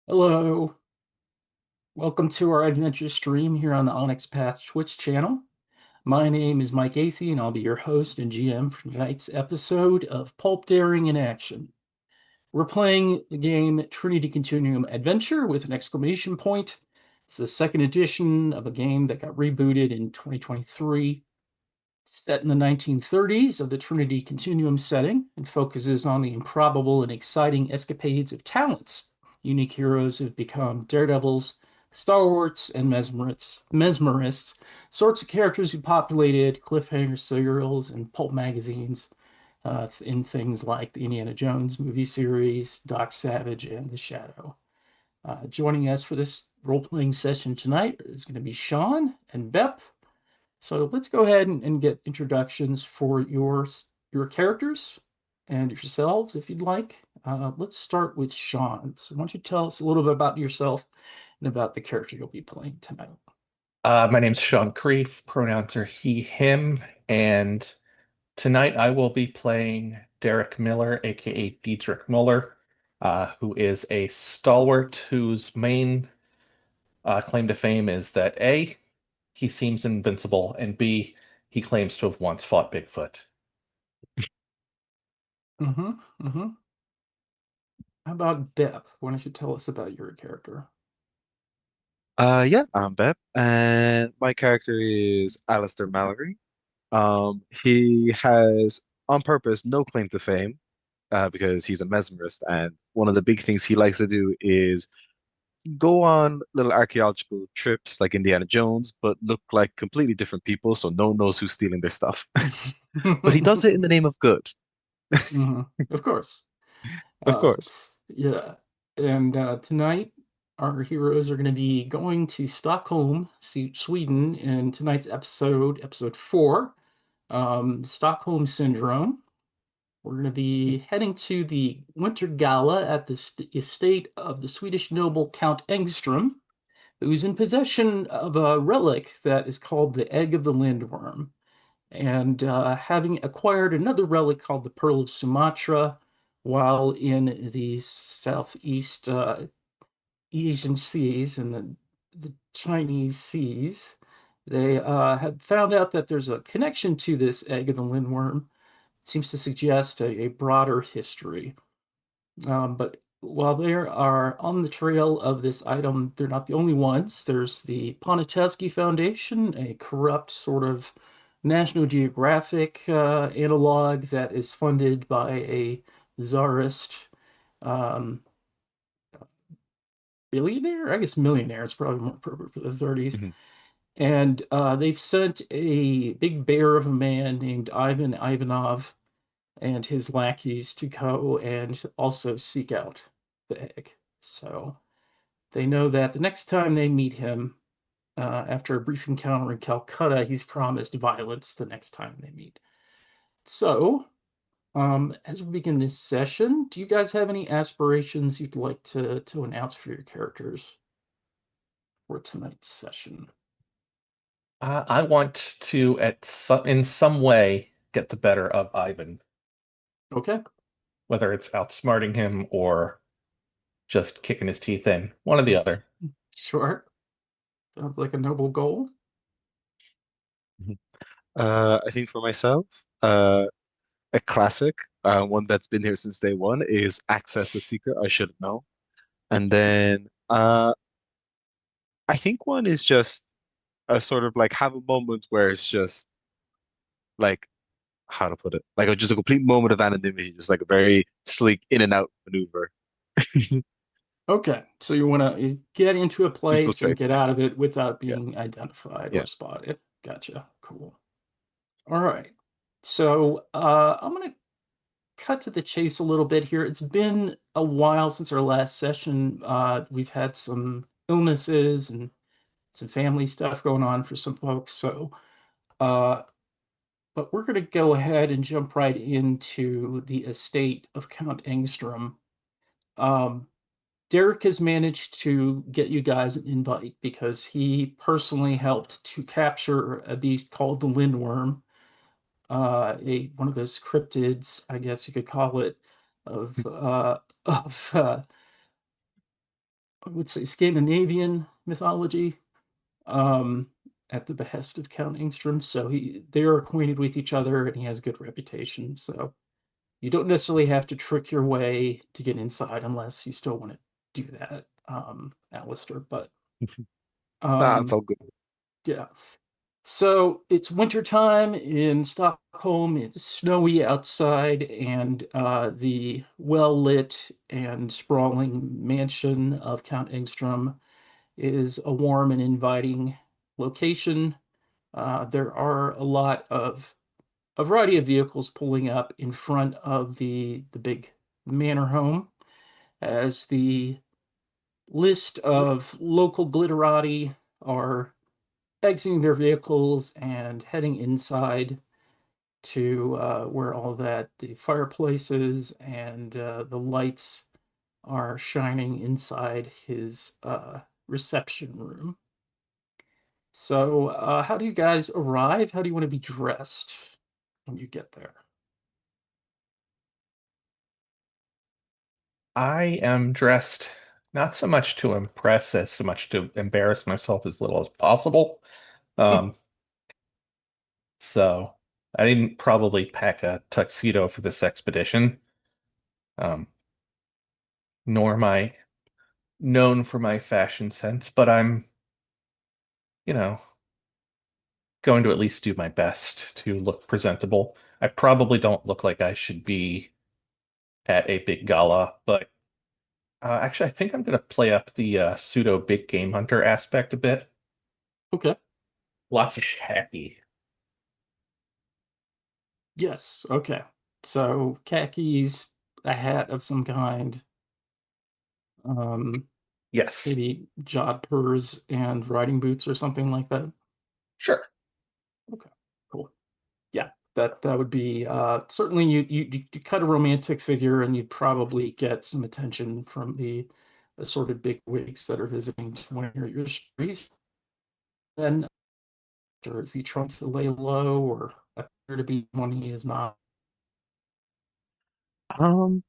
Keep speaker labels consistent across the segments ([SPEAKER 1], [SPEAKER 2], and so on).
[SPEAKER 1] Hello, welcome to our adventure stream here on the Onyx Path Twitch channel. My name is Mike Athey, and I'll be your host and GM for tonight's episode of Pulp Daring in Action. We're playing the game Trinity Continuum Adventure with an exclamation point. It's the second edition of a game that got rebooted in 2023. Set in the 1930s of the Trinity Continuum setting and focuses on the improbable and exciting escapades of talents. Unique heroes who've become daredevils, stalwarts, and mesmerists, sorts of characters who populated cliffhanger serials and pulp magazines in things like the Indiana Jones movie series, Doc Savage, and The Shadow. Joining us for this role-playing session tonight is going to be Sean and Bep. So let's go ahead and get introductions for your characters and yourselves, if you'd like. Let's start with Sean. So why don't you tell us a little bit about yourself and about the character you'll be playing tonight?
[SPEAKER 2] My name's Sean Creef, pronouns are he, him, and tonight I will be playing Derek Miller, aka Dietrich Muller, who is a stalwart whose main claim to fame is that A, he seems invincible, and B, he claims to have once fought Bigfoot.
[SPEAKER 1] Mm-hmm. Mm-hmm. How about Bep? Why don't you tell us about your character?
[SPEAKER 3] Yeah, I'm Beb, and my character is Alistair Mallory. He has, on purpose, no claim to fame, because he's a mesmerist, and one of the big things he likes to do is go on little archaeological trips like Indiana Jones, but look like completely different people, so no one knows who's stealing their stuff. But he does it in the name of good,
[SPEAKER 1] Hmm. Of course.
[SPEAKER 3] of course.
[SPEAKER 1] Yeah. And tonight, our heroes are going to be going to Stockholm, Sweden, in tonight's episode, episode 4, Stockholm Syndrome. We're going to be heading to the Winter Gala at the estate of the Swedish noble Count Engström, who's in possession of a relic that is called the Egg of the Lindworm. And having acquired another relic called the Pearl of Sumatra while in the southeast Asian seas and the Chinese seas, they had found out that there's a connection to this egg of the lindworm. It seems to suggest a broader history. But while they are on the trail of this item, they're not the only ones. There's the Poniatowski Foundation, a corrupt sort of National Geographic analog that is funded by a czarist um, billionaire, I guess millionaire. It's probably more appropriate for the 30s.
[SPEAKER 3] Mhm.
[SPEAKER 1] And they've sent a big bear of a man named Ivan Ivanov and his lackeys to go and also seek out the egg. So they know that the next time they meet him, after a brief encounter in Calcutta, he's promised violence the next time they meet. So, as we begin this session, do you guys have any aspirations you'd like to announce for your characters for tonight's session?
[SPEAKER 2] I want to, in some way, get the better of Ivan,
[SPEAKER 1] Okay,
[SPEAKER 2] whether it's outsmarting him or just kicking his teeth in, one or the other.
[SPEAKER 1] sure. Sounds like a noble goal.
[SPEAKER 3] Mhm. I think for myself, a classic, one that's been here since day one, is Access the Secret I Should Know. And then I think one is just a sort of like have a moment where it's just like how to put it, like just a complete moment of anonymity, just like a very sleek in and out maneuver.
[SPEAKER 1] Okay, so you want to get into a
[SPEAKER 3] Just go
[SPEAKER 1] place and
[SPEAKER 3] straight.
[SPEAKER 1] get out of it without
[SPEAKER 3] Yeah,
[SPEAKER 1] being identified
[SPEAKER 3] yeah.
[SPEAKER 1] or spotted. Gotcha. Cool. All right. So I'm going to cut to the chase a little bit here. It's been a while since our last session. We've had some illnesses and some family stuff going on for some folks. So, uh, but we're going to go ahead and jump right into the estate of Count Engstrom. Um, Derek has managed to get you guys an invite because he personally helped to capture a beast called the Lindworm, a one of those cryptids, I guess you could call it, of I would say, Scandinavian mythology, um, at the behest of Count Engström. So they're acquainted with each other, and he has a good reputation. So you don't necessarily have to trick your way to get inside unless you still want to do that, Alistair. But
[SPEAKER 3] Nah, it's
[SPEAKER 1] um,
[SPEAKER 3] all good.
[SPEAKER 1] yeah. So it's wintertime in Stockholm. It's snowy outside, and the well-lit and sprawling mansion of Count Engström is a warm and inviting location. There are a variety of vehicles pulling up in front of the big manor home as the list of local glitterati are exiting their vehicles and heading inside to where all that the fireplaces and the lights are shining inside his reception room. So, how do you guys arrive? How do you want to be dressed when you get there?
[SPEAKER 2] I am dressed not so much to impress as so much to embarrass myself as little as possible. Um, so I didn't probably pack a tuxedo for this expedition, um, nor am I known for my fashion sense, but I'm, you know, going to at least do my best to look presentable. I probably don't look like I should be at a big gala, but actually, I think I'm going to play up the pseudo big game hunter aspect a bit.
[SPEAKER 1] Okay.
[SPEAKER 2] Lots of khaki.
[SPEAKER 1] Yes. Okay. So khakis, a hat of some kind, um,
[SPEAKER 2] Yes,
[SPEAKER 1] maybe jodhpurs and riding boots or something like that.
[SPEAKER 2] sure.
[SPEAKER 1] Okay. Cool. Yeah. That would be certainly you cut a romantic figure, and you'd probably get some attention from the assorted big wigs that are visiting to wear your streets. Then, or is he trying to lay low or appear to be when he is not?
[SPEAKER 3] Um,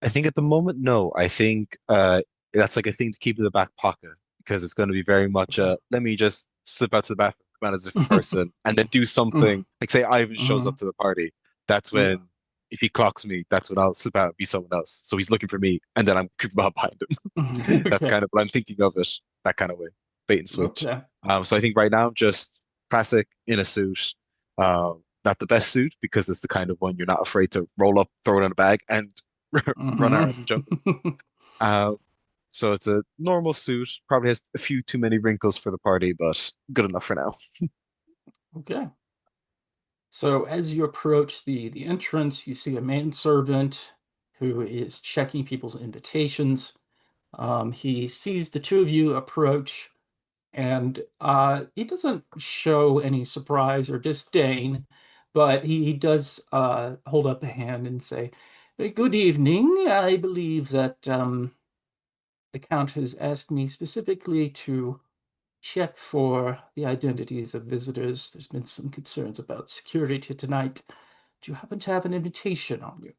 [SPEAKER 3] I think at the moment, no. I think that's like a thing to keep in the back pocket because it's going to be very much
[SPEAKER 1] Okay.
[SPEAKER 3] let me just slip out to the bathroom, come out as a different person, and then do something. Like say Ivan shows up
[SPEAKER 1] Mhm.
[SPEAKER 3] to the party. That's
[SPEAKER 1] Yeah.
[SPEAKER 3] when if he clocks me, that's when I'll slip out and be someone else. So he's looking for me, and then I'm creeping up behind him. That's
[SPEAKER 1] Okay.
[SPEAKER 3] kind of what I'm thinking of it, that kind of way. Bait and switch.
[SPEAKER 1] Okay.
[SPEAKER 3] So I think right now, just classic in a suit. Not the best suit because it's the kind of one you're not afraid to roll up, throw it in a bag, and run out of the jungle.
[SPEAKER 1] Mhm.
[SPEAKER 3] Uh, so it's a normal suit, probably has a few too many wrinkles for the party, but good enough for now.
[SPEAKER 1] Okay. So as you approach the entrance, you see a manservant who is checking people's invitations. He sees the two of you approach, and he doesn't show any surprise or disdain, but he does hold up a hand and say, "Good evening. I believe that the Count has asked me specifically to check for the identities of visitors. There's been some concerns about security tonight. Do you happen to have an invitation on you?"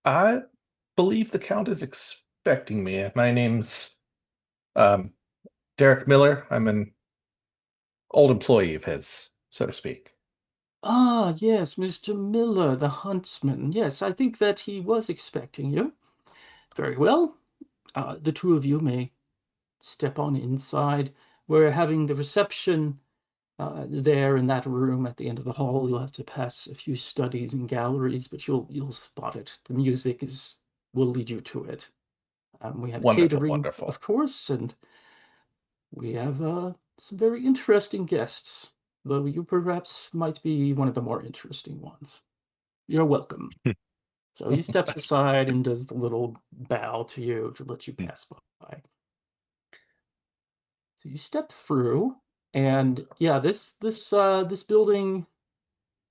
[SPEAKER 2] I believe the Count is expecting me. My name's um, Derek Miller. I'm an old employee of his, so to speak.
[SPEAKER 1] Ah, yes, Mr. Miller, the huntsman. Yes, I think that he was expecting you. Very well. The two of you may step on inside. We're having the reception there in that room at the end of the hall. You'll have to pass a few studies and galleries, but you'll spot it. The music is will lead you to it. We have
[SPEAKER 2] Wonderful,
[SPEAKER 1] catering,
[SPEAKER 2] wonderful.
[SPEAKER 1] of course, and we have some very interesting guests, though you perhaps might be one of the more interesting ones. You're welcome. So he steps aside and does the little bow to you to let you pass by. So you step through, and yeah, this building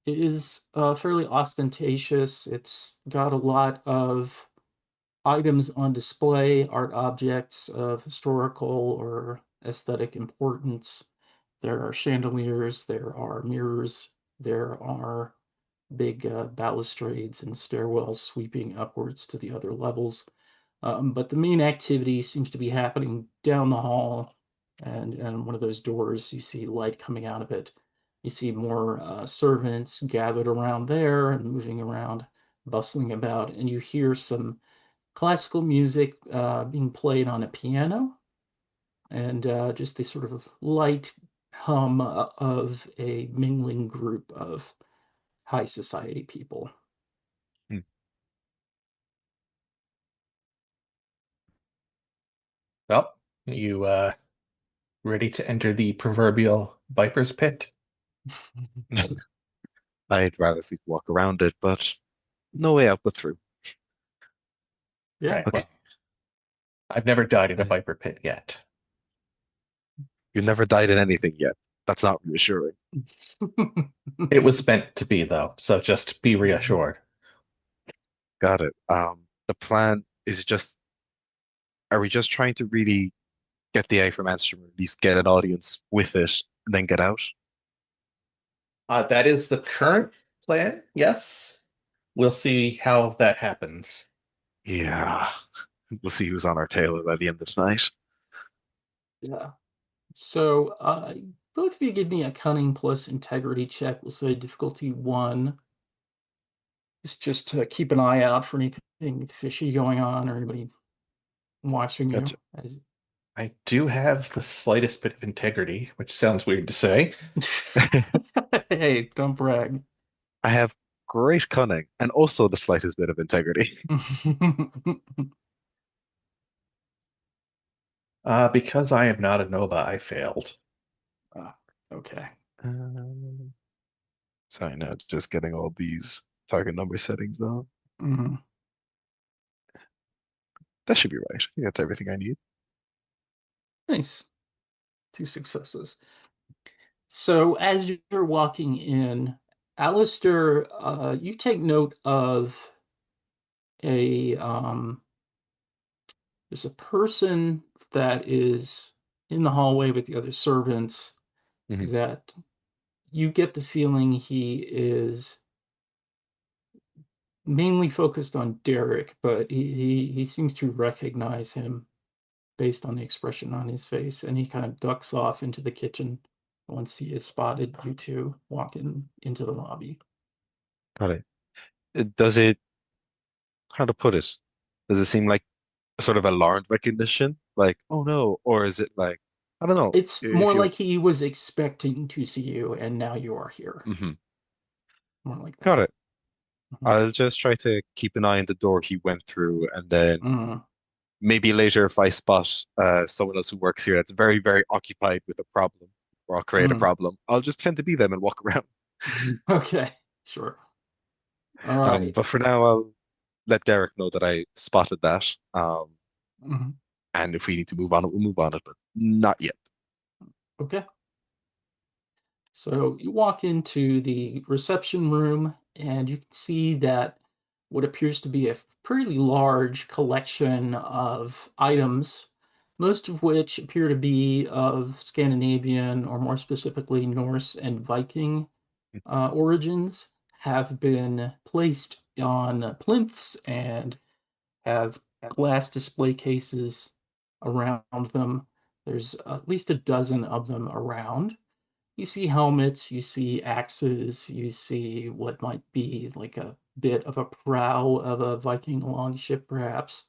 [SPEAKER 1] is fairly ostentatious. It's got a lot of items on display, art objects of historical or aesthetic importance. There are chandeliers, there are mirrors, there are big balustrades and stairwells sweeping upwards to the other levels. But the main activity seems to be happening down the hall, and one of those doors, you see light coming out of it. You see more servants gathered around there and moving around, bustling about, and you hear some classical music being played on a piano, and just the sort of light hum of a mingling group of high society people.
[SPEAKER 3] Hmm.
[SPEAKER 2] Well, you ready to enter the proverbial viper's pit?
[SPEAKER 3] I'd rather if we could walk around it, but no way out but through.
[SPEAKER 1] Yeah.
[SPEAKER 2] Right.
[SPEAKER 3] Okay.
[SPEAKER 2] Well, I've never died in a
[SPEAKER 3] Uh,
[SPEAKER 2] viper pit yet.
[SPEAKER 3] You've never died in anything yet. That's not reassuring.
[SPEAKER 2] It was meant to be, though, so just be reassured.
[SPEAKER 3] Got it. The plan is just, are we just trying to really get the A from Amsterdam, at least get an audience with it, and then get out?
[SPEAKER 2] That is the current plan, yes. We'll see how that happens.
[SPEAKER 3] Yeah. We'll see who's on our tail by the end of the night.
[SPEAKER 1] Yeah. So, both of you give me a cunning plus integrity check. We'll say difficulty one. It's just to keep an eye out for anything fishy going on or anybody watching you.
[SPEAKER 3] Gotcha.
[SPEAKER 2] I do have the slightest bit of integrity, which sounds weird to say.
[SPEAKER 1] Hey, don't brag.
[SPEAKER 3] I have great cunning and also the slightest bit of integrity.
[SPEAKER 2] Because I am not a Nova, I failed.
[SPEAKER 1] Ah, okay.
[SPEAKER 3] Um, Sorry, now just getting all these target number settings down.
[SPEAKER 1] Mhm.
[SPEAKER 3] That should be right. I think that's everything I need.
[SPEAKER 1] Nice. Two successes. So as you're walking in, Alistair, you take note of a there's a person that is in the hallway with the other servants
[SPEAKER 3] Hmm.
[SPEAKER 1] that you get the feeling he is mainly focused on Derek, but he seems to recognize him based on the expression on his face, and he kind of ducks off into the kitchen once he has spotted you two walking into the lobby.
[SPEAKER 3] Got it. Does it, how to put it? Does it seem like sort of alarmed recognition? Like, oh no, or is it like, I don't know,
[SPEAKER 1] It's
[SPEAKER 3] if
[SPEAKER 1] more
[SPEAKER 3] you,
[SPEAKER 1] like he was expecting to see you, and now you are here.
[SPEAKER 3] hmm.
[SPEAKER 1] More like
[SPEAKER 3] Got
[SPEAKER 1] that.
[SPEAKER 3] it. I'll just try to keep an eye on the door he went through, and then
[SPEAKER 1] Mhm.
[SPEAKER 3] maybe later if I spot someone else who works here that's very, very occupied with a problem, or I'll create a
[SPEAKER 1] Mhm.
[SPEAKER 3] problem, I'll just pretend to be them and walk around.
[SPEAKER 1] Okay, sure. All right.
[SPEAKER 3] But for now, I'll let Derek know that I spotted that.
[SPEAKER 1] Mhm.
[SPEAKER 3] And if we need to move on it, we'll move on it, but not yet.
[SPEAKER 1] Okay. So you walk into the reception room and you can see that what appears to be a pretty large collection of items, most of which appear to be of Scandinavian or more specifically Norse and Viking origins, have been placed on plinths and have glass display cases around them. There's at least a dozen of them around. You see helmets, you see axes, you see what might be like a bit of a prow of a Viking longship, perhaps.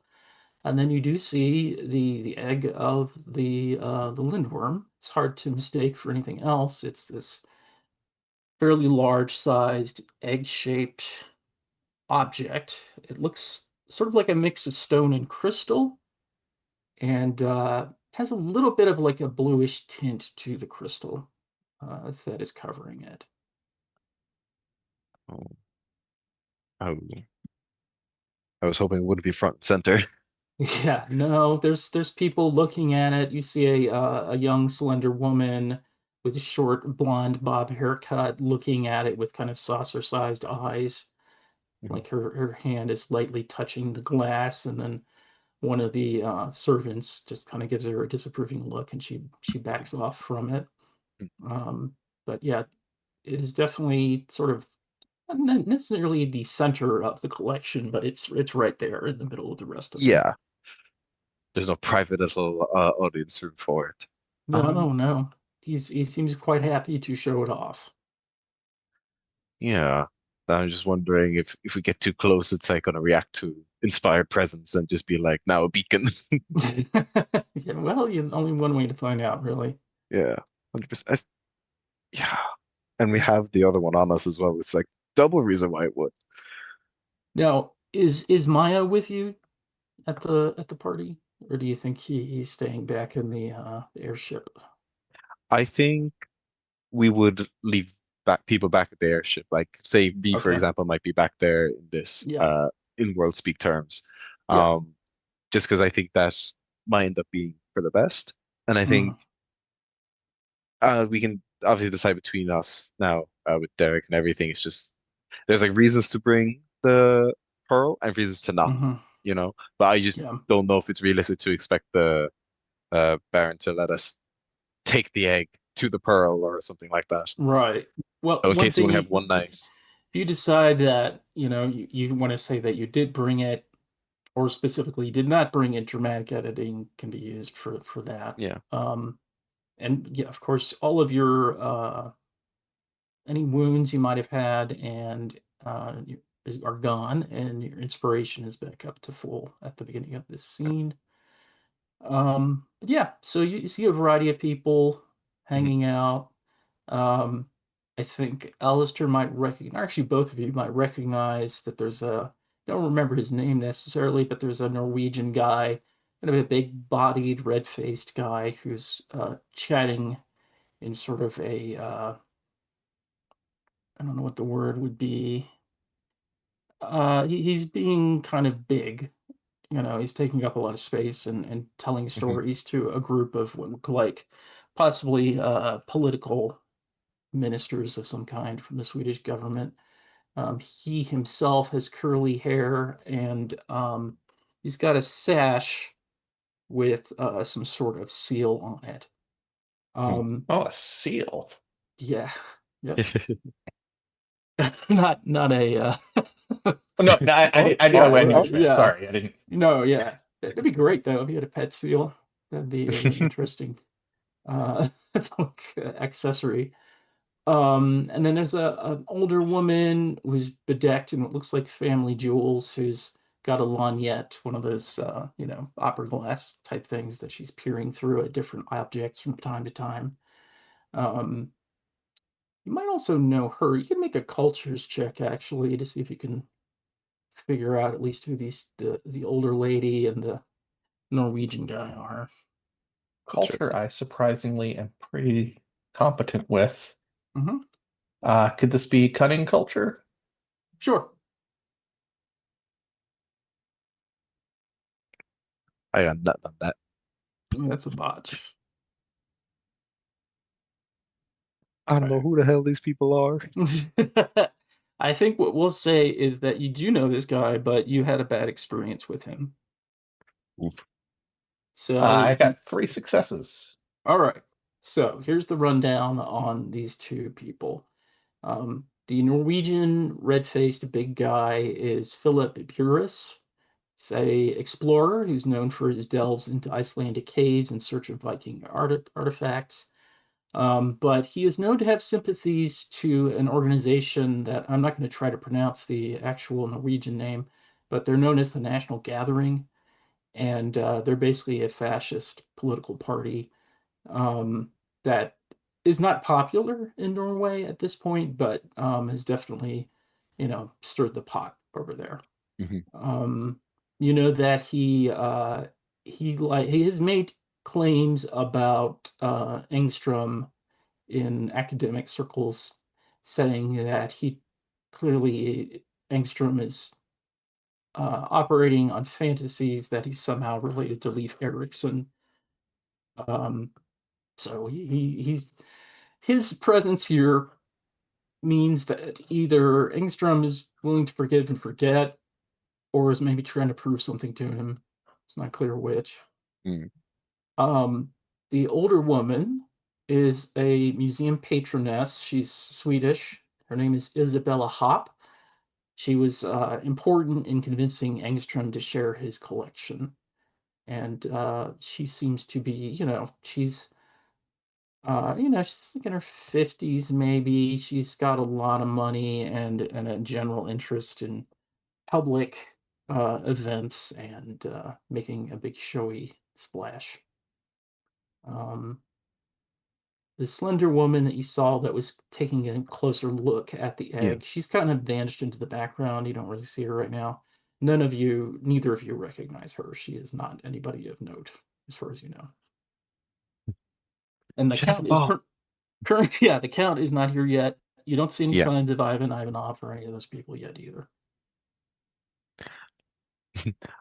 [SPEAKER 1] And then you do see the egg of the lindworm. It's hard to mistake for anything else. It's this fairly large-sized egg-shaped object. It looks sort of like a mix of stone and crystal, and has a little bit of like a bluish tint to the crystal that is covering it.
[SPEAKER 3] Oh, oh, I was hoping it wouldn't be front and center.
[SPEAKER 1] Yeah, no, there's people looking at it. You see a young slender woman with a short blonde bob haircut looking at it with kind of saucer-sized eyes.
[SPEAKER 3] Mhm.
[SPEAKER 1] Like her hand is lightly touching the glass, and then one of the servants just kind of gives her a disapproving look, and she backs off from it. Um, but yeah, it is definitely sort of not necessarily the center of the collection, but it's right there in the middle of the rest of them.
[SPEAKER 3] Yeah, there's no private little audience room for it.
[SPEAKER 1] No, no, no. He seems quite happy to show it off.
[SPEAKER 3] Yeah. I'm just wondering if we get too close, it's like gonna react to inspired presence and just be like, now a beacon.
[SPEAKER 1] Yeah, well, only one way to find out, really.
[SPEAKER 3] Yeah, 100%. Yeah. And we have the other one on us as well. It's like double reason why it would.
[SPEAKER 1] Now, is Maya with you at the party, or do you think he's staying back in the airship?
[SPEAKER 3] I think we would leave back people back at the airship. Like say B, for
[SPEAKER 1] Okay.
[SPEAKER 3] example, might be back there in this
[SPEAKER 1] Yeah.
[SPEAKER 3] in world speak terms.
[SPEAKER 1] Yeah.
[SPEAKER 3] Um, just because I think that might end up being for the best. And I think
[SPEAKER 1] Mm,
[SPEAKER 3] we can obviously decide between us now with Derek and everything. It's just there's like reasons to bring the pearl and reasons to not,
[SPEAKER 1] hmm.
[SPEAKER 3] you know. But I just
[SPEAKER 1] Yeah.
[SPEAKER 3] don't know if it's realistic to expect the Baron to let us take the egg to the pearl or something like that.
[SPEAKER 1] Right. Well,
[SPEAKER 3] So in
[SPEAKER 1] one
[SPEAKER 3] case you
[SPEAKER 1] thing
[SPEAKER 3] only have one night.
[SPEAKER 1] if you decide that, you want to say that you did bring it, or specifically did not bring it, dramatic editing can be used for that.
[SPEAKER 3] Yeah.
[SPEAKER 1] Um, and yeah, of course, all of your any wounds you might have had and are gone, and your inspiration is back up to full at the beginning of this scene. But yeah, so you see a variety of people
[SPEAKER 3] Mhm.
[SPEAKER 1] hanging out. Um, I think Alistair might recognize, actually, both of you might recognize that there's I don't remember his name necessarily, but there's a Norwegian guy, kind of a big bodied, red faced guy who's chatting in sort of a, I don't know what the word would be. He's being kind of big. He's taking up a lot of space and telling
[SPEAKER 3] Mhm.
[SPEAKER 1] stories to a group of what look like possibly political ministers of some kind from the Swedish government. He himself has curly hair and he's got a sash with some sort of seal on it.
[SPEAKER 3] Hmm.
[SPEAKER 1] Um,
[SPEAKER 2] Oh, a seal.
[SPEAKER 1] yeah, yep. Not a
[SPEAKER 2] Oh, no, no, I knew
[SPEAKER 1] yeah,
[SPEAKER 2] what you meant.
[SPEAKER 1] yeah.
[SPEAKER 2] Sorry, I didn't.
[SPEAKER 1] No, yeah. It'd be great though if you had a pet seal. That'd be an interesting like, accessory. And then there's an older woman who's bedecked in what looks like family jewels, who's got a lorgnette, one of those opera glass type things that she's peering through at different objects from time to time. Um, you might also know her. You can make a cultures check actually to see if you can figure out at least who the older lady and the Norwegian guy are.
[SPEAKER 3] Culture.
[SPEAKER 2] Culture, I surprisingly am pretty competent with.
[SPEAKER 1] Hmm.
[SPEAKER 2] Could this be cunning culture?
[SPEAKER 1] Sure.
[SPEAKER 3] I got nothing on that.
[SPEAKER 1] That's a botch.
[SPEAKER 3] I don't know
[SPEAKER 1] Right.
[SPEAKER 3] who the hell these people are.
[SPEAKER 1] I think what we'll say is that you do know this guy, but you had a bad experience with him.
[SPEAKER 3] Oof.
[SPEAKER 1] So,
[SPEAKER 2] I got three successes.
[SPEAKER 1] all right. So here's the rundown on these two people. The Norwegian red-faced big guy is Philip Burris. He's a explorer who's known for his delves into Icelandic caves in search of Viking artifacts. But he is known to have sympathies to an organization that I'm not going to try to pronounce the actual Norwegian name, but they're known as the National Gathering, and they're basically a fascist political party that is not popular in Norway at this point, but has definitely, stirred the pot over there.
[SPEAKER 3] Mhm.
[SPEAKER 1] Um, you know that he has made claims about Engstrom in academic circles, saying that he clearly Engstrom is operating on fantasies that he's somehow related to Leif Erikson. Um, so he's his presence here means that either Engstrom is willing to forgive and forget, or is maybe trying to prove something to him. It's not clear which.
[SPEAKER 3] Mm.
[SPEAKER 1] Um, the older woman is a museum patroness. She's Swedish. Her name is Isabella Hopp. She was important in convincing Engstrom to share his collection. And she seems to be, she's like in her 50s maybe. She's got a lot of money and a general interest in public events and making a big showy splash. Um, the slender woman that you saw that was taking a closer look at the
[SPEAKER 3] Yeah.
[SPEAKER 1] egg, she's kind of vanished into the background. You don't really see her right now. Neither of you recognize her. She is not anybody of note, as far as you know. And the
[SPEAKER 3] She has a
[SPEAKER 1] count is
[SPEAKER 3] ball.
[SPEAKER 1] current. Yeah, the count is not here yet. You don't see any
[SPEAKER 3] Yeah.
[SPEAKER 1] signs of Ivanov or any of those people yet either.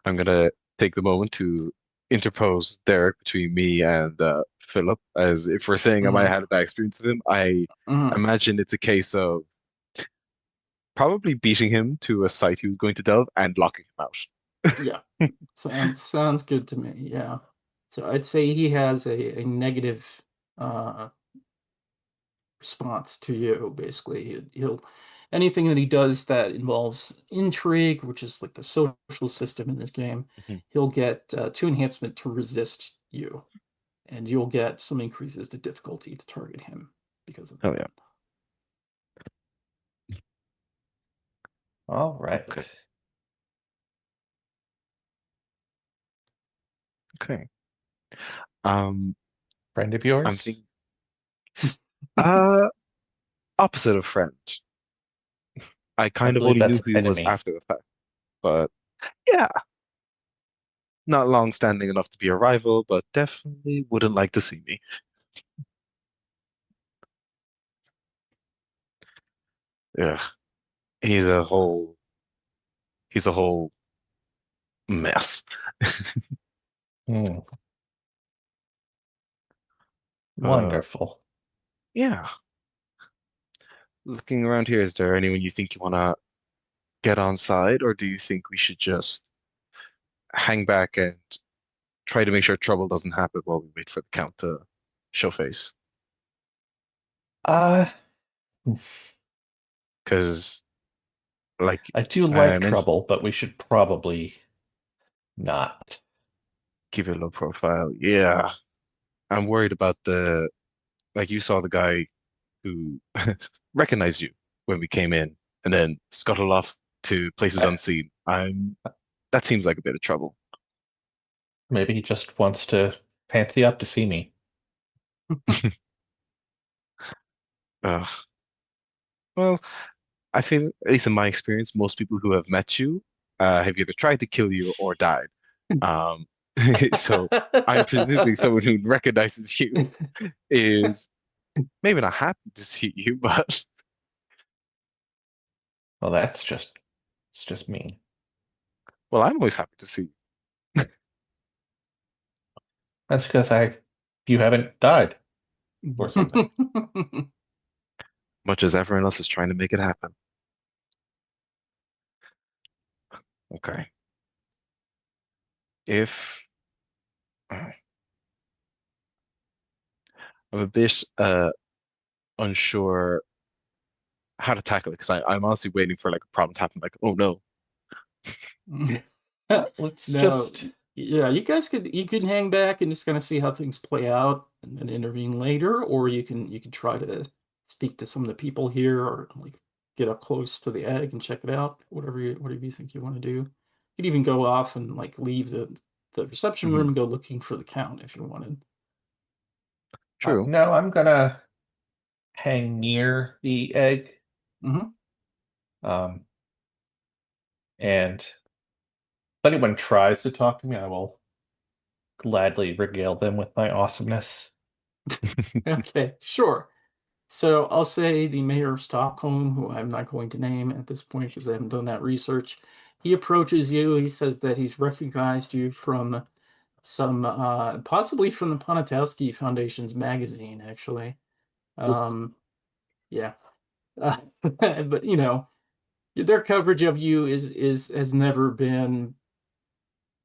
[SPEAKER 3] I'm gonna take the moment to interpose Derek between me and Philip, as if we're saying I might have
[SPEAKER 1] Hmm.
[SPEAKER 3] had a bad experience with him. I
[SPEAKER 1] Hmm.
[SPEAKER 3] imagine it's a case of probably beating him to a site he was going to delve and locking him out.
[SPEAKER 1] Yeah, sounds good to me. Yeah, so I'd say he has a negative uh, response to you. Basically, he'll anything that he does that involves intrigue, which is like the social system in this game,
[SPEAKER 3] Mhm.
[SPEAKER 1] he'll get 2 enhancement to resist you, and you'll get some increases to difficulty to target him because of
[SPEAKER 3] Hell
[SPEAKER 1] that.
[SPEAKER 3] yeah.
[SPEAKER 2] All
[SPEAKER 3] Okay.
[SPEAKER 2] right.
[SPEAKER 3] Okay. Um,
[SPEAKER 2] Friend of
[SPEAKER 3] I'm
[SPEAKER 2] yours?
[SPEAKER 3] thinking uh opposite of friend. I
[SPEAKER 2] I
[SPEAKER 3] kind of
[SPEAKER 2] believe
[SPEAKER 3] only
[SPEAKER 2] that's
[SPEAKER 3] knew
[SPEAKER 2] an
[SPEAKER 3] who he was
[SPEAKER 2] enemy.
[SPEAKER 3] after the fact, but yeah, not long standing enough to be a rival, but definitely wouldn't like to see me. Yeah, he's a whole he's a whole mess.
[SPEAKER 2] Hmm.
[SPEAKER 3] Uh,
[SPEAKER 2] Wonderful.
[SPEAKER 3] yeah. Looking around here, is there anyone you think you want to get on side, or do you think we should just hang back and try to make sure trouble doesn't happen while we wait for the count to show face?
[SPEAKER 2] Uh,
[SPEAKER 3] Because, like
[SPEAKER 2] I do
[SPEAKER 3] I
[SPEAKER 2] like
[SPEAKER 3] mentioned,
[SPEAKER 2] trouble, but we should probably not.
[SPEAKER 3] keep it low profile. Yeah, I'm worried about like you saw the guy who recognized you when we came in and then scuttled off to places
[SPEAKER 2] I,
[SPEAKER 3] unseen. That seems like a bit of trouble.
[SPEAKER 2] maybe he just wants to fancy up to see me.
[SPEAKER 3] Ugh. Well, I feel, at least in my experience, most people who have met you have either tried to kill you or died. Um, so I'm presuming someone who recognizes you is maybe not happy to see you, but
[SPEAKER 2] Well, it's just mean.
[SPEAKER 3] well, I'm always happy to see you,
[SPEAKER 2] That's because you haven't died or something.
[SPEAKER 3] much as everyone else is trying to make it happen. Okay. If I'm a bit unsure how to tackle it, because I'm honestly waiting for like a problem to happen, like, oh no.
[SPEAKER 2] Let's
[SPEAKER 1] No,
[SPEAKER 2] just.
[SPEAKER 1] yeah, you can hang back and just kind of see how things play out and then intervene later, or you can try to speak to some of the people here or like get up close to the egg and check it out, whatever you think you want to do. You could even go off and like leave the reception room
[SPEAKER 3] Mhm.
[SPEAKER 1] and go looking for the count if you wanted.
[SPEAKER 3] True.
[SPEAKER 2] No, I'm gonna hang near the egg.
[SPEAKER 1] Hmm.
[SPEAKER 2] Um, and if anyone tries to talk to me, I will gladly regale them with my awesomeness.
[SPEAKER 1] Okay, sure. So I'll say the mayor of Stockholm, who I'm not going to name at this point because I haven't done that research. He approaches you. He says that he's recognized you from some, possibly from the Ponitowski Foundation's magazine, actually.
[SPEAKER 3] Oof.
[SPEAKER 1] Um, yeah, but their coverage of you is has never been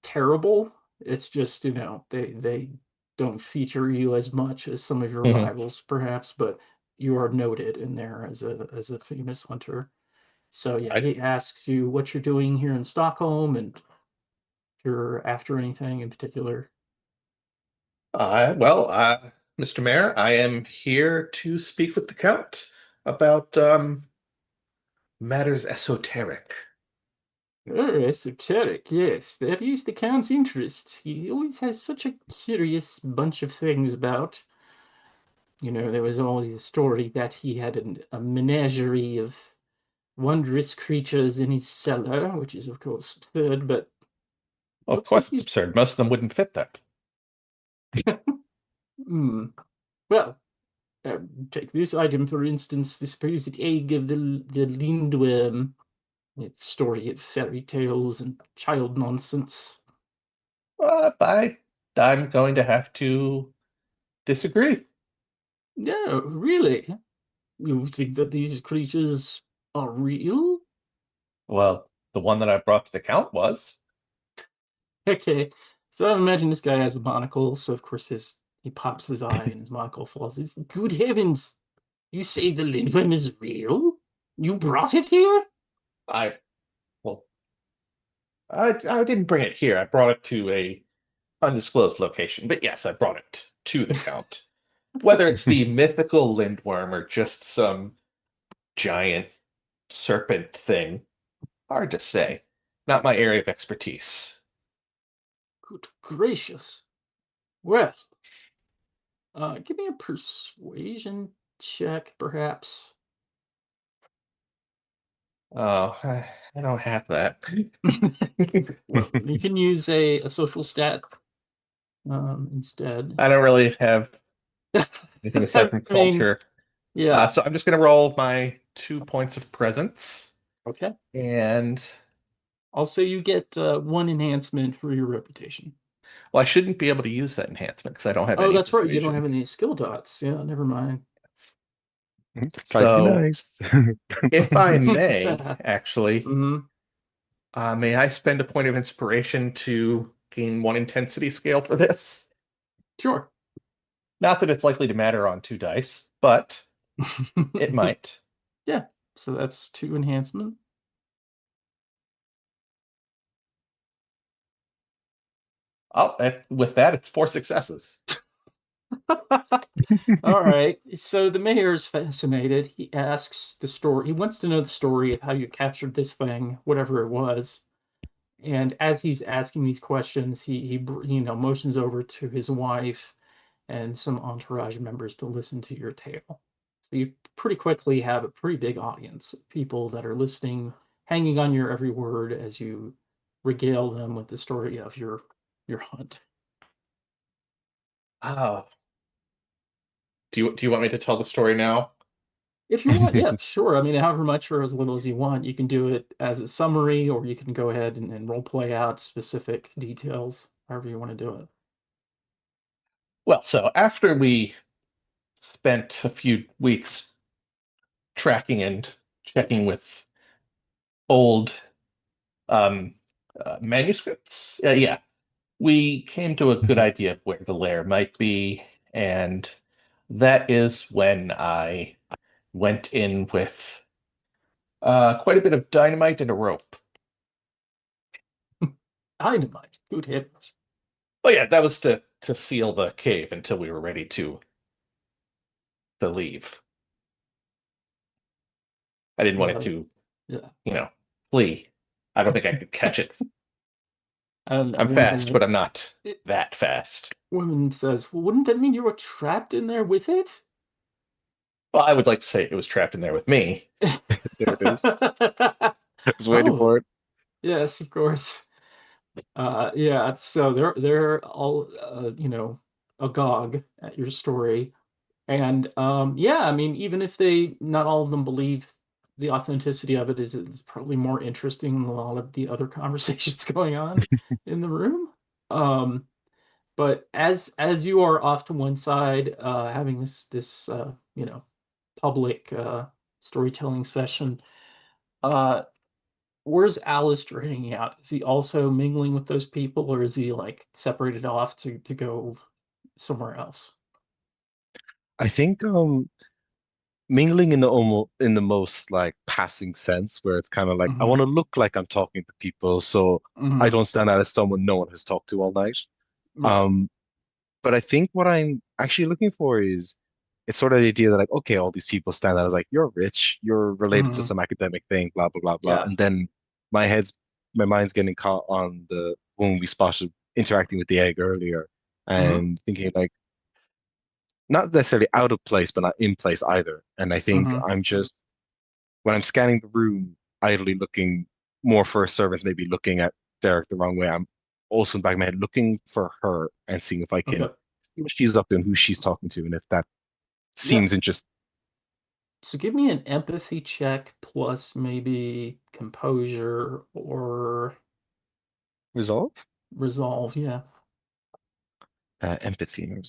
[SPEAKER 1] terrible. It's just they don't feature you as much as some of your
[SPEAKER 2] Mhm.
[SPEAKER 1] rivals, perhaps, but you are noted in there as a famous hunter. So yeah,
[SPEAKER 2] I
[SPEAKER 1] he asks you what you're doing here in Stockholm and if you're after anything in particular.
[SPEAKER 2] well, Mr. Mayor, I am here to speak with the Count about matters esoteric.
[SPEAKER 1] Oh, esoteric, yes, that is the Count's interest. He always has such a curious bunch of things about. There was always a story that he had a menagerie of wondrous creatures in his cellar, which is, of course, absurd, but
[SPEAKER 2] Well, of
[SPEAKER 1] looks like
[SPEAKER 2] course, it's
[SPEAKER 1] he's.
[SPEAKER 2] absurd. Most of them wouldn't fit that.
[SPEAKER 1] Hmm. Well, take this item, for instance, the supposed egg of the lindworm. A story of fairy tales and child nonsense.
[SPEAKER 2] I'm going to have to disagree.
[SPEAKER 1] No, really? You think that these creatures are real?
[SPEAKER 2] Well, the one that I brought to the Count was.
[SPEAKER 1] Okay, so I imagine this guy has a monocle, so of course he pops his eye and his monocle falls. It's good heavens! You say the lindworm is real? You brought it here?
[SPEAKER 2] I well, I didn't bring it here. I brought it to a undisclosed location. But yes, I brought it to the Count. Whether it's the mythical lindworm or just some giant serpent thing, hard to say. Not my area of expertise.
[SPEAKER 1] Good gracious! Well, give me a persuasion check, perhaps.
[SPEAKER 2] Oh, I don't have that.
[SPEAKER 1] Well, you can use a social stat instead.
[SPEAKER 2] I don't really have anything aside
[SPEAKER 1] I
[SPEAKER 2] from
[SPEAKER 1] mean,
[SPEAKER 2] culture.
[SPEAKER 1] yeah.
[SPEAKER 2] So I'm just going to roll my 2 points of presence.
[SPEAKER 1] Okay.
[SPEAKER 2] And,
[SPEAKER 1] I'll say you get one enhancement for your reputation.
[SPEAKER 2] well, I shouldn't be able to use that enhancement because I don't have
[SPEAKER 1] Oh,
[SPEAKER 2] any
[SPEAKER 1] that's right. You don't have
[SPEAKER 2] persuasion.
[SPEAKER 1] any skill dots. Yeah, never mind.
[SPEAKER 3] Try to be
[SPEAKER 2] So,
[SPEAKER 3] nice.
[SPEAKER 2] if I may, actually,
[SPEAKER 1] Hmm.
[SPEAKER 2] may I spend a point of inspiration to gain one intensity scale for this?
[SPEAKER 1] Sure.
[SPEAKER 2] Not that it's likely to matter on 2 dice, but it might.
[SPEAKER 1] Yeah. So that's two enhancement.
[SPEAKER 2] Oh, with that, it's 4 successes.
[SPEAKER 1] All right. So the mayor is fascinated. He asks the story. He wants to know the story of how you captured this thing, whatever it was. And as he's asking these questions, he motions over to his wife and some entourage members to listen to your tale. So you pretty quickly have a pretty big audience of people that are listening, hanging on your every word as you regale them with the story of your hunt.
[SPEAKER 2] Oh, do you want me to tell the story now?
[SPEAKER 1] If you want, yeah, sure. I mean, however much or as little as you want, you can do it as a summary, or you can go ahead and role play out specific details, however you want to do it.
[SPEAKER 2] Well, so after we spent a few weeks tracking and checking with old um, manuscripts, yeah, we came to a good idea of where the lair might be, and that is when I went in with quite a bit of dynamite and a rope.
[SPEAKER 1] Dynamite, good heavens.
[SPEAKER 2] Oh yeah, that was to seal the cave until we were ready to leave. I didn't want it
[SPEAKER 1] Uh,
[SPEAKER 2] to,
[SPEAKER 1] yeah,
[SPEAKER 2] flee. I don't think I could catch it.
[SPEAKER 1] I don't know.
[SPEAKER 2] I'm fast, but I'm not that fast.
[SPEAKER 1] Woman says, "Well, wouldn't that mean you were trapped in there with it?"
[SPEAKER 2] Well, I would like to say it was trapped in there with me.
[SPEAKER 3] There it is. I was waiting
[SPEAKER 1] Oh,
[SPEAKER 3] for it.
[SPEAKER 1] yes, of course. Yeah, so they're all agog at your story. And yeah, I mean, even if they not all of them believe the authenticity of it is probably more interesting than a lot of the other conversations going on in the room. Um, but as you are off to one side, having this public storytelling session, uh, where's Alistair hanging out? Is he also mingling with those people, or is he like separated off to go somewhere else?
[SPEAKER 3] I think mingling in the most like passing sense, where it's kind of like I
[SPEAKER 1] Hmm.
[SPEAKER 3] want to look like I'm talking to people, so I
[SPEAKER 1] Hmm.
[SPEAKER 3] don't stand out as someone no one has talked to all night.
[SPEAKER 1] Right.
[SPEAKER 3] Um, but I think what I'm actually looking for is it's sort of the idea that like, okay, all these people stand out as like, you're rich, you're related to
[SPEAKER 1] Hmm.
[SPEAKER 3] some academic thing, blah blah blah blah.
[SPEAKER 1] Yeah.
[SPEAKER 3] And then my head's my mind's getting caught on the when we spotted interacting with the egg earlier
[SPEAKER 1] Hmm.
[SPEAKER 3] and thinking like not necessarily out of place, but not in place either. And I think
[SPEAKER 1] Hmm.
[SPEAKER 3] I'm just when I'm scanning the room, idly looking more for servants, maybe looking at Derek the wrong way. I'm also in the back of my head looking for her and seeing if I can
[SPEAKER 1] Okay.
[SPEAKER 3] see what she's up to and who she's talking to, and if that
[SPEAKER 1] Yeah.
[SPEAKER 3] seems interesting.
[SPEAKER 1] So give me an empathy check plus maybe composure or
[SPEAKER 3] Resolve?
[SPEAKER 1] resolve. Yeah.
[SPEAKER 3] Empathy.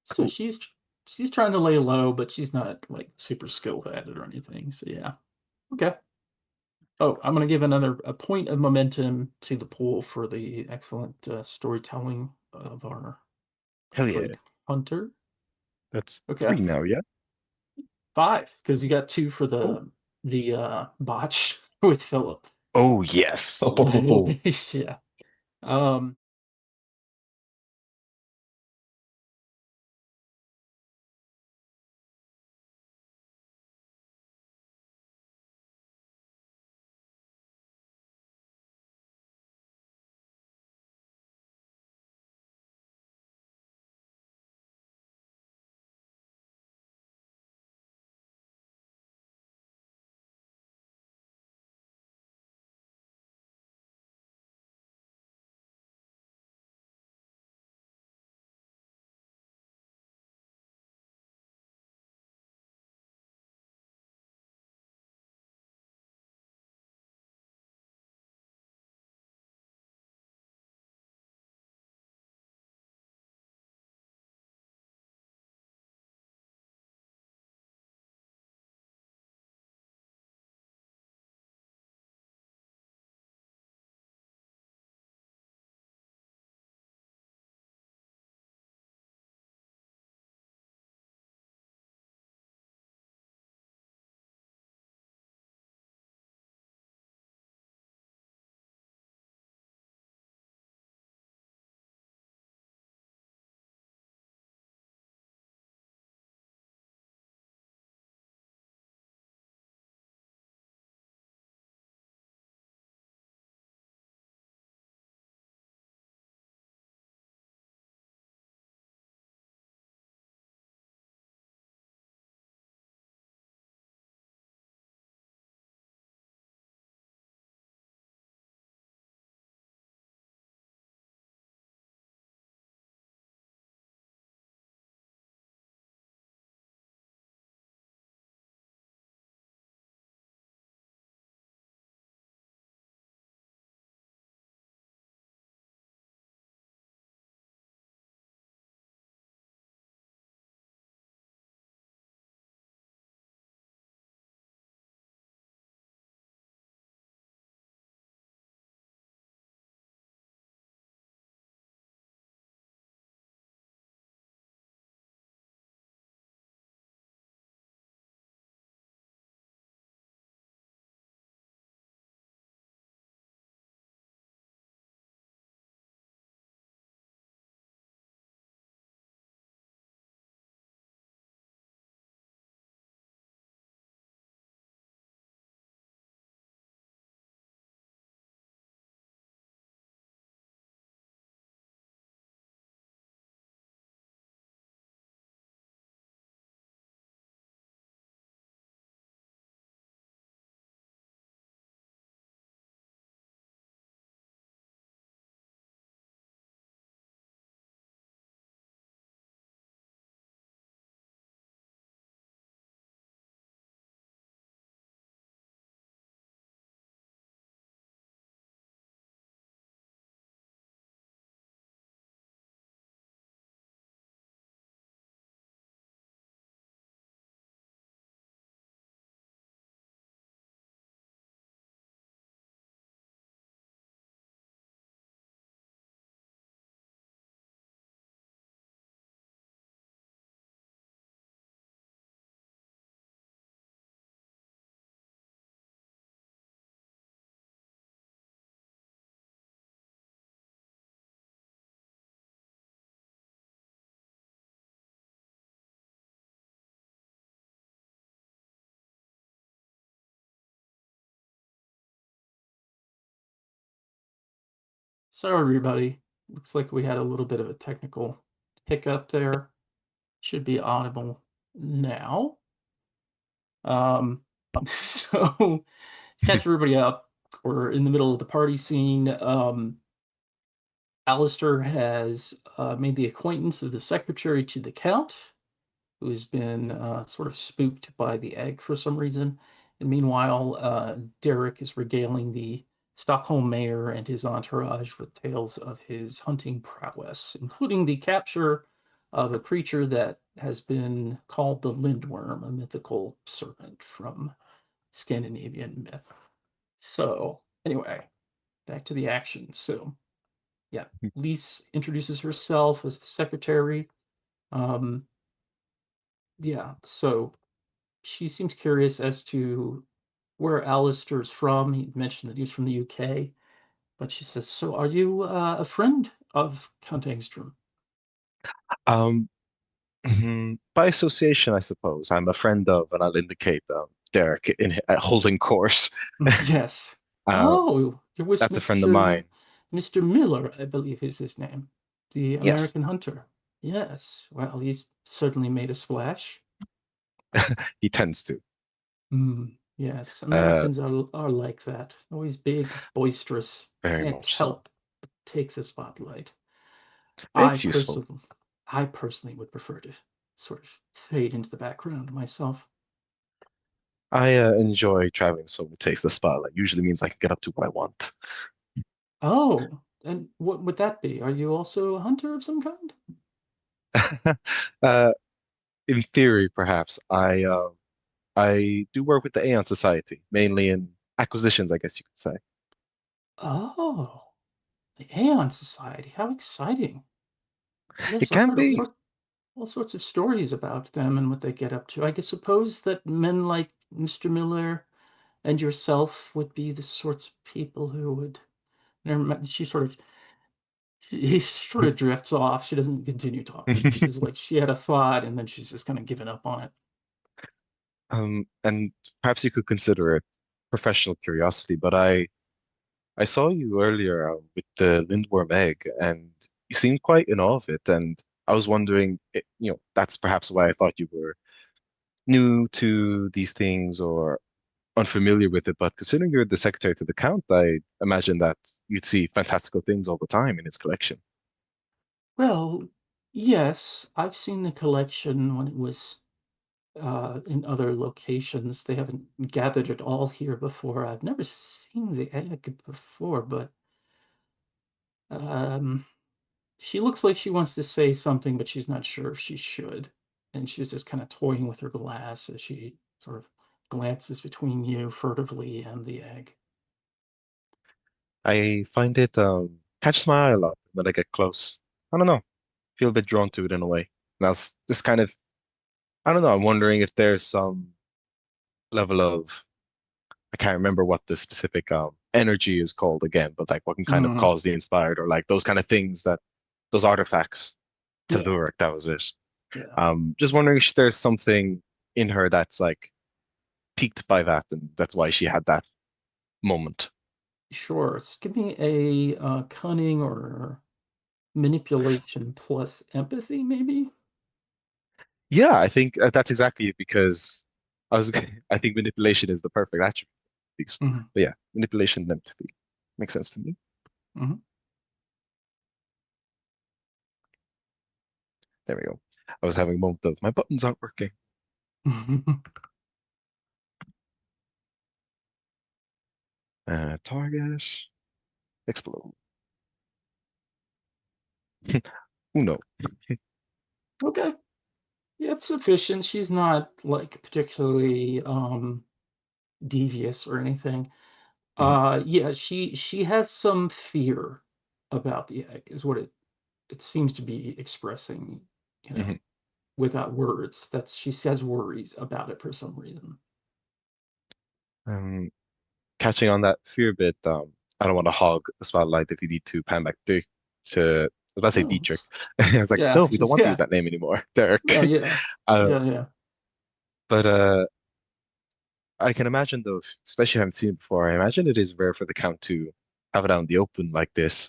[SPEAKER 1] So
[SPEAKER 3] Cool.
[SPEAKER 1] she's trying to lay low, but she's not like super skilled at it or anything. So yeah. Okay. Oh, I'm gonna give another a point of momentum to the pool for the excellent storytelling of our
[SPEAKER 3] Hell yeah.
[SPEAKER 1] great hunter.
[SPEAKER 3] That's
[SPEAKER 1] Okay.
[SPEAKER 3] three now, yeah?
[SPEAKER 1] Five, because you got two for
[SPEAKER 3] Oh.
[SPEAKER 1] the botch with Philip.
[SPEAKER 3] Oh yes.
[SPEAKER 2] Oh,
[SPEAKER 1] Yeah. Um, Sorry, everybody. Looks like we had a little bit of a technical hiccup there. Should be audible now. Um, so to catch everybody up, we're in the middle of the party scene. Alistair has made the acquaintance of the secretary to the Count, who has been sort of spooked by the egg for some reason. And meanwhile, Derek is regaling the Stockholm mayor and his entourage with tales of his hunting prowess, including the capture of a creature that has been called the Lindworm, a mythical serpent from Scandinavian myth. So, anyway, back to the action. So, yeah, Lise introduces herself as the secretary. Um, yeah, so she seems curious as to where Alistair's from. He mentioned that he was from the UK, but she says, "So, are you a friend of Count Engstrom?"
[SPEAKER 3] Um, by association, I suppose. I'm a friend of, and I'll indicate Derek holding course.
[SPEAKER 1] Yes.
[SPEAKER 3] Um,
[SPEAKER 1] Oh, you're with
[SPEAKER 3] that's a friend of mine.
[SPEAKER 1] Mr. Miller, I believe is his name, the
[SPEAKER 3] Yes,
[SPEAKER 1] American hunter. Yes. Well, he's certainly made a splash.
[SPEAKER 3] he tends to.
[SPEAKER 1] Yes,
[SPEAKER 3] Uh,
[SPEAKER 1] Americans are like that. Always big, boisterous.
[SPEAKER 3] very
[SPEAKER 1] Can't
[SPEAKER 3] much so.
[SPEAKER 1] help but take the spotlight. I
[SPEAKER 3] It's useful.
[SPEAKER 1] personally, I personally would prefer to sort of fade into the background myself.
[SPEAKER 3] I enjoy traveling, so it takes the spotlight. Usually means I can get up to what I want.
[SPEAKER 1] Oh, and what would that be? Are you also a hunter of some kind?
[SPEAKER 3] Uh, in theory, perhaps I do work with the Aeon Society, mainly in acquisitions, I guess you could say.
[SPEAKER 1] Oh, the Aeon Society. How exciting.
[SPEAKER 3] It
[SPEAKER 1] Yes, I've
[SPEAKER 3] can
[SPEAKER 1] heard
[SPEAKER 3] be.
[SPEAKER 1] all sorts of stories about them and what they get up to. I guess suppose that men like Mr. Miller and yourself would be the sorts of people who would. Never mind, he sort of drifts off. She doesn't continue talking. She's like she had a thought and then she's just kind of given up on it.
[SPEAKER 3] And perhaps you could consider it professional curiosity, but I saw you earlier with the lindworm egg, and you seemed quite in awe of it. And I was wondering, that's perhaps why I thought you were new to these things or unfamiliar with it. But considering you're the secretary to the Count, I imagine that you'd see fantastical things all the time in his collection.
[SPEAKER 1] Well, yes, I've seen the collection when it was in other locations. They haven't gathered it all here before. I've never seen the egg before, but um, she looks like she wants to say something, but she's not sure if she should. And she's just kind of toying with her glass as she sort of glances between you furtively and the egg.
[SPEAKER 3] I find it catches my eye a lot when I get close. I don't know, feel a bit drawn to it in a way. And that's just kind of, I don't know, I'm wondering if there's some level of, I can't remember what the specific energy is called again, but like what can kind of
[SPEAKER 1] Mm,
[SPEAKER 3] cause the inspired or like those kind of things that those artifacts to
[SPEAKER 1] yeah,
[SPEAKER 3] lure, that was it.
[SPEAKER 1] yeah,
[SPEAKER 3] Just wondering if there's something in her that's like piqued by that, and that's why she had that moment.
[SPEAKER 1] sure. Give me a cunning or manipulation plus empathy, maybe.
[SPEAKER 3] Yeah, I think that's exactly it because I was I think manipulation is the perfect attribute, at least.
[SPEAKER 1] Hmm.
[SPEAKER 3] But yeah, manipulation and empathy makes sense to me.
[SPEAKER 1] Hmm.
[SPEAKER 3] There we go. I was having a moment of my buttons aren't working. Target, explode. Oh no.
[SPEAKER 1] Okay. Yeah, it's sufficient. She's not like particularly devious or anything.
[SPEAKER 3] Mhm,
[SPEAKER 1] Yeah, she has some fear about the egg, is what it seems to be expressing, you
[SPEAKER 3] mhm.
[SPEAKER 1] know, without words. That's she says worries about it for some reason.
[SPEAKER 3] Um, Catching on that fear bit, I don't want to hog the spotlight if you need to pan back to let's say
[SPEAKER 1] Oh,
[SPEAKER 3] Dietrich. I was like,
[SPEAKER 1] yeah,
[SPEAKER 3] no, we don't want to use
[SPEAKER 1] yeah,
[SPEAKER 3] that name anymore, Derek.
[SPEAKER 1] yeah, yeah,
[SPEAKER 3] Uh,
[SPEAKER 1] yeah, yeah.
[SPEAKER 3] but I can imagine though, especially if I haven't seen it before, I imagine it is rare for the Count to have it out in the open like this.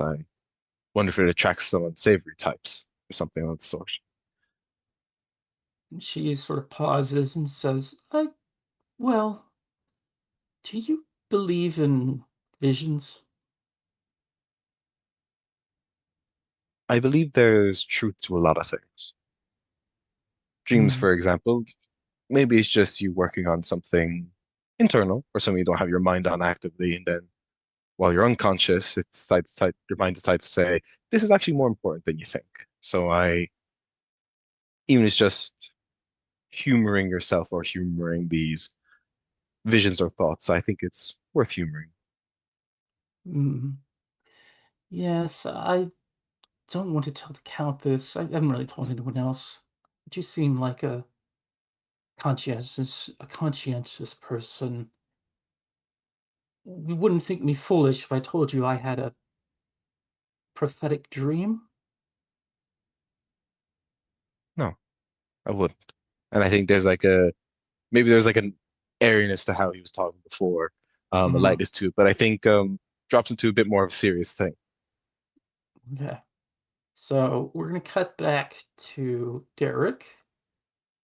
[SPEAKER 3] wonder if it attracts some unsavory types or something of the sort.
[SPEAKER 1] She sort of pauses and says, well, do you believe in visions?
[SPEAKER 3] I believe there's truth to a lot of things. Dreams,
[SPEAKER 1] Hmm.
[SPEAKER 3] for example, maybe it's just you working on something internal or something you don't have your mind on actively, and then while you're unconscious, your mind decides to say, this is actually more important than you think. So even it's just humoring yourself or humoring these visions or thoughts, I think it's worth humoring.
[SPEAKER 1] Hmm. Yes, I don't want to tell the Count this. I haven't really told anyone else. But you seem like a conscientious person. You wouldn't think me foolish if I told you I had a prophetic dream?
[SPEAKER 3] No, I wouldn't. And I think maybe there's like an airiness to how he was talking before, a
[SPEAKER 1] Hmm.
[SPEAKER 3] lightness to it, but I think drops into a bit more of a serious thing.
[SPEAKER 1] Okay. So we're gonna cut back to Derek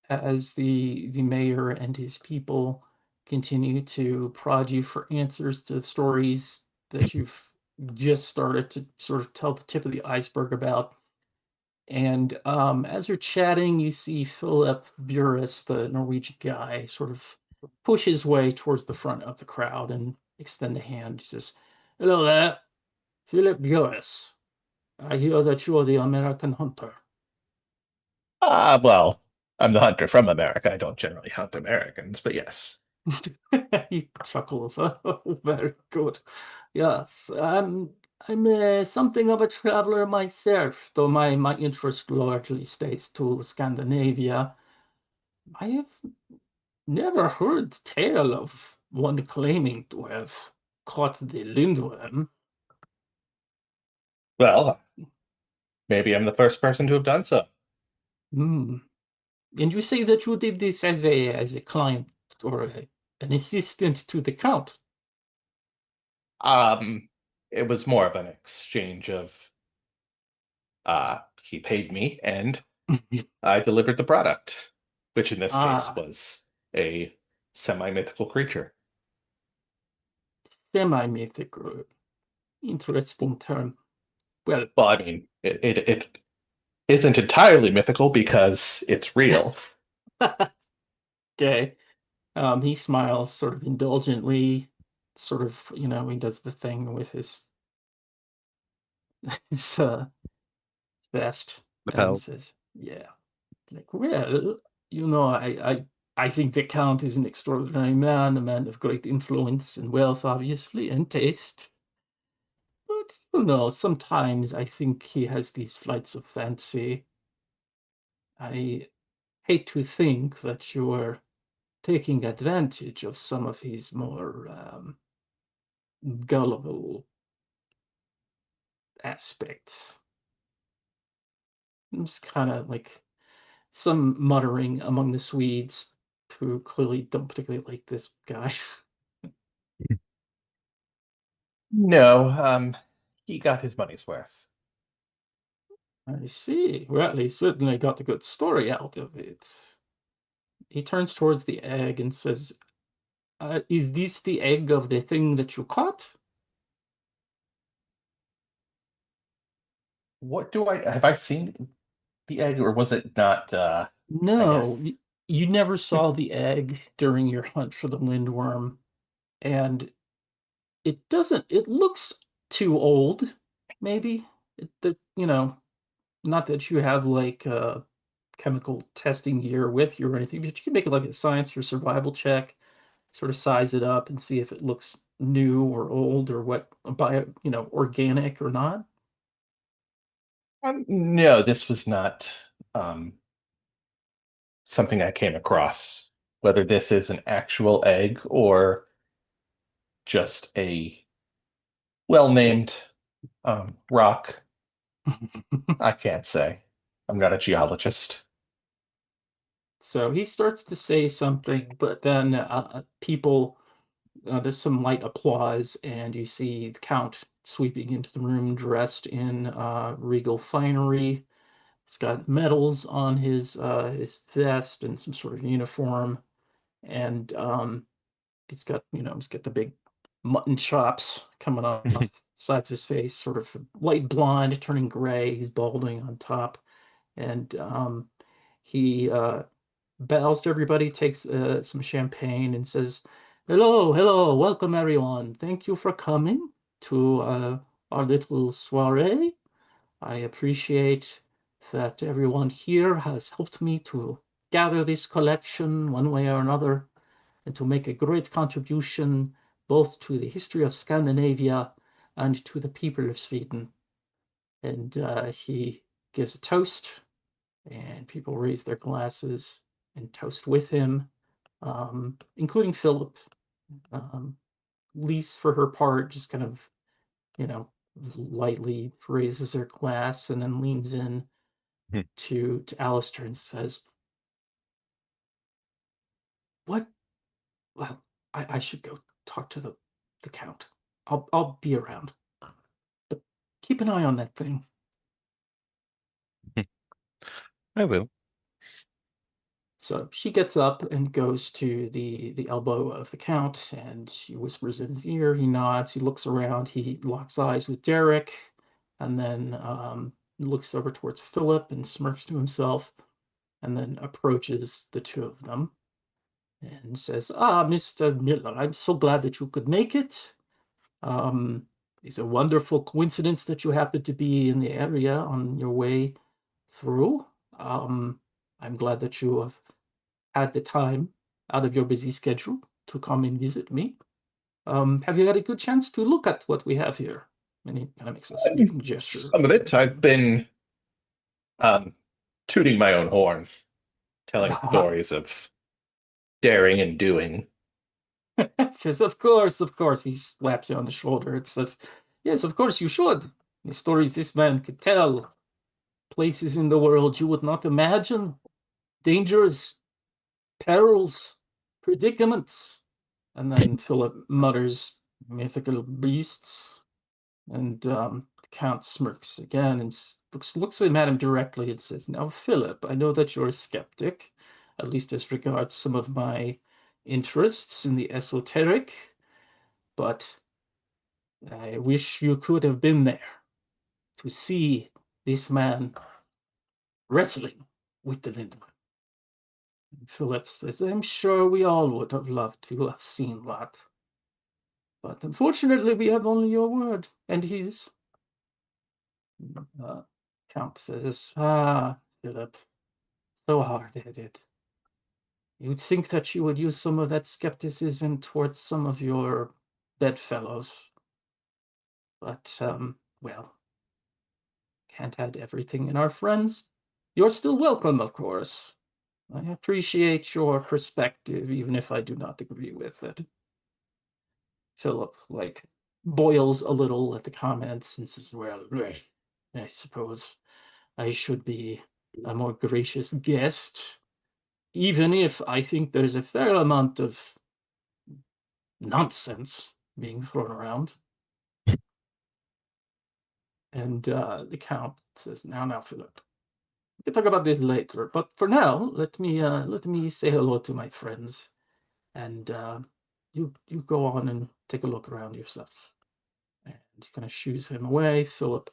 [SPEAKER 1] as the mayor and his people continue to prod you for answers to stories that you've just started to sort of tell the tip of the iceberg about. And as you're chatting, you see Philip Burris, the Norwegian guy, sort of push his way towards the front of the crowd and extend a hand. He says, "Hello there, Philip Burris. I hear that you are the American hunter."
[SPEAKER 2] Well, I'm the hunter from America. I don't generally hunt Americans, but yes.
[SPEAKER 1] He chuckles. Oh, very good. Yes, I'm something of a traveler myself, though my interest largely stays to Scandinavia. I have never heard tale of one claiming to have caught the lindworm.
[SPEAKER 2] Well, maybe I'm the first person to have done so.
[SPEAKER 1] Hmm. And you say that you did this as a client or an assistant to the count.
[SPEAKER 2] Um, it was more of an exchange of he paid me and I delivered the product, which in this case
[SPEAKER 1] Ah,
[SPEAKER 2] was a semi-mythical creature.
[SPEAKER 1] semi-mythical. Interesting term. Well,
[SPEAKER 2] Well, I mean, it isn't entirely mythical because it's real.
[SPEAKER 1] okay. He smiles sort of indulgently, sort of, he does the thing with his vest and
[SPEAKER 3] Lapel.
[SPEAKER 1] says, "Yeah, like, well, I think the Count is an extraordinary man, a man of great influence and wealth, obviously, and taste. But, sometimes I think he has these flights of fancy. I hate to think that you're taking advantage of some of his more gullible aspects." It's kind of like some muttering among the Swedes who clearly don't particularly like this guy.
[SPEAKER 2] No, he got his money's worth.
[SPEAKER 1] I see. Well, he certainly got a good story out of it. He turns towards the egg and says, is this the egg of the thing that you caught?
[SPEAKER 2] What do I have I seen the egg or was it not I guess
[SPEAKER 1] No, you never saw the egg during your hunt for the lindworm, and it looks too old, maybe. Not that you have like chemical testing gear with you or anything, but you can make it like a science or survival check, sort of size it up and see if it looks new or old or what organic or not.
[SPEAKER 2] no, this was not um something I came across. Whether this is an actual egg or just a well-named rock, I can't say. I'm not a geologist.
[SPEAKER 1] So he starts to say something, but then there's some light applause, and you see the Count sweeping into the room dressed in regal finery. He's got medals on his vest and some sort of uniform, and he's got the big mutton chops coming off sides of his face, sort of light blonde turning gray. He's balding on top, and he bows to everybody, takes some champagne, and says, "Hello, hello, welcome everyone. Thank you for coming to our little soiree. I appreciate that everyone here has helped me to gather this collection one way or another and to make a great contribution both to the history of Scandinavia and to the people of Sweden." And he gives a toast, and people raise their glasses and toast with him, including Philip. Lise, for her part, just kind of, you know, lightly raises her glass and then leans in to Alistair and says, "What? Well, I should go talk to the Count. I'll be around. But keep an eye on that thing."
[SPEAKER 3] I will.
[SPEAKER 1] So she gets up and goes to the elbow of the Count, and she whispers in his ear. He nods. He looks around. He locks eyes with Derek, and then looks over towards Philip and smirks to himself, and then approaches the two of them and says, "Ah, Mr. Miller, I'm so glad that you could make it. Um, it's a wonderful coincidence that you happen to be in the area on your way through. Um, I'm glad that you have had the time out of your busy schedule to come and visit me. Have you had a good chance to look at what we have here?" And he kind of makes a sweeping gesture.
[SPEAKER 2] Some of it. I've been um, tooting my own horn, telling stories of daring and doing.
[SPEAKER 1] Says, "Of course, of course." He slaps you on the shoulder. It says, "Yes, of course you should. The stories this man could tell, places in the world you would not imagine, dangers, perils, predicaments." And then Philip mutters, "Mythical beasts." And the Count smirks again and looks at him directly and says, "Now, Philip, I know that you're a skeptic, at least as regards some of my interests in the esoteric, but I wish you could have been there to see this man wrestling with the Lindworm." And Philip says, "I'm sure we all would have loved to have seen that. But unfortunately, we have only your word and his." Uh, Count says, "Ah, Philip, so hard-headed. You'd think that you would use some of that skepticism towards some of your bedfellows. But, well, can't have everything in our friends. You're still welcome, of course. I appreciate your perspective, even if I do not agree with it." Philip, like, boils a little at the comments and says, "Well, right, I suppose I should be a more gracious guest, even if I think there's a fair amount of nonsense being thrown around." And the Count says, "Now, Philip, we can talk about this later. But for now, let me say hello to my friends, and you go on and take a look around yourself." And he kind of shoos him away. Philip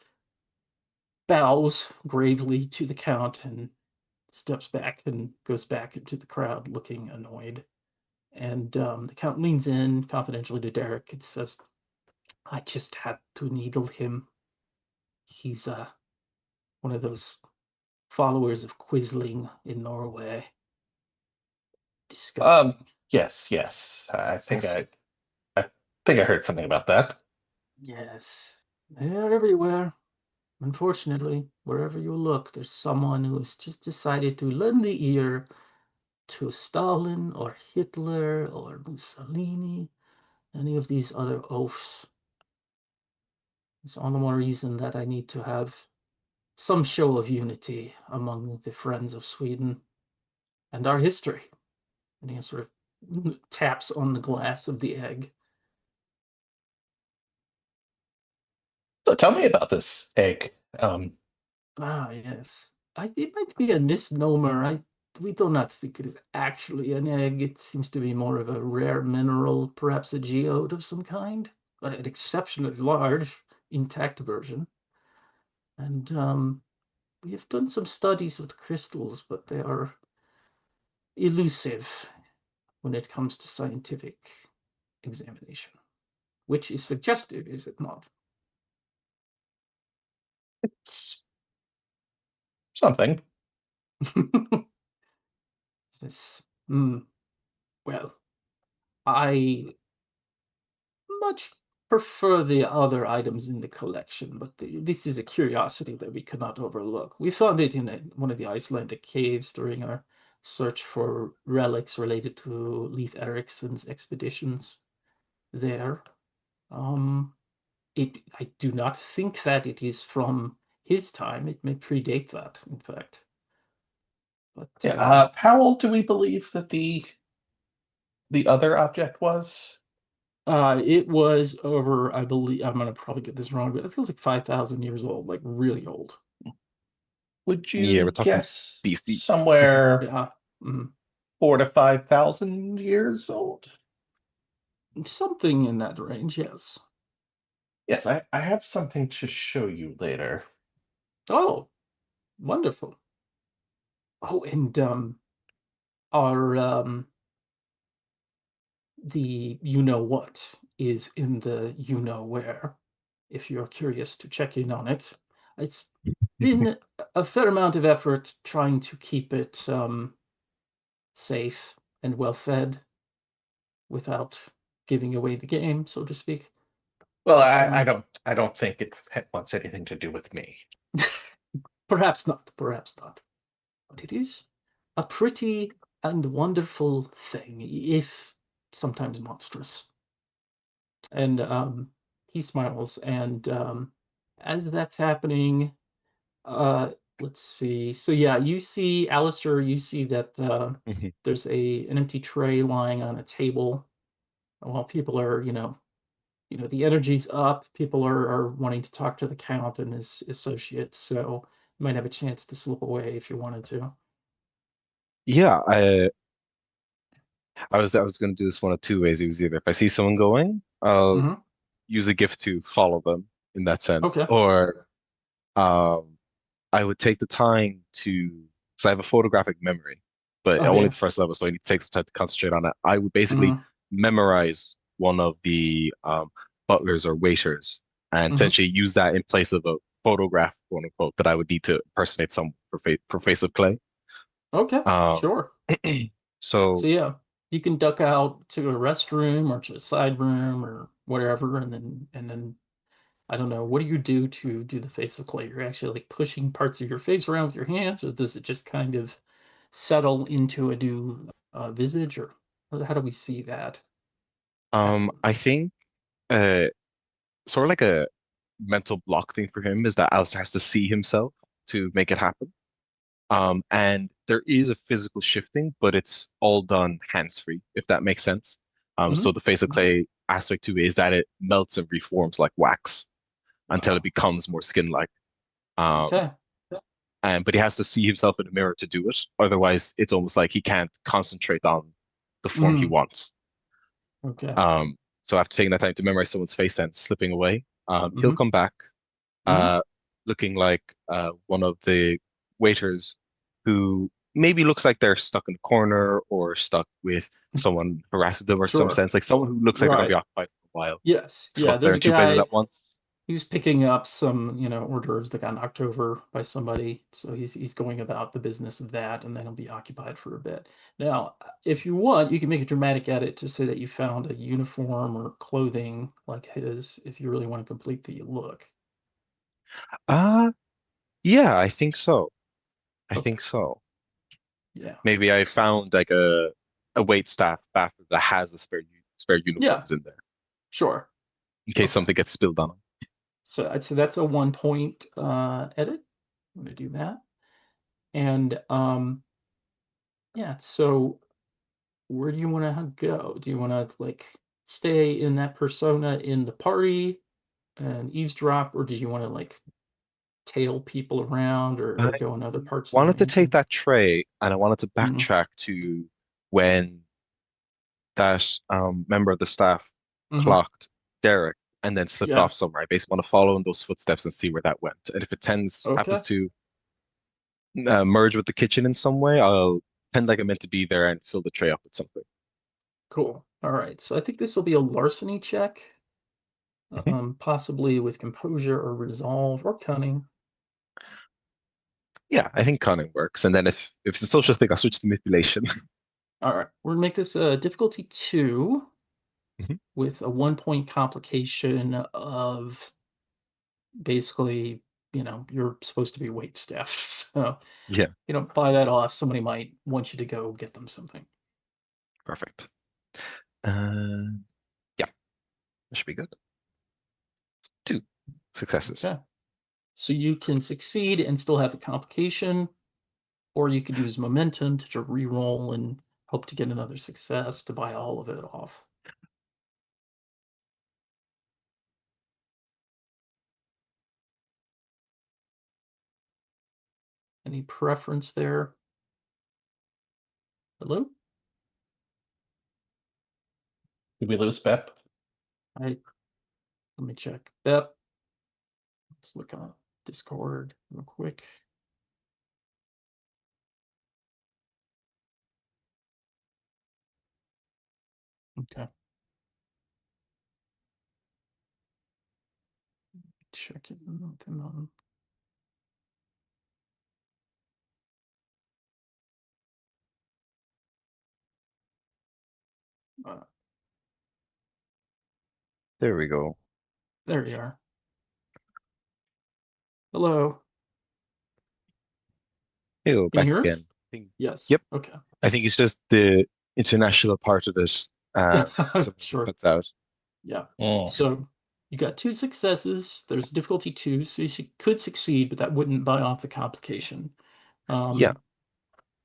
[SPEAKER 1] bows gravely to the Count and steps back and goes back into the crowd, looking annoyed. And the Count leans in confidentially to Derek and says, "I just had to needle him. He's one of those followers of Quisling in Norway.
[SPEAKER 2] Um,
[SPEAKER 1] Disgusting."
[SPEAKER 2] yes, yes. I think I heard something about that.
[SPEAKER 1] Yes, they're everywhere. Unfortunately, wherever you look, there's someone who's just decided to lend the ear to Stalin or Hitler or Mussolini, any of these other oafs. It's all the more reason that I need to have some show of unity among the friends of Sweden and our history." And he sort of taps on the glass of the egg.
[SPEAKER 2] So tell me about this egg.
[SPEAKER 1] Yes. It might be a misnomer. We do not think it is actually an egg. It seems to be more of a rare mineral, perhaps a geode of some kind, but an exceptionally large, intact version. And we have done some studies with crystals, but they are elusive when it comes to scientific examination, which is suggestive, is it not?
[SPEAKER 2] It's something.
[SPEAKER 1] This, well, I much prefer the other items in the collection, but this is a curiosity that we cannot overlook. We found it in one of the Icelandic caves during our search for relics related to Leif Erikson's expeditions there. Um, I do not think that it is from his time. It may predate that, in fact. But
[SPEAKER 2] Yeah. How old do we believe that the other object was?
[SPEAKER 1] it was over, I believe, I'm gonna probably get this wrong, but it feels like 5,000 years old, like really old.
[SPEAKER 2] Would
[SPEAKER 3] Yeah, we're
[SPEAKER 2] you
[SPEAKER 3] talking
[SPEAKER 2] guess
[SPEAKER 3] beastie.
[SPEAKER 2] somewhere
[SPEAKER 1] Yeah. Mm.
[SPEAKER 2] 4 to 5,000 years old?
[SPEAKER 1] Something in that range, yes.
[SPEAKER 2] Yes, I have something to show you later.
[SPEAKER 1] Oh, wonderful. Oh, and our the you know what is in the you know where, if you're curious to check in on it. It's been a fair amount of effort trying to keep it safe and well fed without giving away the game, so to speak.
[SPEAKER 2] Well,
[SPEAKER 1] But
[SPEAKER 2] I don't think it wants anything to do with me.
[SPEAKER 1] perhaps not, perhaps not. But it is a pretty and wonderful thing, if sometimes monstrous. And he smiles, and as that's happening, let's see. So yeah, you see, Alistair, you see that there's an empty tray lying on a table while people are, the energy's up. People are wanting to talk to the count and his associates, so you might have a chance to slip away if you wanted to.
[SPEAKER 3] Yeah, I was gonna do this one of two ways. It was either if I see someone going, I'll
[SPEAKER 1] Hmm.
[SPEAKER 3] use a gift to follow them in that sense,
[SPEAKER 1] Okay.
[SPEAKER 3] or um, I would take the time to, because I have a photographic memory, but
[SPEAKER 1] Oh
[SPEAKER 3] only
[SPEAKER 1] yeah.
[SPEAKER 3] the first level, so I need to take some time to concentrate on it. I would basically
[SPEAKER 1] Hmm.
[SPEAKER 3] memorize one of the butlers or waiters and
[SPEAKER 1] Hmm.
[SPEAKER 3] essentially use that in place of a photograph, quote unquote, that I would need to impersonate someone for Face of Clay.
[SPEAKER 1] Okay.
[SPEAKER 3] Um,
[SPEAKER 1] Sure. So
[SPEAKER 3] so
[SPEAKER 1] yeah, you can duck out to a restroom or to a side room or whatever, and then I don't know. What do you do to do the face of clay? You're actually like pushing parts of your face around with your hands, or does it just kind of settle into a new visage, or how do we see that happening?
[SPEAKER 3] I think uh, sort of like a mental block thing for him is that Alistair has to see himself to make it happen. And there is a physical shifting, but it's all done hands-free, if that makes sense. So
[SPEAKER 1] Hmm.
[SPEAKER 3] the face of clay aspect to it is that it melts and reforms like wax until it
[SPEAKER 1] Wow.
[SPEAKER 3] becomes more skin-like. Um,
[SPEAKER 1] Okay.
[SPEAKER 3] and but he has to see himself in the mirror to do it. Otherwise, it's almost like he can't concentrate on the form he
[SPEAKER 1] Hmm.
[SPEAKER 3] wants.
[SPEAKER 1] Okay.
[SPEAKER 3] So after taking that time to memorize someone's face and slipping away, he'll
[SPEAKER 1] Hmm.
[SPEAKER 3] come back
[SPEAKER 1] Hmm.
[SPEAKER 3] uh, looking like one of the waiters who maybe looks like they're stuck in a corner or stuck with someone harassing them or some
[SPEAKER 1] Sure.
[SPEAKER 3] sense, like someone who looks like they're going to be
[SPEAKER 1] Right.
[SPEAKER 3] occupied for a while.
[SPEAKER 1] Yes.
[SPEAKER 3] So
[SPEAKER 1] Yeah.
[SPEAKER 3] if they're
[SPEAKER 1] There's
[SPEAKER 3] in
[SPEAKER 1] a
[SPEAKER 3] two places
[SPEAKER 1] guy.
[SPEAKER 3] at once.
[SPEAKER 1] He was picking up some, hors d'oeuvres that got knocked over by somebody. So he's going about the business of that, and then he'll be occupied for a bit. Now, if you want, you can make a dramatic edit to say that you found a uniform or clothing like his, if you really want to complete the look.
[SPEAKER 3] Uh, yeah, I think so. I
[SPEAKER 1] Okay.
[SPEAKER 3] think so.
[SPEAKER 1] Yeah.
[SPEAKER 3] Maybe I found like a wait staff bathroom that has a spare
[SPEAKER 1] Yeah.
[SPEAKER 3] uniforms in there
[SPEAKER 1] Sure.
[SPEAKER 3] in case
[SPEAKER 1] Okay.
[SPEAKER 3] something gets spilled on them.
[SPEAKER 1] So I'd say that's a 1 point edit. I'm gonna do that. And yeah, so where do you want to go? Do you want to like stay in that persona in the party? and eavesdrop, or did you want to like tail people around or
[SPEAKER 3] I
[SPEAKER 1] go in other parts of the
[SPEAKER 3] wanted to take
[SPEAKER 1] mansion?
[SPEAKER 3] that tray and I wanted to
[SPEAKER 1] Mm-hmm.
[SPEAKER 3] backtrack to when that member of the staff
[SPEAKER 1] Mm-hmm.
[SPEAKER 3] clocked Derek and then slipped
[SPEAKER 1] Yeah.
[SPEAKER 3] off somewhere. I basically want to follow in those footsteps and see where that went. And if it tends happens
[SPEAKER 1] Okay.
[SPEAKER 3] to merge with the kitchen in some way, I'll pretend like I meant to be there and fill the tray up with something.
[SPEAKER 1] Cool. All right. So I think this will be a larceny check,
[SPEAKER 3] Mhm.
[SPEAKER 1] possibly with composure or resolve or cunning.
[SPEAKER 3] Yeah, I think cunning works. And then if it's a social thing, I'll switch to manipulation.
[SPEAKER 1] All right. We're gonna make this a difficulty two
[SPEAKER 3] Mhm.
[SPEAKER 1] with a 1 point complication of basically, you're supposed to be wait staff. So,
[SPEAKER 3] Yeah,
[SPEAKER 1] buy that off. Somebody might want you to go get them something.
[SPEAKER 3] perfect. Yeah, that should be good. Two successes.
[SPEAKER 1] Okay. So you can succeed and still have the complication, or you could use momentum to re-roll and hope to get another success to buy all of it off. Any preference there? Hello?
[SPEAKER 2] Did we lose Bep?
[SPEAKER 1] I Let me check. Bep, let's look on Discord real quick. Okay, check it out. Uh,
[SPEAKER 3] There we go.
[SPEAKER 1] there you are. Hello.
[SPEAKER 3] Here we go,
[SPEAKER 1] Can you
[SPEAKER 3] back
[SPEAKER 1] hear us?
[SPEAKER 3] again.
[SPEAKER 1] Yes.
[SPEAKER 3] Yep.
[SPEAKER 1] Okay.
[SPEAKER 3] I think it's just the international part of it. Sometimes it
[SPEAKER 1] Sure.
[SPEAKER 3] cuts out.
[SPEAKER 1] Yeah.
[SPEAKER 2] Mm.
[SPEAKER 1] So you got two successes. There's difficulty two, so could succeed, but that wouldn't buy off the complication.
[SPEAKER 3] Yeah.
[SPEAKER 1] Um,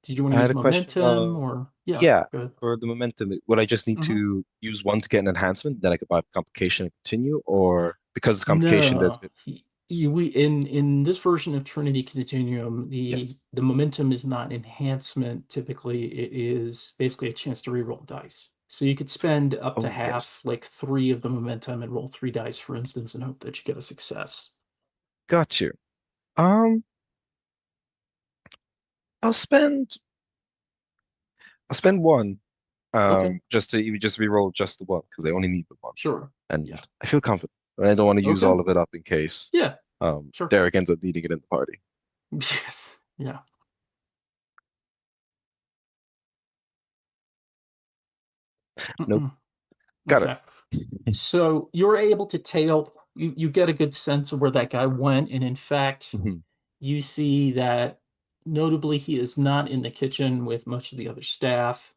[SPEAKER 1] did you want
[SPEAKER 3] I
[SPEAKER 1] to
[SPEAKER 3] had
[SPEAKER 1] use
[SPEAKER 3] a question
[SPEAKER 1] momentum
[SPEAKER 3] of,
[SPEAKER 1] or yeah,
[SPEAKER 3] yeah,
[SPEAKER 1] good.
[SPEAKER 3] for the momentum, would I just need
[SPEAKER 1] Hmm.
[SPEAKER 3] to use one to get an enhancement, then I could buy complication and continue, or because it's complication, there's a
[SPEAKER 1] No,
[SPEAKER 3] bit.
[SPEAKER 1] we in this version of Trinity Continuum, the
[SPEAKER 3] Yes.
[SPEAKER 1] the momentum is not enhancement. Typically, it is basically a chance to reroll dice. So you could spend up to
[SPEAKER 3] Oh, yes.
[SPEAKER 1] half, like three of the momentum, and roll three dice, for instance, and hope that you get a success.
[SPEAKER 3] Got you. Um, I'll spend I'll spend one,
[SPEAKER 1] Okay,
[SPEAKER 3] just to even just reroll just the one because I only need the one,
[SPEAKER 1] sure.
[SPEAKER 3] and
[SPEAKER 1] Yeah.
[SPEAKER 3] I feel confident. And I don't want to use
[SPEAKER 1] Okay.
[SPEAKER 3] all of it up in case
[SPEAKER 1] Yeah, sure.
[SPEAKER 3] Derek ends up needing it in the party.
[SPEAKER 1] Yes. Yeah.
[SPEAKER 3] Nope.
[SPEAKER 1] Mm-mm.
[SPEAKER 3] Got it.
[SPEAKER 1] Okay. So you're able to tail, you get a good sense of where that guy went, and in fact,
[SPEAKER 3] Mhm,
[SPEAKER 1] you see that notably he is not in the kitchen with much of the other staff.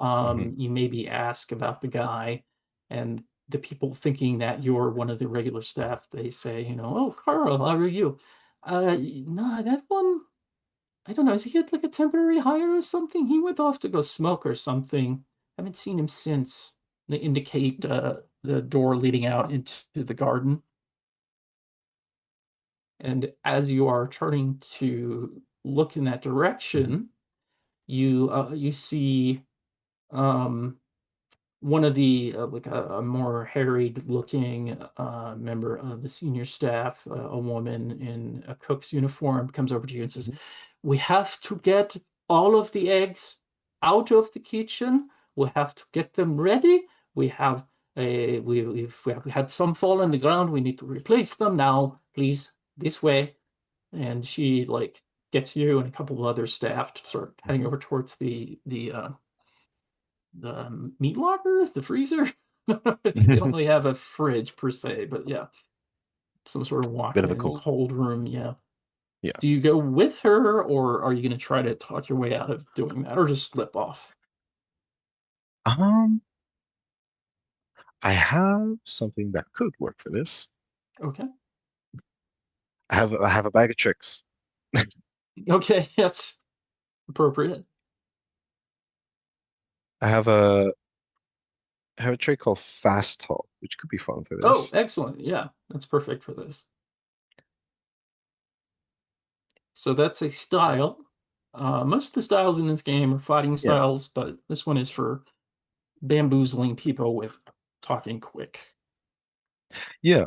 [SPEAKER 3] mhm.
[SPEAKER 1] You maybe ask about the guy, and the people thinking that you're one of the regular staff, they say, oh, Carl, how are you? No, that one, I don't know. Is he had like a temporary hire or something? He went off to go smoke or something. Haven't seen him since. They indicate the door leading out into the garden. And as you are turning to look in that
[SPEAKER 3] Mhm.
[SPEAKER 1] direction, you see um, one of the like a more harried looking member of the senior staff, a woman in a cook's uniform, comes over to you and says,
[SPEAKER 3] Mhm.
[SPEAKER 1] "We have to get all of the eggs out of the kitchen. We have to get them ready. We have we had some fall on the ground. We need to replace them now. Please, this way." And she like gets you and a couple of other staff to start heading
[SPEAKER 3] Mhm.
[SPEAKER 1] over towards the meat locker, the freezer. They don't really have a fridge per se, but yeah, some sort of
[SPEAKER 3] Bit of a
[SPEAKER 1] walk-in
[SPEAKER 3] cold.
[SPEAKER 1] cold room. Yeah.
[SPEAKER 3] Yeah.
[SPEAKER 1] Do you go with her, or are you going to try to talk your way out of doing that, or just slip off?
[SPEAKER 3] Um, I have something that could work for this.
[SPEAKER 1] Okay.
[SPEAKER 3] I have a bag of tricks.
[SPEAKER 1] Okay. Yes. Appropriate.
[SPEAKER 3] I have a I have a trick called Fast Talk, which could be fun for
[SPEAKER 1] Oh,
[SPEAKER 3] this.
[SPEAKER 1] excellent. Yeah. That's perfect for this. So that's a style. Most of the styles in this game are fighting
[SPEAKER 3] Yeah.
[SPEAKER 1] styles, but this one is for bamboozling people with talking quick.
[SPEAKER 3] Yeah.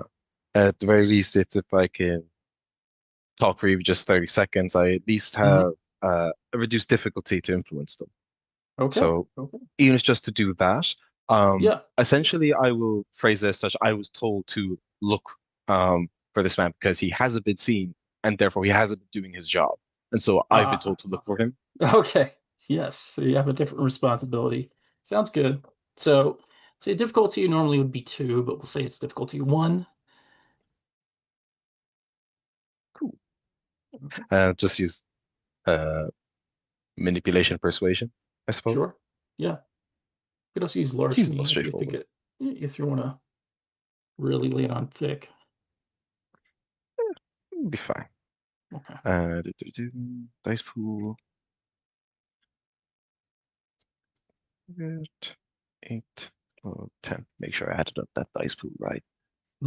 [SPEAKER 3] At the very least, it's if I can talk for even just 30 seconds, I at least
[SPEAKER 1] Hmm.
[SPEAKER 3] have a reduced difficulty to influence them.
[SPEAKER 1] Okay.
[SPEAKER 3] So
[SPEAKER 1] Okay.
[SPEAKER 3] even if it's just to do that,
[SPEAKER 1] Yeah.
[SPEAKER 3] essentially I will phrase this such I was told to look for this man because he hasn't been seen and therefore he hasn't been doing his job. And so I've been
[SPEAKER 1] Uh,
[SPEAKER 3] told to look for him.
[SPEAKER 1] okay. Yes. So you have a different responsibility. Sounds good. So say difficulty normally would be 2, but we'll say it's difficulty 1.
[SPEAKER 3] Cool.
[SPEAKER 1] Okay.
[SPEAKER 3] Just use uh manipulation persuasion, I suppose.
[SPEAKER 1] Sure. Yeah. You could also use
[SPEAKER 3] Seems the
[SPEAKER 1] larceny
[SPEAKER 3] most
[SPEAKER 1] if you think
[SPEAKER 3] straightforward.
[SPEAKER 1] it if you want to really lay it on thick.
[SPEAKER 3] It'll be fine.
[SPEAKER 1] Okay.
[SPEAKER 3] Dice pool. Good. 8, 12, 10. Make sure I added up that dice pool right.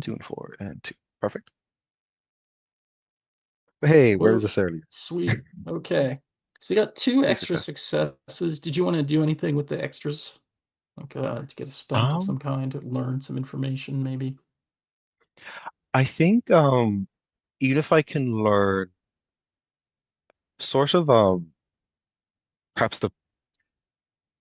[SPEAKER 3] 2 and 4 and 2. Perfect. Hey, where's
[SPEAKER 1] Well,
[SPEAKER 3] this earlier?
[SPEAKER 1] sweet. Okay. So you got 2
[SPEAKER 3] Two
[SPEAKER 1] extra
[SPEAKER 3] successes.
[SPEAKER 1] successes. Did you want to do anything with the extras? Like to get a stunt of
[SPEAKER 3] Um,
[SPEAKER 1] some kind, to learn some information, maybe?
[SPEAKER 3] I think even if I can learn sort of perhaps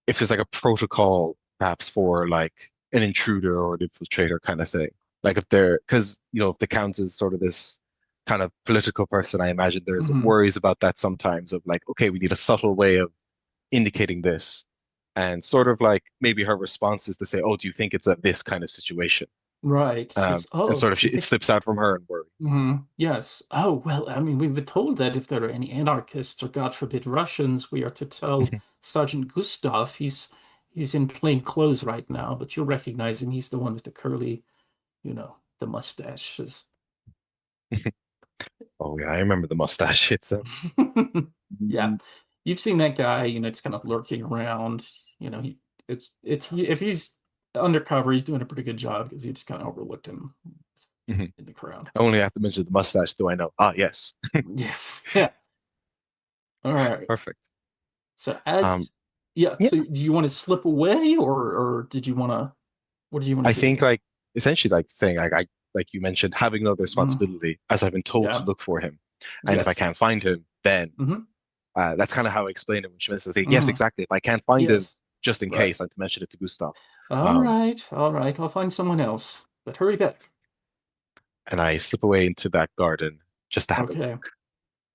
[SPEAKER 3] if there's like a protocol perhaps for like an intruder or an infiltrator kind of thing. Like if they're because if the count is sort of this kind of political person, I imagine there's
[SPEAKER 1] Hmm.
[SPEAKER 3] worries about that sometimes of like, okay, we need a subtle way of indicating this. And sort of like maybe her response is to say, oh, do you think it's a this kind of situation?
[SPEAKER 1] Right. She's,
[SPEAKER 3] And
[SPEAKER 1] oh,
[SPEAKER 3] sort of
[SPEAKER 1] you
[SPEAKER 3] it
[SPEAKER 1] think,
[SPEAKER 3] slips out from her and worry.
[SPEAKER 1] yes. Oh, well, I mean, we've been told that if there are any anarchists or, God forbid, Russians, we are to tell Sergeant Gustav he's in plain clothes right now, but you'll recognize him. He's the one with the curly, the mustaches.
[SPEAKER 3] Oh yeah, I remember the mustache. It's
[SPEAKER 1] Yeah. You've seen that guy, it's kind of lurking around. He if he's undercover, he's doing a pretty good job because you just kind of overlooked him
[SPEAKER 3] Mhm.
[SPEAKER 1] in the crowd.
[SPEAKER 3] I only have to mention the mustache, do I know? Ah, yes.
[SPEAKER 1] Yes. Yeah. All right.
[SPEAKER 3] Perfect.
[SPEAKER 1] So
[SPEAKER 3] Um,
[SPEAKER 1] yeah,
[SPEAKER 3] yeah,
[SPEAKER 1] so do you want to slip away or did you want to what do you want
[SPEAKER 3] I
[SPEAKER 1] to
[SPEAKER 3] think
[SPEAKER 1] do?
[SPEAKER 3] like essentially like saying I like you mentioned having no
[SPEAKER 1] Mm,
[SPEAKER 3] responsibility as I've been told to
[SPEAKER 1] yeah.
[SPEAKER 3] look for him, and if I
[SPEAKER 1] Yes.
[SPEAKER 3] can't find him, then
[SPEAKER 1] Hmm.
[SPEAKER 3] that's kind of how I explained it when she mentioned, like, yes,
[SPEAKER 1] Hmm.
[SPEAKER 3] exactly. If I can't find him,
[SPEAKER 1] Yes.
[SPEAKER 3] just in
[SPEAKER 1] Right.
[SPEAKER 3] case, and to mention it to Gustav,
[SPEAKER 1] All
[SPEAKER 3] um,
[SPEAKER 1] right. All right. I'll find someone else. But hurry back.
[SPEAKER 3] and I slip away into that garden just to have a
[SPEAKER 1] Okay.
[SPEAKER 3] look.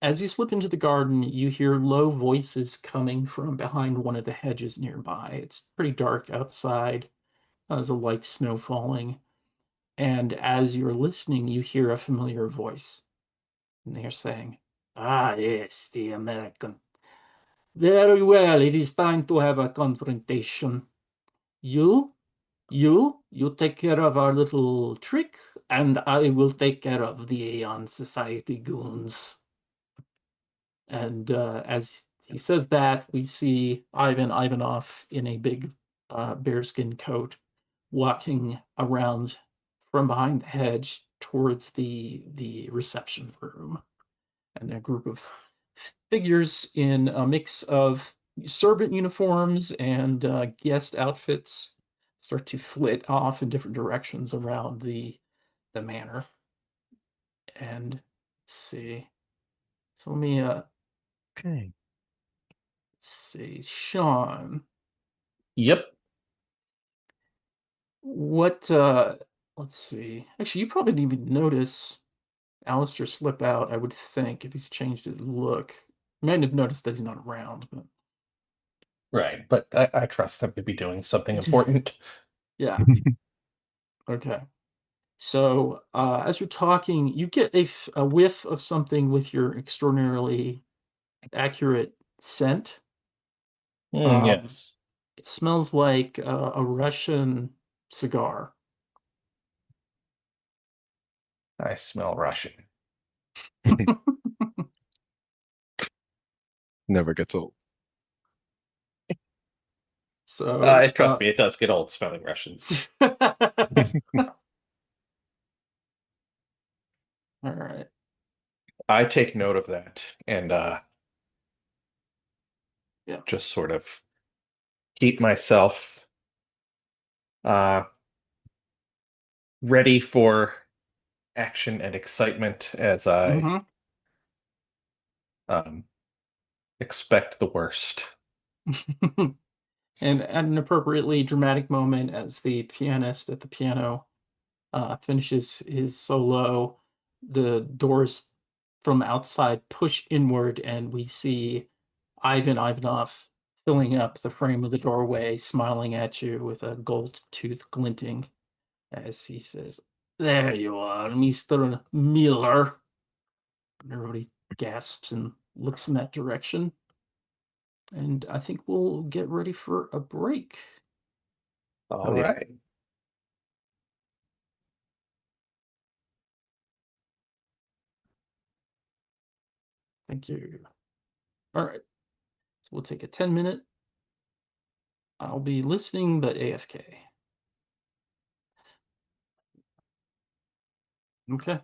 [SPEAKER 1] As you slip into the garden, you hear low voices coming from behind one of the hedges nearby. It's pretty dark outside. There's a light snow falling. And as you're listening, you hear a familiar voice. And they're saying, "Ah, yes, the American. Very well, it is time to have a confrontation. You, you take care of our little trick, and I will take care of the Aeon Society goons." And as he says that, we see Ivan Ivanov in a big bearskin coat walking around from behind the hedge towards the reception room. And a group of figures in a mix of servant uniforms and guest outfits start to flit off in different directions around the manor. And let's see. So
[SPEAKER 3] Okay.
[SPEAKER 1] let's see, Sean.
[SPEAKER 2] Yep.
[SPEAKER 1] What let's see. Actually, you probably didn't even notice Alistair slip out, I would think, if he's changed his look. You might have noticed that he's not around, but
[SPEAKER 2] Right. But I trust them to be doing something important.
[SPEAKER 1] yeah. Okay. So, as you're talking, you get a whiff of something with your extraordinarily accurate scent. Um,
[SPEAKER 2] Yes.
[SPEAKER 1] it smells like a Russian cigar.
[SPEAKER 2] I smell Russian.
[SPEAKER 3] Never gets old.
[SPEAKER 1] So,
[SPEAKER 2] Trust me, it does get old smelling Russians.
[SPEAKER 1] All right.
[SPEAKER 2] I take note of that and
[SPEAKER 1] Yeah.
[SPEAKER 2] just sort of keep myself uh, ready for action and excitement as I
[SPEAKER 1] Mm-hmm.
[SPEAKER 2] um, expect the worst.
[SPEAKER 1] And at an appropriately dramatic moment, as the pianist at the piano finishes his solo, the doors from outside push inward, and we see Ivan Ivanov filling up the frame of the doorway, smiling at you with a gold tooth glinting as he says, "There you are, Mr. Miller." And everybody gasps and looks in that direction. And I think we'll get ready for a break.
[SPEAKER 2] All
[SPEAKER 3] Oh yeah.
[SPEAKER 2] right.
[SPEAKER 1] Thank you. All right. So we'll take a 10-minute. I'll be listening, but AFK. Okay.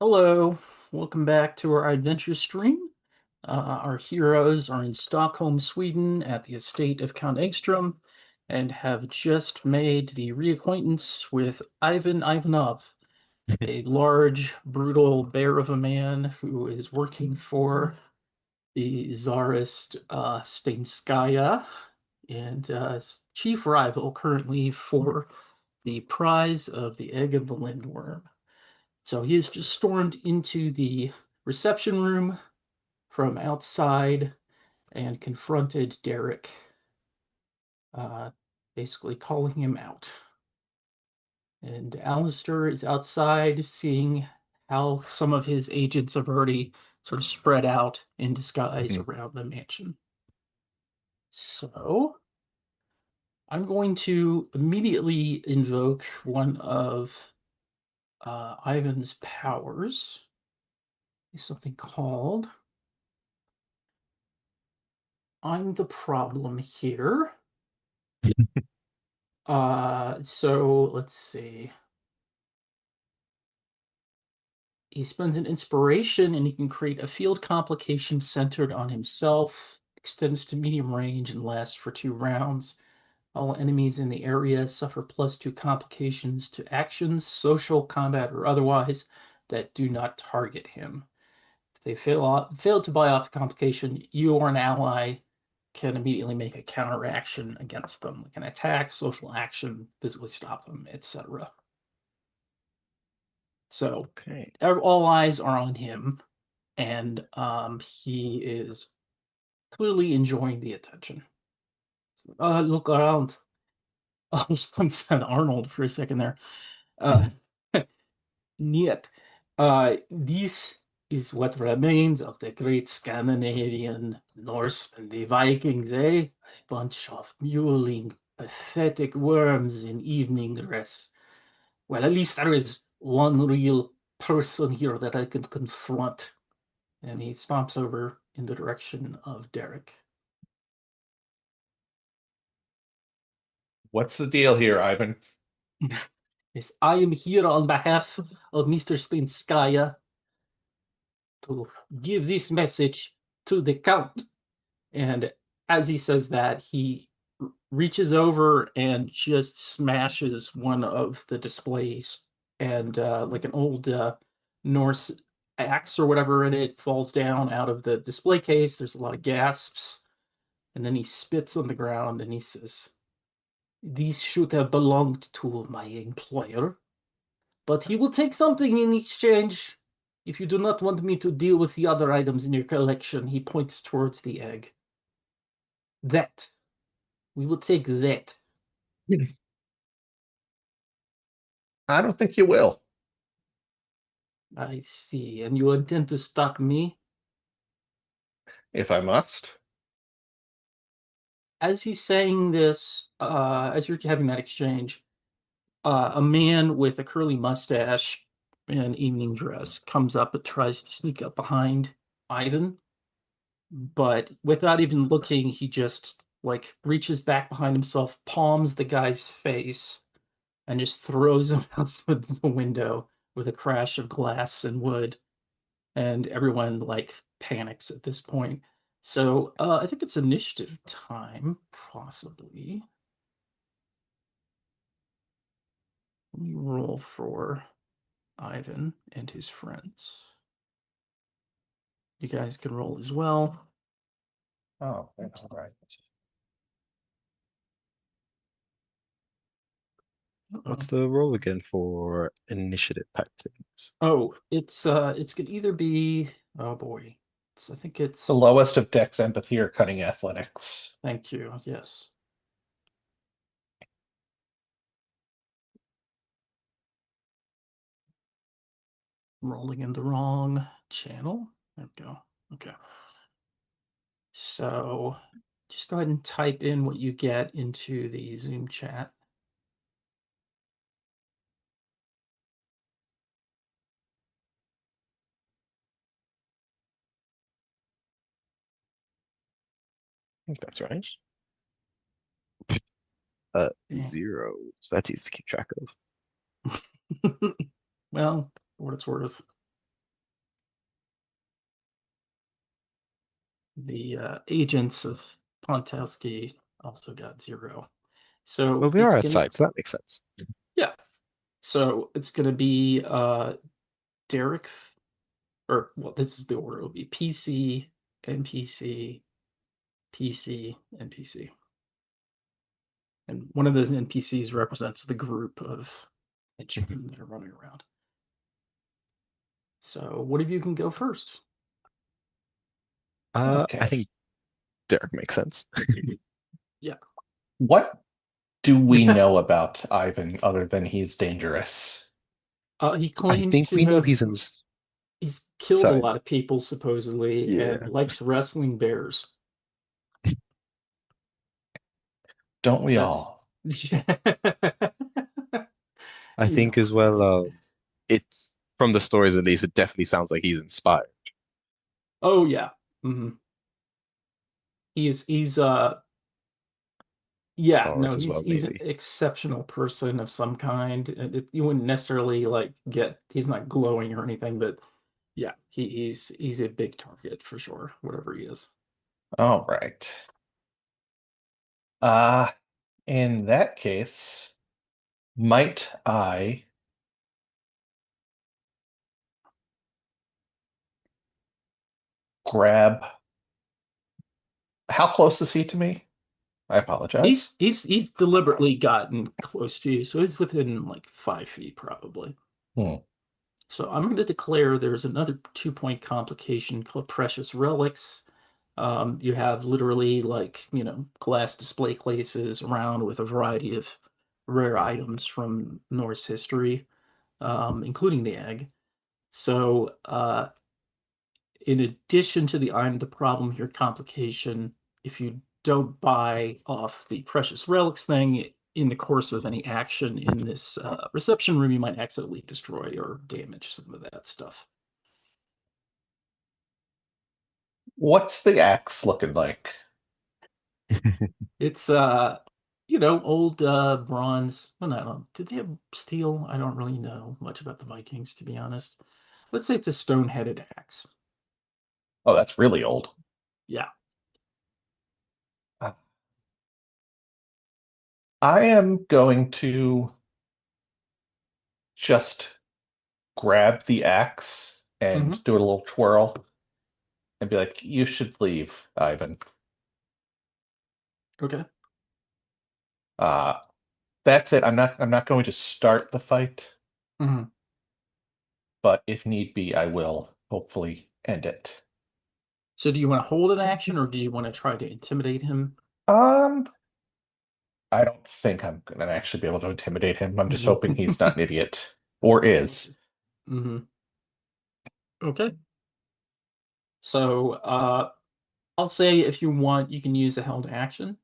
[SPEAKER 1] Hello, welcome back to our adventure stream. Our heroes are in Stockholm, Sweden, at the estate of Count Engström, and have just made the reacquaintance with Ivan Ivanov, a large, brutal bear of a man who is working for the Tsarist Stenskaya, and chief rival currently for the prize of the egg of the lindworm. So he has just stormed into the reception room from outside and confronted Derek, uh, basically calling him out. And Alistair is outside seeing how some of his agents have already sort of spread out in disguise
[SPEAKER 2] Mhm.
[SPEAKER 1] around the mansion. So I'm going to immediately invoke one of Ivan's powers. Is something called I'm the problem here. So let's see. He spends an inspiration and he can create a field complication centered on himself, extends to medium range and lasts for 2 rounds. All enemies in the area suffer +2 complications to actions, social, combat, or otherwise, that do not target him. If they fail to buy off the complication, you or an ally can immediately make a counteraction against them, like an attack, social action, physically stop them, etc. So
[SPEAKER 3] Okay.
[SPEAKER 1] all eyes are on him, and he is clearly enjoying the attention. Look around. Oh, I said Arnold for a second there. Uh, Niet. This is what remains of the great Scandinavian Norsemen, the Vikings, eh? A bunch of mewling, pathetic worms in evening dress. Well, at least there is one real person here that I can confront. And he stomps over in the direction of Derek.
[SPEAKER 2] What's the deal here, Ivan?
[SPEAKER 1] Yes, I am here on behalf of Mr. Slinskaya to give this message to the Count. And as he says that, he reaches over and just smashes one of the displays. And like an old Norse axe or whatever in it falls down out of the display case. There's a lot of gasps. And then he spits on the ground and he says, "These should have belonged to my employer, but he will take something in exchange. If you do not want me to deal with the other items in your collection," he points towards the egg. "That. We will take that."
[SPEAKER 2] I don't think you will.
[SPEAKER 1] I see. And you intend to stop me?
[SPEAKER 2] If I must.
[SPEAKER 1] As he's saying this, as you're having that exchange, a man with a curly mustache and evening dress comes up and tries to sneak up behind Ivan, but without even looking, he just like reaches back behind himself, palms the guy's face, and just throws him out the window with a crash of glass and wood. And everyone like panics at this point. So I think it's initiative time, possibly. Let me roll for Ivan and his friends. You guys can roll as well.
[SPEAKER 2] Oh, that's all right.
[SPEAKER 3] What's the roll again for initiative type things?
[SPEAKER 1] Oh, it's could either be, oh boy. I think
[SPEAKER 2] The
[SPEAKER 1] it's,
[SPEAKER 2] lowest of Dex, Empathy, or Cunning Athletics.
[SPEAKER 1] thank you. Yes. Rolling in the wrong channel. There we go. Okay. So just go ahead and type in what you get into the Zoom chat.
[SPEAKER 3] I think that's right.
[SPEAKER 1] Yeah.
[SPEAKER 3] Zeros. That's easy to keep track of.
[SPEAKER 1] Well, for what it's worth. The agents of Pontowski also got 0.
[SPEAKER 3] Well,
[SPEAKER 1] So
[SPEAKER 3] we
[SPEAKER 1] it's
[SPEAKER 3] are
[SPEAKER 1] gonna,
[SPEAKER 3] outside, so that makes sense.
[SPEAKER 1] yeah. So it's gonna be Derek, or well, this is the order. It'll be PC, NPC, PC, NPC, and one of those NPCs represents the group of henchmen that are running around. So one of you can go first.
[SPEAKER 3] I
[SPEAKER 2] Okay.
[SPEAKER 3] think Derek makes sense.
[SPEAKER 1] Yeah.
[SPEAKER 2] What do we know about Ivan other than he's dangerous?
[SPEAKER 1] He
[SPEAKER 3] I
[SPEAKER 1] claims
[SPEAKER 3] think
[SPEAKER 1] to
[SPEAKER 3] we know
[SPEAKER 1] have
[SPEAKER 3] he's in.
[SPEAKER 1] he's killed a
[SPEAKER 3] Sorry.
[SPEAKER 1] lot of people supposedly and
[SPEAKER 3] Yeah.
[SPEAKER 1] likes wrestling bears.
[SPEAKER 2] Don't we
[SPEAKER 1] That's
[SPEAKER 2] all?
[SPEAKER 3] I
[SPEAKER 1] you
[SPEAKER 3] think
[SPEAKER 1] know,
[SPEAKER 3] as well, it's from the stories at least, it definitely sounds like he's inspired.
[SPEAKER 1] oh yeah. hmm he's yeah,
[SPEAKER 3] Star
[SPEAKER 1] no,
[SPEAKER 3] Wars as
[SPEAKER 1] he's
[SPEAKER 3] well,
[SPEAKER 1] he's an
[SPEAKER 3] maybe.
[SPEAKER 1] exceptional person of some kind. You wouldn't necessarily like get he's not glowing or anything, but yeah, he's a big target for sure, whatever he is.
[SPEAKER 2] All right. Uh, in that case, might I grab, how close is he to me? I apologize.
[SPEAKER 1] He's deliberately gotten close to you, so he's within like 5 feet probably.
[SPEAKER 2] Hmm.
[SPEAKER 1] So I'm going to declare there's another 2 point complication called precious relics. You have literally like, glass display cases around with a variety of rare items from Norse history, including the egg. So, in addition to the I'm the problem here complication, if you don't buy off the precious relics thing in the course of any action in this reception room, you might accidentally destroy or damage some of that stuff.
[SPEAKER 2] What's the axe looking like?
[SPEAKER 1] It's old bronze. Well, no, did they have steel? I don't really know much about the Vikings, to be honest. Let's say it's a stone-headed axe.
[SPEAKER 2] Oh, that's really old.
[SPEAKER 1] Yeah.
[SPEAKER 2] Uh, I am going to just grab the axe and
[SPEAKER 1] hmm
[SPEAKER 2] do a little twirl and be like, "You should leave, Ivan."
[SPEAKER 1] Okay.
[SPEAKER 2] Uh, that's it. I'm not going to start the fight,
[SPEAKER 1] hmm
[SPEAKER 2] but if need be, I will hopefully end it.
[SPEAKER 1] So do you want to hold an action or do you want to try to intimidate him?
[SPEAKER 2] Um, I don't think I'm gonna actually be able to intimidate him. I'm just hoping he's not an idiot or is.
[SPEAKER 1] hmm Okay. So I'll say if you want, you can use a held action.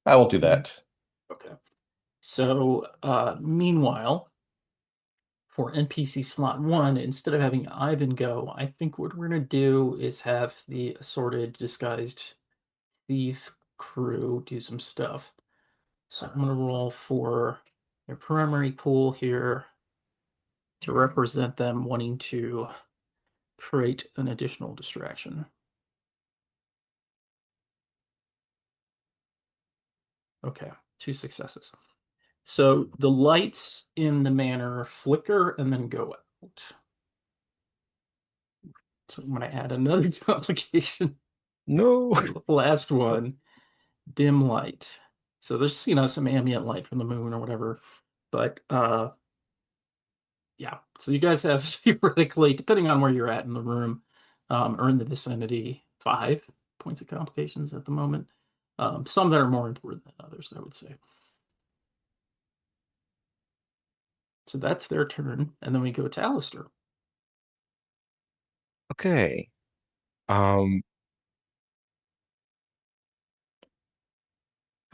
[SPEAKER 2] I will do
[SPEAKER 1] Mhm.
[SPEAKER 2] that.
[SPEAKER 1] Okay. So meanwhile, for NPC slot 1, instead of having Ivan go, I think what we're going to do is have the assorted disguised thief crew do some stuff. So I'm going to roll for their primary pool here to represent them wanting to create an additional distraction. Okay, 2 successes. So the lights in the manor flicker and then go out. So I'm going to add another complication.
[SPEAKER 3] No.
[SPEAKER 1] Last one, dim light. So there's, some ambient light from the moon or whatever. But yeah, so you guys have theoretically, depending on where you're at in the room, or in the vicinity, 5 points of complications at the moment. Some that are more important than others, I would say. So that's their turn, and then we go to Alistair.
[SPEAKER 3] Okay. Um,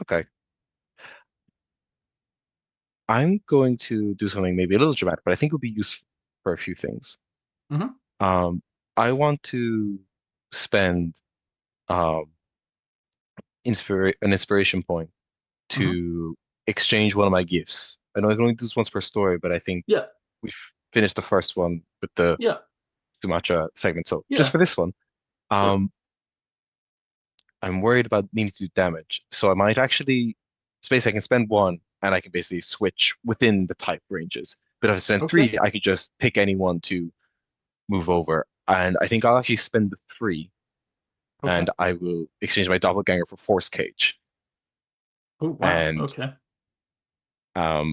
[SPEAKER 3] okay. I'm going to do something maybe a little dramatic, but I think it'll be useful for a few things.
[SPEAKER 1] hmm
[SPEAKER 3] Um, I want to spend um an inspiration point
[SPEAKER 1] hmm
[SPEAKER 3] to exchange one of my gifts. I know I can only do this once per story, but I think
[SPEAKER 1] Yeah,
[SPEAKER 3] we've finished the first one with the
[SPEAKER 1] yeah,
[SPEAKER 3] Sumatra segment. So just
[SPEAKER 1] yeah,
[SPEAKER 3] for this one,
[SPEAKER 1] sure.
[SPEAKER 3] um, I'm worried about needing to do damage. So I might actually space I can spend one and I can basically switch within the type ranges. But if I spend
[SPEAKER 1] Okay.
[SPEAKER 3] three, I could just pick anyone to move over. And I think I'll actually spend the three
[SPEAKER 1] Okay.
[SPEAKER 3] and I will exchange my doppelganger for Force Cage.
[SPEAKER 1] Oh, wow.
[SPEAKER 3] And
[SPEAKER 1] Okay.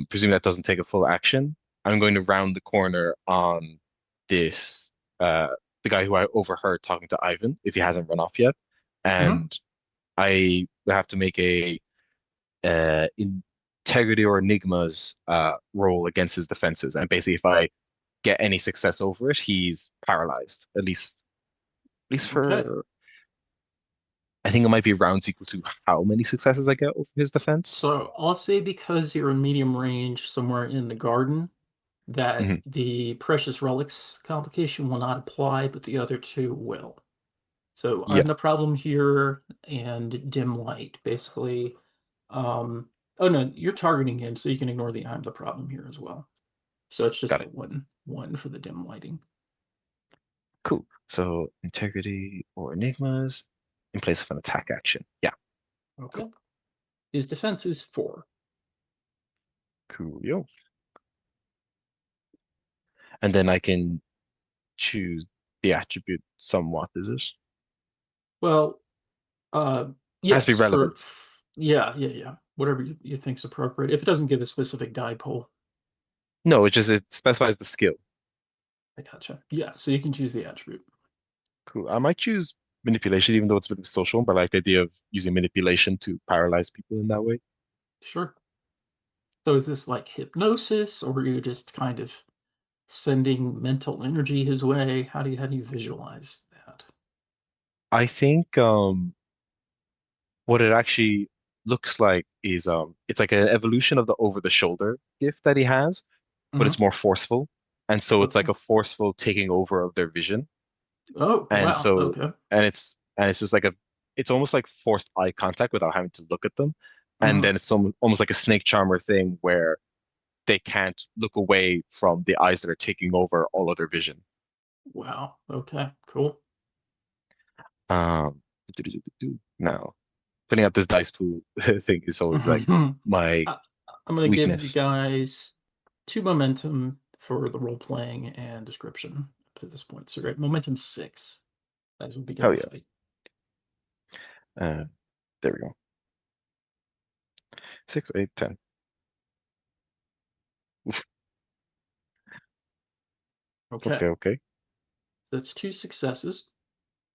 [SPEAKER 3] presuming that doesn't take a full action, I'm going to round the corner on this uh the guy who I overheard talking to Ivan if he hasn't run off yet.
[SPEAKER 1] Hmm.
[SPEAKER 3] And I have to make a integrity or enigmas roll against his defenses. And basically if I get any success over it, he's paralyzed. At least
[SPEAKER 1] Okay.
[SPEAKER 3] for I think it might be rounds equal to how many successes I get over his defense.
[SPEAKER 1] So I'll say because you're in medium range somewhere in the garden, that
[SPEAKER 3] Hmm.
[SPEAKER 1] the precious relics complication will not apply, but the other two will. So
[SPEAKER 3] Yeah,
[SPEAKER 1] I'm the problem here and dim light, basically. Oh no, you're targeting him, so you can ignore the I'm the problem here as well. So it's just
[SPEAKER 3] got
[SPEAKER 1] the
[SPEAKER 3] it.
[SPEAKER 1] one for the dim lighting.
[SPEAKER 3] Cool. So integrity or enigmas in place of an attack action. Yeah,
[SPEAKER 1] Okay.
[SPEAKER 3] cool.
[SPEAKER 1] His defense is 4.
[SPEAKER 3] Cool. And then I can choose the attribute somewhat, is it?
[SPEAKER 1] Well, uh,
[SPEAKER 3] Has to be
[SPEAKER 1] yes,
[SPEAKER 3] relevant.
[SPEAKER 1] yeah, yeah, yeah. Whatever you think's appropriate. If it doesn't give a specific dipole,
[SPEAKER 3] No, it specifies the skill.
[SPEAKER 1] I gotcha. Yeah, so you can choose the attribute.
[SPEAKER 3] Cool. I might choose manipulation, even though it's a bit of social, but I like the idea of using manipulation to paralyze people in that way.
[SPEAKER 1] Sure. So is this like hypnosis, or are you just kind of sending mental energy his way? How do you visualize that?
[SPEAKER 3] I think what it actually looks like is it's like an evolution of the over the shoulder gift that he has, but
[SPEAKER 1] Hmm.
[SPEAKER 3] it's more forceful. And so it's like
[SPEAKER 1] Okay.
[SPEAKER 3] a forceful taking over of their vision.
[SPEAKER 1] Oh,
[SPEAKER 3] And
[SPEAKER 1] wow.
[SPEAKER 3] so
[SPEAKER 1] Okay.
[SPEAKER 3] and it's just like it's almost like forced eye contact without having to look at them. And
[SPEAKER 1] Hmm.
[SPEAKER 3] then it's almost like a snake charmer thing where they can't look away from the eyes that are taking over all other vision.
[SPEAKER 1] Wow. Okay. Cool.
[SPEAKER 3] Um, now, filling out this dice pool thing is always like
[SPEAKER 1] I,
[SPEAKER 3] my
[SPEAKER 1] I'm going to give you
[SPEAKER 3] weakness.
[SPEAKER 1] guys 2 momentum for the role playing and description to this point. So, great. Momentum 6 as we begin
[SPEAKER 3] Hell
[SPEAKER 1] the
[SPEAKER 3] yeah.
[SPEAKER 1] fight.
[SPEAKER 3] Uh, there we go. 6, 8, 10. Oof.
[SPEAKER 1] Okay.
[SPEAKER 3] Okay, okay.
[SPEAKER 1] So that's 2 successes.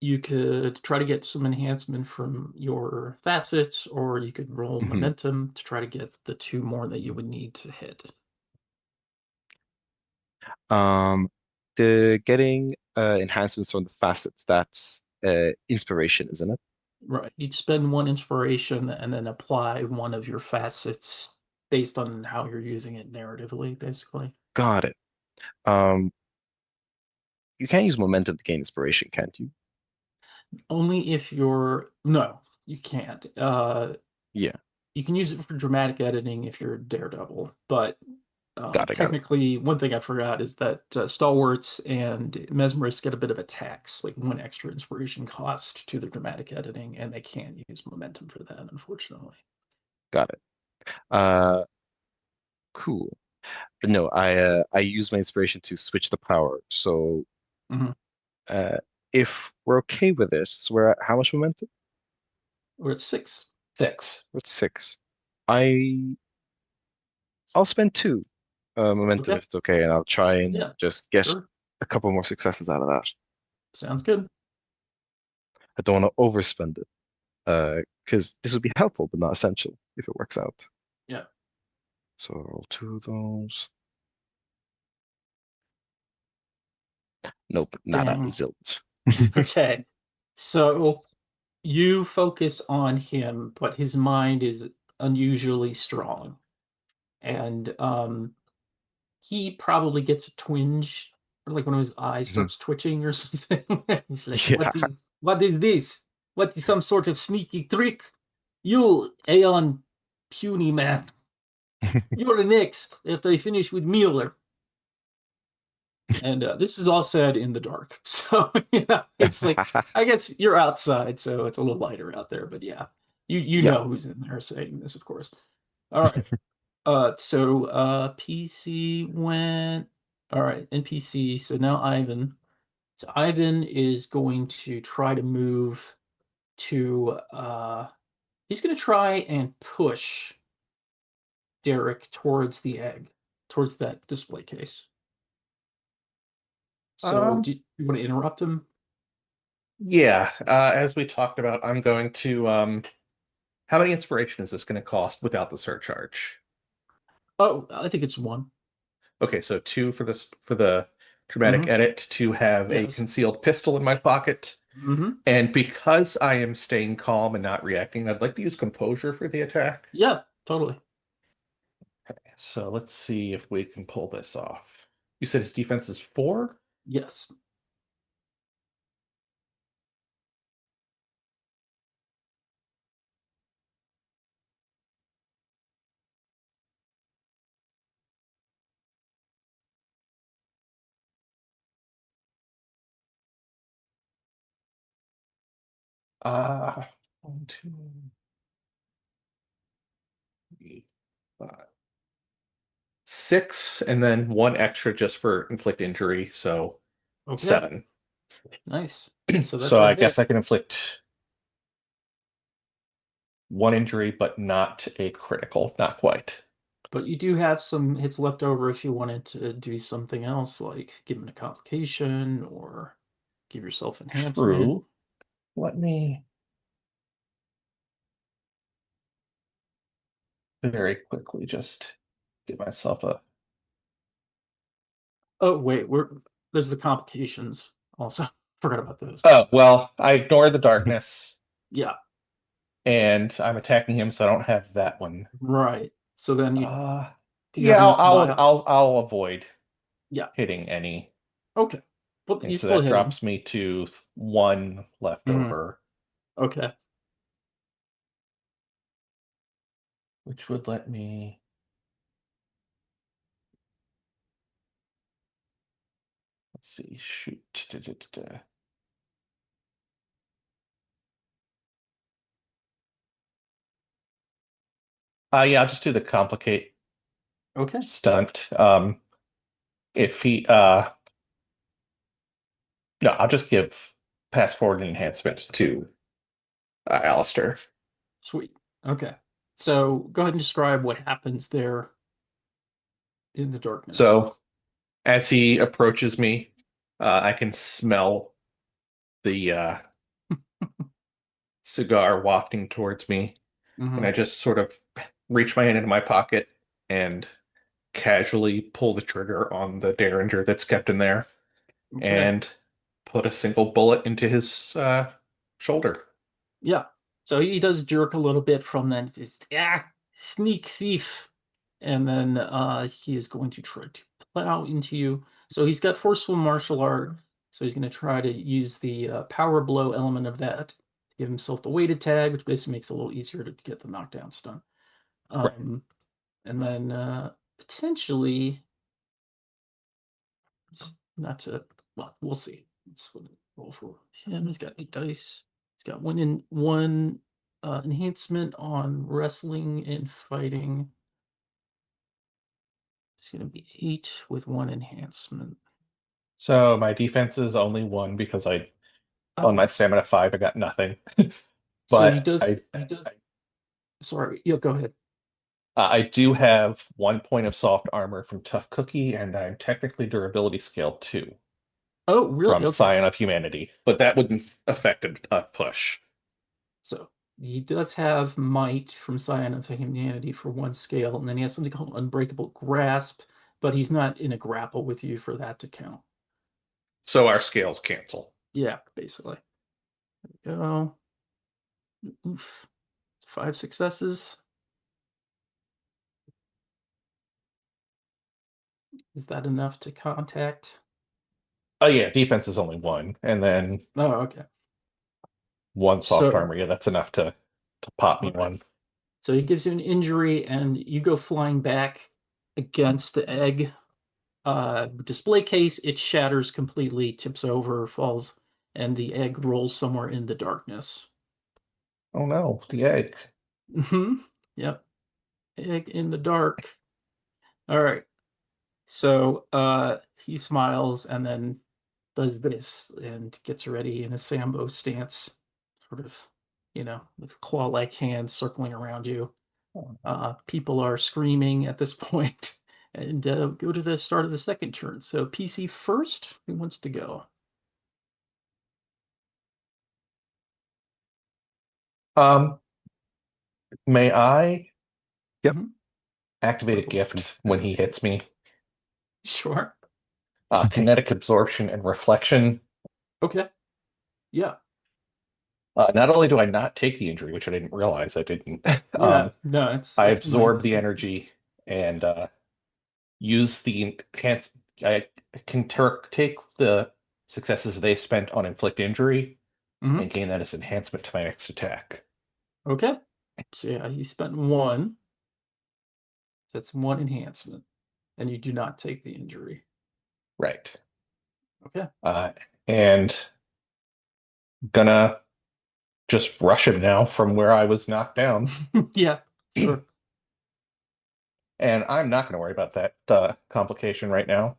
[SPEAKER 1] You could try to get some enhancement from your facets, or you could roll
[SPEAKER 3] Mhm.
[SPEAKER 1] momentum to try to get the 2 more that you would need to hit.
[SPEAKER 3] Um, the getting enhancements from the facets, that's inspiration, isn't it?
[SPEAKER 1] Right. You'd spend 1 inspiration and then apply one of your facets based on how you're using it narratively, basically.
[SPEAKER 3] Got it. Um, you can't use momentum to gain inspiration, can't you?
[SPEAKER 1] Only if you're no, you can't.
[SPEAKER 3] Yeah,
[SPEAKER 1] You can use it for dramatic editing if you're Daredevil, but
[SPEAKER 3] got it.
[SPEAKER 1] technically, one thing I forgot is that Stalwarts and Mesmerists get a bit of a tax, like 1 extra inspiration cost to the dramatic editing, and they can't use momentum for that, unfortunately.
[SPEAKER 3] Got it. Cool. But no, I use my inspiration to switch the power. So
[SPEAKER 1] Hmm.
[SPEAKER 3] uh, if we're okay with this, so we're at how much momentum?
[SPEAKER 1] We're at 6.
[SPEAKER 3] 6. What's 6? I I'll spend 2 momentum
[SPEAKER 1] Okay.
[SPEAKER 3] if it's okay, and I'll try and
[SPEAKER 1] Yeah,
[SPEAKER 3] just get
[SPEAKER 1] sure.
[SPEAKER 3] a couple more successes out of that.
[SPEAKER 1] Sounds good.
[SPEAKER 3] I don't want to overspend it, because this would be helpful but not essential if it works out.
[SPEAKER 1] Yeah.
[SPEAKER 3] So roll 2 of those. Nope, nada,
[SPEAKER 1] Dang.
[SPEAKER 3] zilch.
[SPEAKER 1] Okay. So you focus on him, but his mind is unusually strong. And he probably gets a twinge, or like one of his eyes
[SPEAKER 3] Mhm.
[SPEAKER 1] starts twitching or something. He's like,
[SPEAKER 3] Yeah.
[SPEAKER 1] what is this? What is some sort of sneaky trick? You, Aeon Puny man, you're the next after I finish with Mueller. And this is all said in the dark. So, it's like, I guess you're outside, so it's a little lighter out there. But yeah, you
[SPEAKER 3] Yeah.
[SPEAKER 1] know who's in there saying this, of course. All right. So PC went. All right, NPC. So now Ivan. So Ivan is going to try to move to he's going to try and push Derek towards the egg, towards that display case. So
[SPEAKER 2] Um,
[SPEAKER 1] do you want to interrupt him?
[SPEAKER 2] yeah, as we talked about, I'm going to how many inspiration is this going to cost without the surcharge?
[SPEAKER 1] Oh, I think it's one.
[SPEAKER 2] Okay, so two for this for the dramatic
[SPEAKER 1] Mm-hmm.
[SPEAKER 2] edit to have a
[SPEAKER 1] Yes.
[SPEAKER 2] concealed pistol in my pocket.
[SPEAKER 1] Mm-hmm.
[SPEAKER 2] And because I am staying calm and not reacting, I'd like to use composure for the attack.
[SPEAKER 1] Yeah, totally.
[SPEAKER 2] So let's see if we can pull this off. You said his defense is 4?
[SPEAKER 1] Yes.
[SPEAKER 2] Uh, 1, 2, 3, 5, 6, and then one extra just for inflict injury, so
[SPEAKER 1] Okay.
[SPEAKER 2] 7.
[SPEAKER 1] Nice. So that's
[SPEAKER 2] So
[SPEAKER 1] a
[SPEAKER 2] I
[SPEAKER 1] hit.
[SPEAKER 2] guess I can inflict one injury, but not a critical, not quite.
[SPEAKER 1] But you do have some hits left over if you wanted to do something else, like give him a complication or give yourself enhancement.
[SPEAKER 2] True. Let me very quickly just give myself a.
[SPEAKER 1] Oh, wait, there's the complications also. Forgot about those.
[SPEAKER 2] Oh, well, I ignore the darkness
[SPEAKER 1] Yeah,
[SPEAKER 2] and I'm attacking him, so I don't have that one.
[SPEAKER 1] right. So then you
[SPEAKER 2] Uh,
[SPEAKER 1] do you have
[SPEAKER 2] yeah,
[SPEAKER 1] enough to buy up?
[SPEAKER 2] I'll avoid
[SPEAKER 1] Yeah.
[SPEAKER 2] hitting any,
[SPEAKER 1] Okay. Well,
[SPEAKER 2] and
[SPEAKER 1] you
[SPEAKER 2] so
[SPEAKER 1] still
[SPEAKER 2] that
[SPEAKER 1] hit him.
[SPEAKER 2] drops me to one left
[SPEAKER 1] Mhm.
[SPEAKER 2] over,
[SPEAKER 1] Okay.
[SPEAKER 2] which would let me. Let's see, shoot. Da, da, da, da. Yeah, I'll just do the complicate
[SPEAKER 1] Okay.
[SPEAKER 2] stunt. If he, no, I'll just give pass forward enhancement to Alistair.
[SPEAKER 1] Sweet. Okay. So go ahead and describe what happens there in the darkness.
[SPEAKER 2] So as he approaches me, I can smell the cigar wafting towards me, and
[SPEAKER 1] Hmm.
[SPEAKER 2] I just sort of reach my hand into my pocket and casually pull the trigger on the Derringer that's kept in there
[SPEAKER 1] Okay.
[SPEAKER 2] and put a single bullet into his shoulder.
[SPEAKER 1] Yeah. So he does jerk a little bit from that. Just, sneak thief. And then he is going to try to plow into you. So he's got forceful martial art. So he's going to try to use the power blow element of that to give himself the weighted tag, which basically makes it a little easier to get the knockdown stun.
[SPEAKER 2] Right.
[SPEAKER 1] Um, and then potentially, not to, well, we'll see. Let's roll for him. He's got 8 dice. He's got one enhancement on wrestling and fighting. It's going to be 8 with one enhancement.
[SPEAKER 2] So my defense is only 1 because I on
[SPEAKER 1] Oh,
[SPEAKER 2] my stamina 5 I got nothing.
[SPEAKER 1] so he
[SPEAKER 2] But
[SPEAKER 1] does. He does. Sorry. Yeah, go ahead.
[SPEAKER 2] I do have 1 point of soft armor from Tough Cookie, and I'm technically durability scale 2
[SPEAKER 1] Oh, really?
[SPEAKER 2] from
[SPEAKER 1] Okay.
[SPEAKER 2] Scion of Humanity, but that wouldn't affect a push.
[SPEAKER 1] So he does have might from Scion of Humanity for one scale, and then he has something called Unbreakable Grasp, but he's not in a grapple with you for that to count.
[SPEAKER 2] So our scales cancel.
[SPEAKER 1] Yeah, basically. There we go. Oof. 5 successes. Is that enough to contact?
[SPEAKER 2] Oh yeah, defense is only 1, and then
[SPEAKER 1] Oh, okay.
[SPEAKER 2] 1 soft
[SPEAKER 1] So,
[SPEAKER 2] armor. Yeah, that's enough to pop me
[SPEAKER 1] all right.
[SPEAKER 2] 1.
[SPEAKER 1] So he gives you an injury, and you go flying back against the egg. display case, it shatters completely, tips over, falls, and the egg rolls somewhere in the darkness.
[SPEAKER 2] Oh no, the egg.
[SPEAKER 1] Yep, egg in the dark. All right. So he smiles and then does this and gets ready in a Sambo stance, sort of, with claw-like hands circling around you.
[SPEAKER 2] Oh.
[SPEAKER 1] People are screaming at this point, and go to the start of the second turn. So PC first. Who wants to go?
[SPEAKER 2] Um, may I
[SPEAKER 3] Yep.
[SPEAKER 1] Mhm.
[SPEAKER 2] activate a gift when he hits me?
[SPEAKER 1] Sure.
[SPEAKER 2] Kinetic absorption and reflection.
[SPEAKER 1] Okay. Yeah.
[SPEAKER 2] Not only do I not take the injury, which I didn't realize I didn't,
[SPEAKER 1] Yeah. No, it's
[SPEAKER 2] I
[SPEAKER 1] that's
[SPEAKER 2] absorb
[SPEAKER 1] nice.
[SPEAKER 2] the energy and use the enhance. I can take the successes they spent on inflict injury
[SPEAKER 1] Hmm.
[SPEAKER 2] and gain that as enhancement to my next attack.
[SPEAKER 1] Okay. So yeah, he spent one. That's one enhancement, and you do not take the injury.
[SPEAKER 2] Right.
[SPEAKER 1] Okay.
[SPEAKER 2] Uh, and gonna just rush him now from where I was knocked down.
[SPEAKER 1] Yeah. Sure.
[SPEAKER 2] And I'm not going to worry about that complication right now,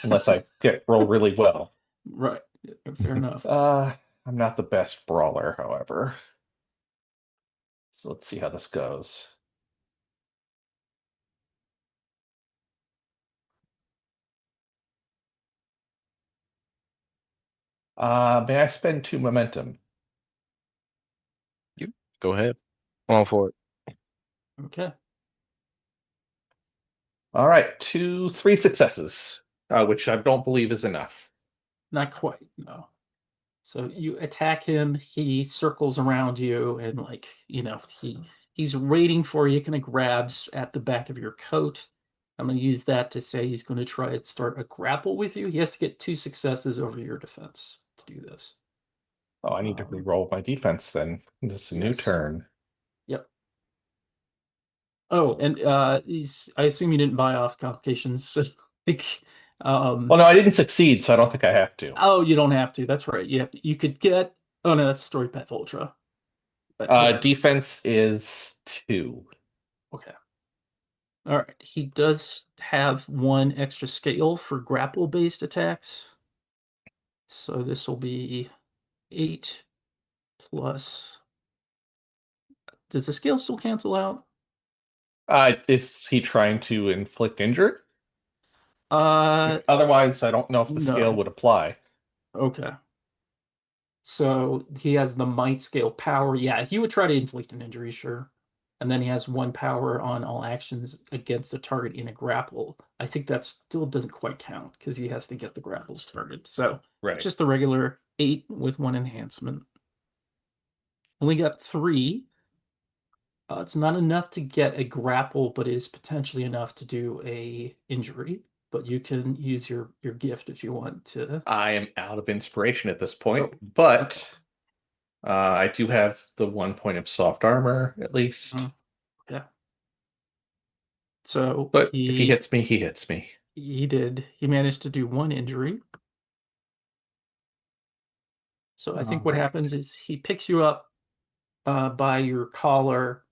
[SPEAKER 2] unless I get roll really well.
[SPEAKER 1] Right. Yeah, fair enough.
[SPEAKER 2] Uh, I'm not the best brawler, however. So let's see how this goes. May I spend 2 momentum?
[SPEAKER 3] You go ahead. On for it.
[SPEAKER 1] Okay.
[SPEAKER 2] All right, three successes, which I don't believe is enough.
[SPEAKER 1] Not quite. No. So you attack him, he circles around you and he's waiting for you, kind of grabs at the back of your coat. I'm going to use that to say he's going to try and start a grapple with you. He has to get 2 successes over your defense to do this.
[SPEAKER 2] Oh, I need to
[SPEAKER 1] Um,
[SPEAKER 2] re-roll my defense then. This is a new
[SPEAKER 1] yes.
[SPEAKER 2] turn.
[SPEAKER 1] Yep. Oh, and I assume you didn't buy off complications. So, like,
[SPEAKER 2] Well, no, I didn't succeed, so I don't think I have to.
[SPEAKER 1] oh, you don't have to. That's right. You could get. Oh no, that's Story Path Ultra. But yeah.
[SPEAKER 2] Defense is 2.
[SPEAKER 1] Okay. All right. He does have one extra scale for grapple-based attacks. So this will be 8 plus. Does the scale still cancel out?
[SPEAKER 2] Is he trying to inflict injury?
[SPEAKER 1] Uh,
[SPEAKER 2] Otherwise, I don't know if the scale
[SPEAKER 1] no.
[SPEAKER 2] would apply.
[SPEAKER 1] Okay. So he has the might scale power. Yeah, he would try to inflict an injury, sure. And then he has one power on all actions against the target in a grapple. I think that still doesn't quite count because he has to get the grapples started. So
[SPEAKER 2] Right.
[SPEAKER 1] just the regular 8 with one enhancement. Only got 3. It's not enough to get a grapple, but it is potentially enough to do a injury. But you can use your gift if you want to.
[SPEAKER 2] I am out of inspiration at this
[SPEAKER 1] Oh,
[SPEAKER 2] point,
[SPEAKER 1] okay.
[SPEAKER 2] but I do have the 1 point of soft armor at least.
[SPEAKER 1] Mhm. Yeah. So
[SPEAKER 2] But if he
[SPEAKER 1] he
[SPEAKER 2] hits me, he hits me.
[SPEAKER 1] he did. He managed to do one injury. So I
[SPEAKER 2] All
[SPEAKER 1] think what
[SPEAKER 2] right.
[SPEAKER 1] happens is he picks you up by your collar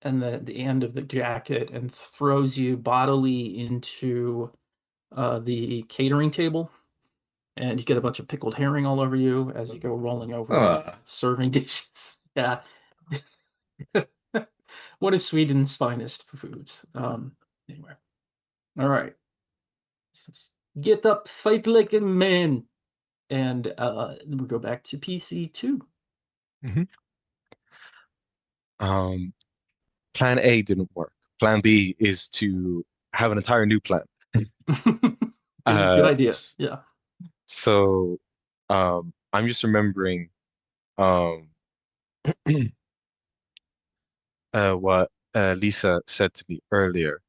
[SPEAKER 1] and the end of the jacket and throws you bodily into the catering table. And you get a bunch of pickled herring all over you as you go rolling over
[SPEAKER 2] Uh,
[SPEAKER 1] serving dishes. Yeah. One of Sweden's finest foods. Anyway. All right. Get up, fight like a man. And we go back to PC2.
[SPEAKER 3] Mhm. Um, Plan A didn't work. Plan B is to have an entire new plan.
[SPEAKER 1] Good
[SPEAKER 3] Uh,
[SPEAKER 1] idea.
[SPEAKER 3] s-
[SPEAKER 1] Yeah.
[SPEAKER 3] so I'm just remembering um what Lisa said to me earlier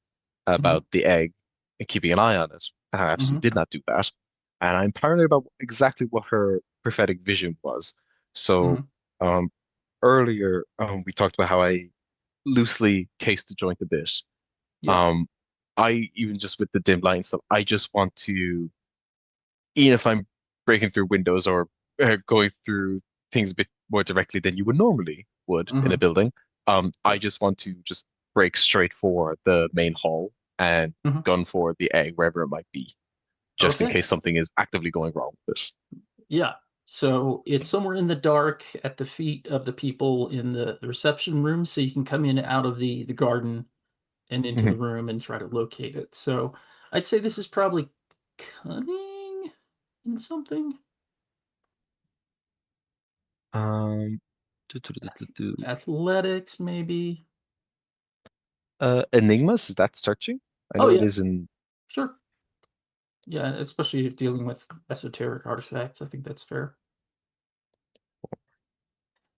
[SPEAKER 1] Hmm.
[SPEAKER 3] about the egg and keeping an eye on it. I
[SPEAKER 1] Hmm.
[SPEAKER 3] absolutely did not do that. And I'm paranoid about exactly what her prophetic vision was. So
[SPEAKER 1] Hmm.
[SPEAKER 3] um, earlier, we talked about how I loosely cased the joint a bit.
[SPEAKER 1] Yeah.
[SPEAKER 3] Um, I even just with the dim light and stuff, I just want to, even if I'm breaking through windows or going through things a bit more directly than you would normally would in a
[SPEAKER 1] Hmm.
[SPEAKER 3] building, I
[SPEAKER 1] Yeah.
[SPEAKER 3] just want to just break straight for the main hall and
[SPEAKER 1] Hmm.
[SPEAKER 3] gun for the egg wherever it might be, just in
[SPEAKER 1] Okay.
[SPEAKER 3] case something is actively going wrong with it.
[SPEAKER 1] Yeah. So it's somewhere in the dark at the feet of the people in the reception room, so you can come in out of the garden and into the
[SPEAKER 3] Mhm.
[SPEAKER 1] room and try to locate it. So I'd say this is probably cunning in something.
[SPEAKER 3] Um, do, do, do, do, do.
[SPEAKER 1] Athletics, maybe.
[SPEAKER 3] Enigmas, is that searching? I
[SPEAKER 1] Oh
[SPEAKER 3] know it
[SPEAKER 1] yeah,
[SPEAKER 3] is in
[SPEAKER 1] sure. Yeah, especially if dealing with esoteric artifacts. I think that's fair.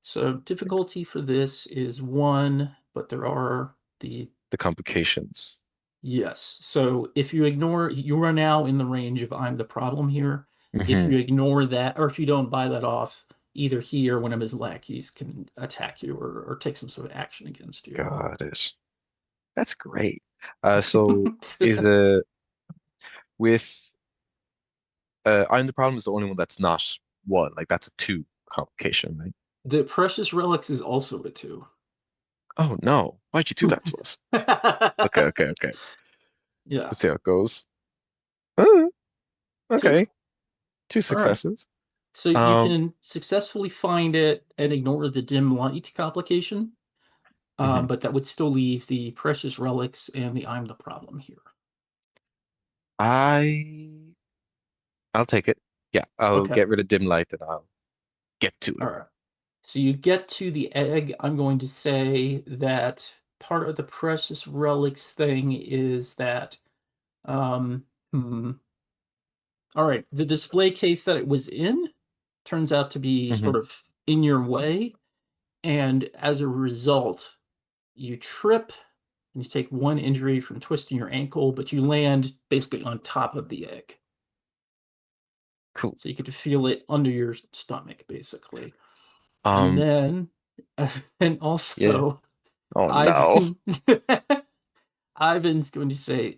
[SPEAKER 1] So difficulty for this is one, but there are the
[SPEAKER 3] the complications.
[SPEAKER 1] yes. So if you ignore, you are now in the range of I'm the problem here. If
[SPEAKER 3] Hmm.
[SPEAKER 1] you ignore that, or if you don't buy that off, either he or one of his lackeys can attack you or take some sort of action against you.
[SPEAKER 3] Got it. That's great. So is the with I'm the problem is the only one that's not one. Like that's a two complication, right?
[SPEAKER 1] The precious relics is also a two.
[SPEAKER 3] Oh no. Why'd you do that to us? Okay, okay, okay.
[SPEAKER 1] Yeah,
[SPEAKER 3] Let's see how it goes. Uh,
[SPEAKER 1] two.
[SPEAKER 3] okay. Two
[SPEAKER 1] All right.
[SPEAKER 3] successes.
[SPEAKER 1] So you
[SPEAKER 3] Um,
[SPEAKER 1] can successfully find it and ignore the dim light complication,
[SPEAKER 3] mhm.
[SPEAKER 1] but that would still leave the precious relics and the I'm the problem here.
[SPEAKER 3] I I'll take it. Yeah, I'll
[SPEAKER 1] Okay.
[SPEAKER 3] get rid of dim light and I'll get to
[SPEAKER 1] All
[SPEAKER 3] it.
[SPEAKER 1] right. So you get to the egg. I'm going to say that part of the precious relics thing is that, um, hmm, all right, the display case that it was in turns out to be
[SPEAKER 3] Hmm.
[SPEAKER 1] sort of in your way. And as a result, you trip and you take one injury from twisting your ankle, but you land basically on top of the egg.
[SPEAKER 3] Cool.
[SPEAKER 1] So you get to feel it under your stomach, basically. And
[SPEAKER 3] Um,
[SPEAKER 1] then, and
[SPEAKER 3] yeah.
[SPEAKER 1] also,
[SPEAKER 3] Oh no.
[SPEAKER 1] Ivan, Ivan's going to say,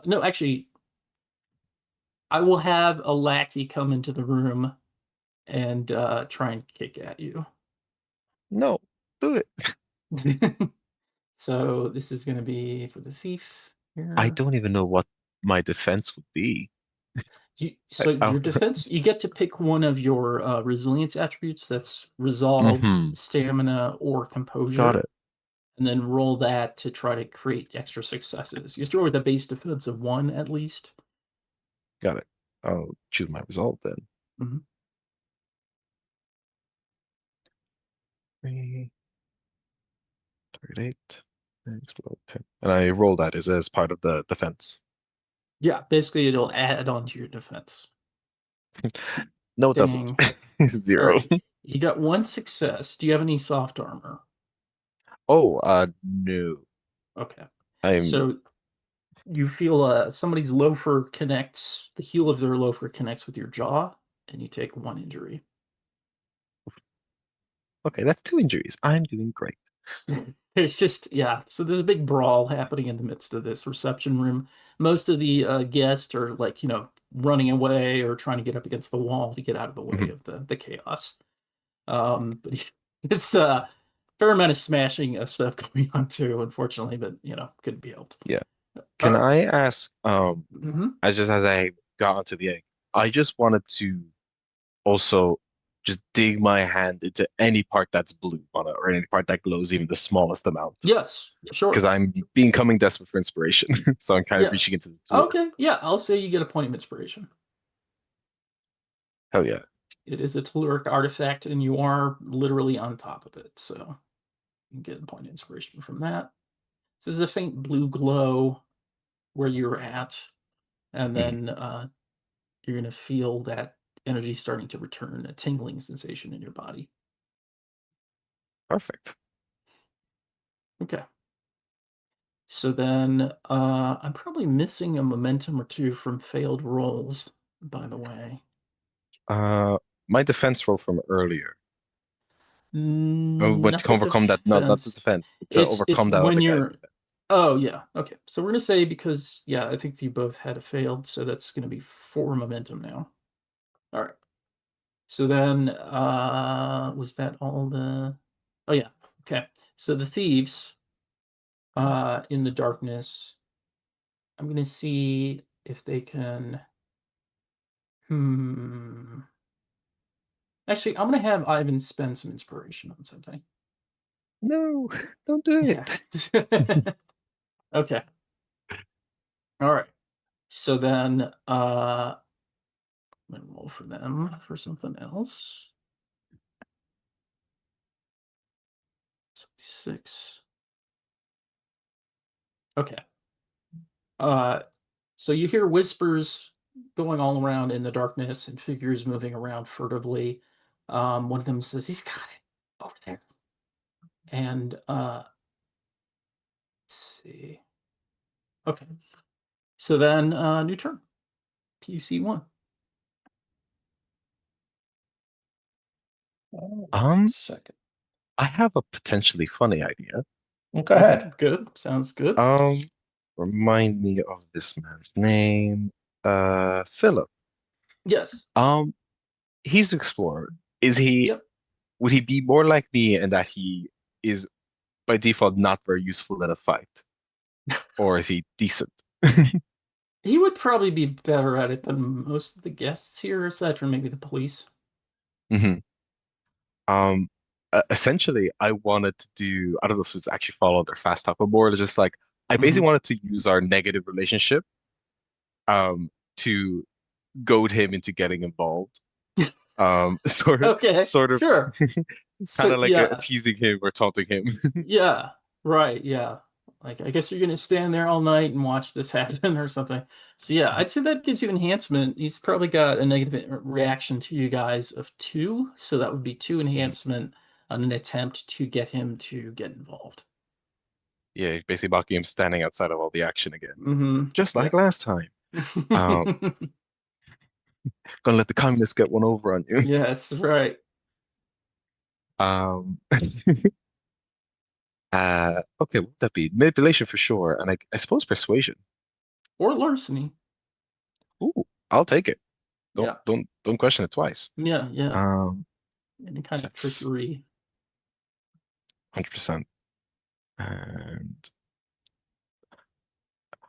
[SPEAKER 1] no, actually, I will have a lackey come into the room and try and kick at you.
[SPEAKER 3] No. Do it.
[SPEAKER 1] So this is going to be for the thief
[SPEAKER 3] I
[SPEAKER 1] here.
[SPEAKER 3] don't even know what my defense would be.
[SPEAKER 1] So
[SPEAKER 3] I
[SPEAKER 1] your defense, you get to pick one of your resilience attributes. That's resolve,
[SPEAKER 3] hmm.
[SPEAKER 1] stamina, or
[SPEAKER 3] Got
[SPEAKER 1] composure,
[SPEAKER 3] it.
[SPEAKER 1] and then roll that to try to create extra successes. You start with a base defense of one at least.
[SPEAKER 3] Got it. I'll choose my result then.
[SPEAKER 1] Mhm.
[SPEAKER 3] 3, 38, and explode 10. And I roll that as part of the defense.
[SPEAKER 1] Yeah, basically it'll add on to your defense.
[SPEAKER 3] No, it doesn't.
[SPEAKER 1] Dang.
[SPEAKER 3] It's
[SPEAKER 1] All
[SPEAKER 3] 0.
[SPEAKER 1] right. You got one success. Do you have any soft armor?
[SPEAKER 3] Oh, no.
[SPEAKER 1] Okay.
[SPEAKER 3] I'm
[SPEAKER 1] So you feel somebody's loafer connects, the heel of their loafer connects with your jaw, and you take one injury.
[SPEAKER 3] okay. That's two injuries. I'm doing great.
[SPEAKER 1] It's just, yeah. So there's a big brawl happening in the midst of this reception room. Most of the guests are like, running away or trying to get up against the wall to get out of the way
[SPEAKER 3] Mhm.
[SPEAKER 1] of the chaos. But it's a fair amount of smashing stuff going on too, unfortunately, but couldn't be helped.
[SPEAKER 3] Yeah.
[SPEAKER 1] All
[SPEAKER 3] Can
[SPEAKER 1] right.
[SPEAKER 3] I ask,
[SPEAKER 1] Hmm.
[SPEAKER 3] as I got onto the egg, I just wanted to also just dig my hand into any part that's blue on it or any part that glows even the smallest amount.
[SPEAKER 1] Yes,
[SPEAKER 3] Because
[SPEAKER 1] sure.
[SPEAKER 3] I'm becoming desperate for inspiration. So I'm kind of reaching
[SPEAKER 1] Yes.
[SPEAKER 3] into the tool.
[SPEAKER 1] Okay. Yeah, I'll say you get a point of inspiration.
[SPEAKER 3] Hell yeah.
[SPEAKER 1] It is a telluric artifact, and you are literally on top of it, so you get a point of inspiration from that. So there's a faint blue glow where you're at, and
[SPEAKER 3] Mhm.
[SPEAKER 1] then you're gonna feel that energy starting to return, a tingling sensation in your body.
[SPEAKER 3] Perfect.
[SPEAKER 1] Okay. So then I'm probably missing a momentum or two from failed rolls, by the way.
[SPEAKER 3] Uh, my defense roll from earlier. Oh, but
[SPEAKER 1] Not
[SPEAKER 3] to
[SPEAKER 1] the
[SPEAKER 3] overcome that, not the
[SPEAKER 1] defense.
[SPEAKER 3] defense, but to
[SPEAKER 1] It's
[SPEAKER 3] overcome that
[SPEAKER 1] when
[SPEAKER 3] other guy's
[SPEAKER 1] you're
[SPEAKER 3] defense.
[SPEAKER 1] Oh, yeah. Okay. So we're gonna say because yeah, I think you both had a failed, so that's gonna be 4 momentum now. All right. So then was that all the Oh yeah. Okay. So the thieves in the darkness, I'm gonna see if they can hmm. Actually, I'm gonna have Ivan spend some inspiration on something.
[SPEAKER 3] No, don't do
[SPEAKER 1] Yeah.
[SPEAKER 3] it.
[SPEAKER 1] Okay. All right. So then I'm gonna roll for them for something else. 6. Okay. Uh so you hear whispers going all around in the darkness and figures moving around furtively. One of them says, "He's got it over there." And let's see. Okay. So then new turn. PC1.
[SPEAKER 3] Um,
[SPEAKER 1] Second.
[SPEAKER 3] I have a potentially funny idea.
[SPEAKER 2] Well, go
[SPEAKER 1] Okay,
[SPEAKER 2] ahead.
[SPEAKER 1] good. Sounds good.
[SPEAKER 3] Um, Remind me of this man's name. Philip.
[SPEAKER 1] Yes.
[SPEAKER 3] Um, he's an explorer. Is he,
[SPEAKER 1] Yep.
[SPEAKER 3] would he be more like me in that he is by default not very useful in a fight? Or is he decent?
[SPEAKER 1] He would probably be better at it than most of the guests here, aside from maybe the police.
[SPEAKER 3] hmm Um, Essentially, I wanted to do, I don't know if it's actually follow their fast talk, but more just like, I basically
[SPEAKER 1] Hmm.
[SPEAKER 3] wanted to use our negative relationship, um, to goad him into getting involved. Sort of,
[SPEAKER 1] Okay,
[SPEAKER 3] sort of,
[SPEAKER 1] sure.
[SPEAKER 3] kind
[SPEAKER 1] So
[SPEAKER 3] of like
[SPEAKER 1] yeah,
[SPEAKER 3] teasing him or taunting him.
[SPEAKER 1] yeah, right, yeah. Like I guess you're gonna stand there all night and watch this happen or something. So yeah, I'd say that gives you enhancement. He's probably got a negative reaction to you guys of 2, so that would be 2
[SPEAKER 3] Mhm.
[SPEAKER 1] enhancement on an attempt to get him to get involved.
[SPEAKER 3] Yeah, basically mocking him standing outside of all the action again,
[SPEAKER 1] Hmm.
[SPEAKER 3] just like
[SPEAKER 1] Yep.
[SPEAKER 3] last time. Um, Gonna let the communists get one over on you.
[SPEAKER 1] Yes, right.
[SPEAKER 3] Um, okay, what would that be? Manipulation for sure, and I suppose persuasion.
[SPEAKER 1] Or larceny.
[SPEAKER 3] Ooh, I'll take it.
[SPEAKER 1] Yeah.
[SPEAKER 3] Don't question it twice.
[SPEAKER 1] Yeah, yeah.
[SPEAKER 3] Um,
[SPEAKER 1] Any kind
[SPEAKER 3] so
[SPEAKER 1] of
[SPEAKER 3] that's
[SPEAKER 1] trickery.
[SPEAKER 3] 100%. And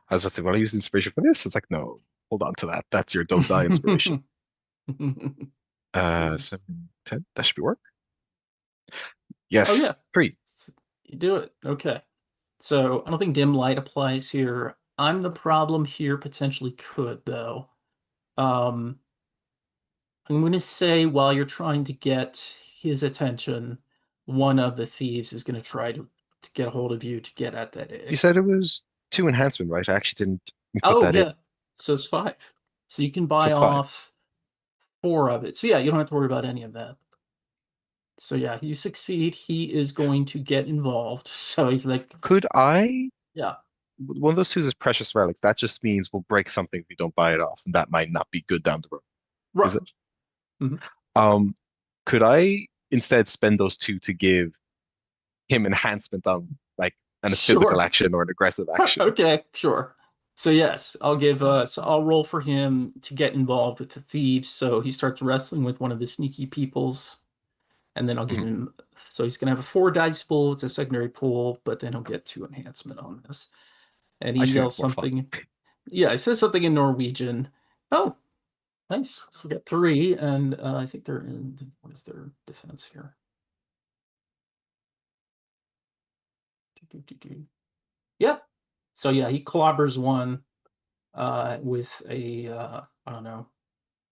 [SPEAKER 3] I was about to say, will I use inspiration for this? It's like, no, hold on to that. That's your don't die inspiration.
[SPEAKER 1] So this is
[SPEAKER 3] 7, 10, that should be work.
[SPEAKER 1] Oh yeah.
[SPEAKER 3] Yes, 3.
[SPEAKER 1] You do it. Okay. So I don't think dim light applies here. I'm the problem here potentially could though. Um I'm gonna say while you're trying to get his attention, one of the thieves is gonna try to get a hold of you to get at that
[SPEAKER 3] You
[SPEAKER 1] egg.
[SPEAKER 3] said it was 2 enhancement, right? I actually didn't put
[SPEAKER 1] Oh
[SPEAKER 3] that in.
[SPEAKER 1] yeah. So it's 5. So you can
[SPEAKER 3] So
[SPEAKER 1] buy
[SPEAKER 3] it's 5.
[SPEAKER 1] off 4 of it. So yeah, you don't have to worry about any of that. So yeah, you succeed. He is going to get involved. So he's like,
[SPEAKER 3] Could I?
[SPEAKER 1] yeah,
[SPEAKER 3] One of those two is precious relics. That just means we'll break something if we don't buy it off, and that might not be good down the road, is
[SPEAKER 1] right.
[SPEAKER 3] it?
[SPEAKER 1] Mhm.
[SPEAKER 3] Um, could I instead spend those two to give him enhancement on like a physical
[SPEAKER 1] Sure.
[SPEAKER 3] action or an aggressive action?
[SPEAKER 1] Okay, sure. So yes, I'll roll for him to get involved with the thieves. So he starts wrestling with one of the sneaky peoples, and then I'll give
[SPEAKER 3] Mhm.
[SPEAKER 1] him so he's gonna have a 4 dice pool, it's a secondary pool, but then he'll get 2 enhancement on this. And he
[SPEAKER 3] I just think
[SPEAKER 1] yells
[SPEAKER 3] it's more fun.
[SPEAKER 1] something. Yeah, he says something in Norwegian. Oh, nice. So we got 3, and I think they're in what is their defense here? Yeah. So yeah, he clobbers one with a I don't know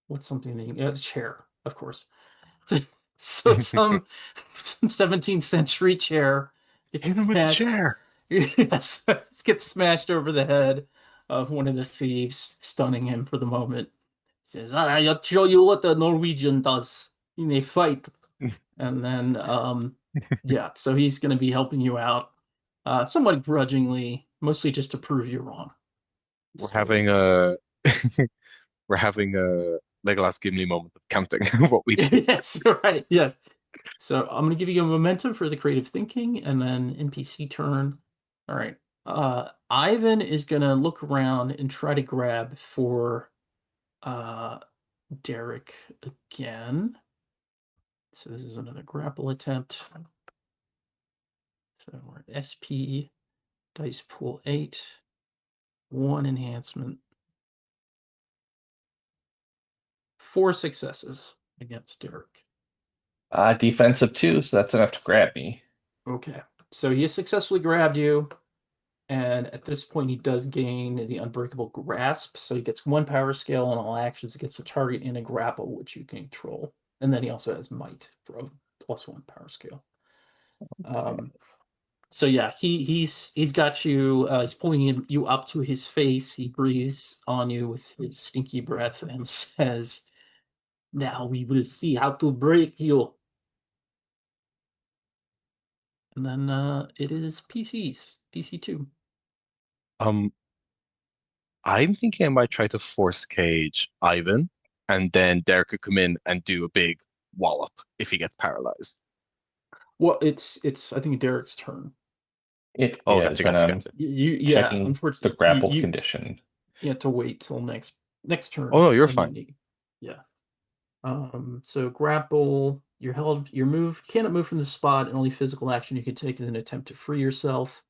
[SPEAKER 1] what's something a chair, of course. So some 17th century chair gets
[SPEAKER 3] Hit him with the
[SPEAKER 1] smashed.
[SPEAKER 3] chair.
[SPEAKER 1] Yes, it gets smashed over the head of one of the thieves, stunning him for the moment. He says, "I'll show you what the Norwegian does in a fight." And then yeah, so he's going to be helping you out somewhat grudgingly, mostly just to prove you wrong.
[SPEAKER 3] We're
[SPEAKER 1] So
[SPEAKER 3] having a we're having a Legolas Gimli moment of counting what we do.
[SPEAKER 1] yes, right, yes. So I'm going to give you a momentum for the creative thinking, and then NPC turn. All right. Ivan is gonna look around and try to grab for uh Derek again. So this is another grapple attempt. So we're at SP, dice pool 8, 1 enhancement, 4 successes against Derek.
[SPEAKER 2] Defensive 2, so that's enough to grab me.
[SPEAKER 1] Okay, so he has successfully grabbed you, and at this point he does gain the Unbreakable Grasp, so he gets 1 power scale on all actions against a target in a grapple which you control. And then he also has Might for a +1 power scale. So yeah, he's got you. He's pulling you up to his face. He breathes on you with his stinky breath and says, "Now we will see how to break you." And then it is PC2.
[SPEAKER 3] Um, I'm thinking I might try to force cage Ivan, and then Derek could come in and do a big wallop if he gets paralyzed.
[SPEAKER 1] Well, it's I think Derek's turn.
[SPEAKER 2] It
[SPEAKER 3] Oh, gotcha,
[SPEAKER 2] is, and
[SPEAKER 3] gotcha,
[SPEAKER 2] I'm
[SPEAKER 3] gotcha.
[SPEAKER 1] Yeah,
[SPEAKER 2] checking the
[SPEAKER 1] unfortunately,
[SPEAKER 2] grappled condition.
[SPEAKER 1] you have to wait till next
[SPEAKER 3] Oh
[SPEAKER 1] turn,
[SPEAKER 3] no, you're
[SPEAKER 1] and then
[SPEAKER 3] fine.
[SPEAKER 1] yeah. So grapple, you're held, your move, you cannot move from the spot, and only physical action you can take is an attempt to free yourself.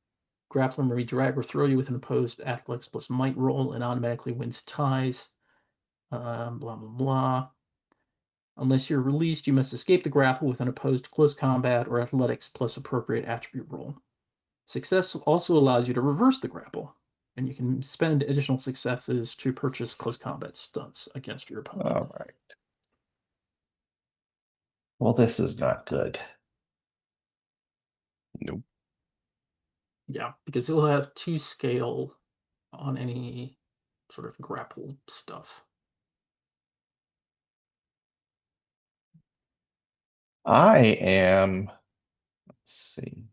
[SPEAKER 1] Grappler may drag or throw you with an opposed athletics plus might roll and automatically wins ties. Blah, blah, blah. Unless you're released, you must escape the grapple with an opposed close combat or athletics plus appropriate attribute roll. Success also allows you to reverse the grapple, and you can spend additional successes to purchase close combat stunts against your opponent.
[SPEAKER 2] All right. Well, this is not good.
[SPEAKER 3] Nope.
[SPEAKER 1] Yeah, because he'll have 2 scale on any sort of grapple stuff.
[SPEAKER 2] I am, let's see.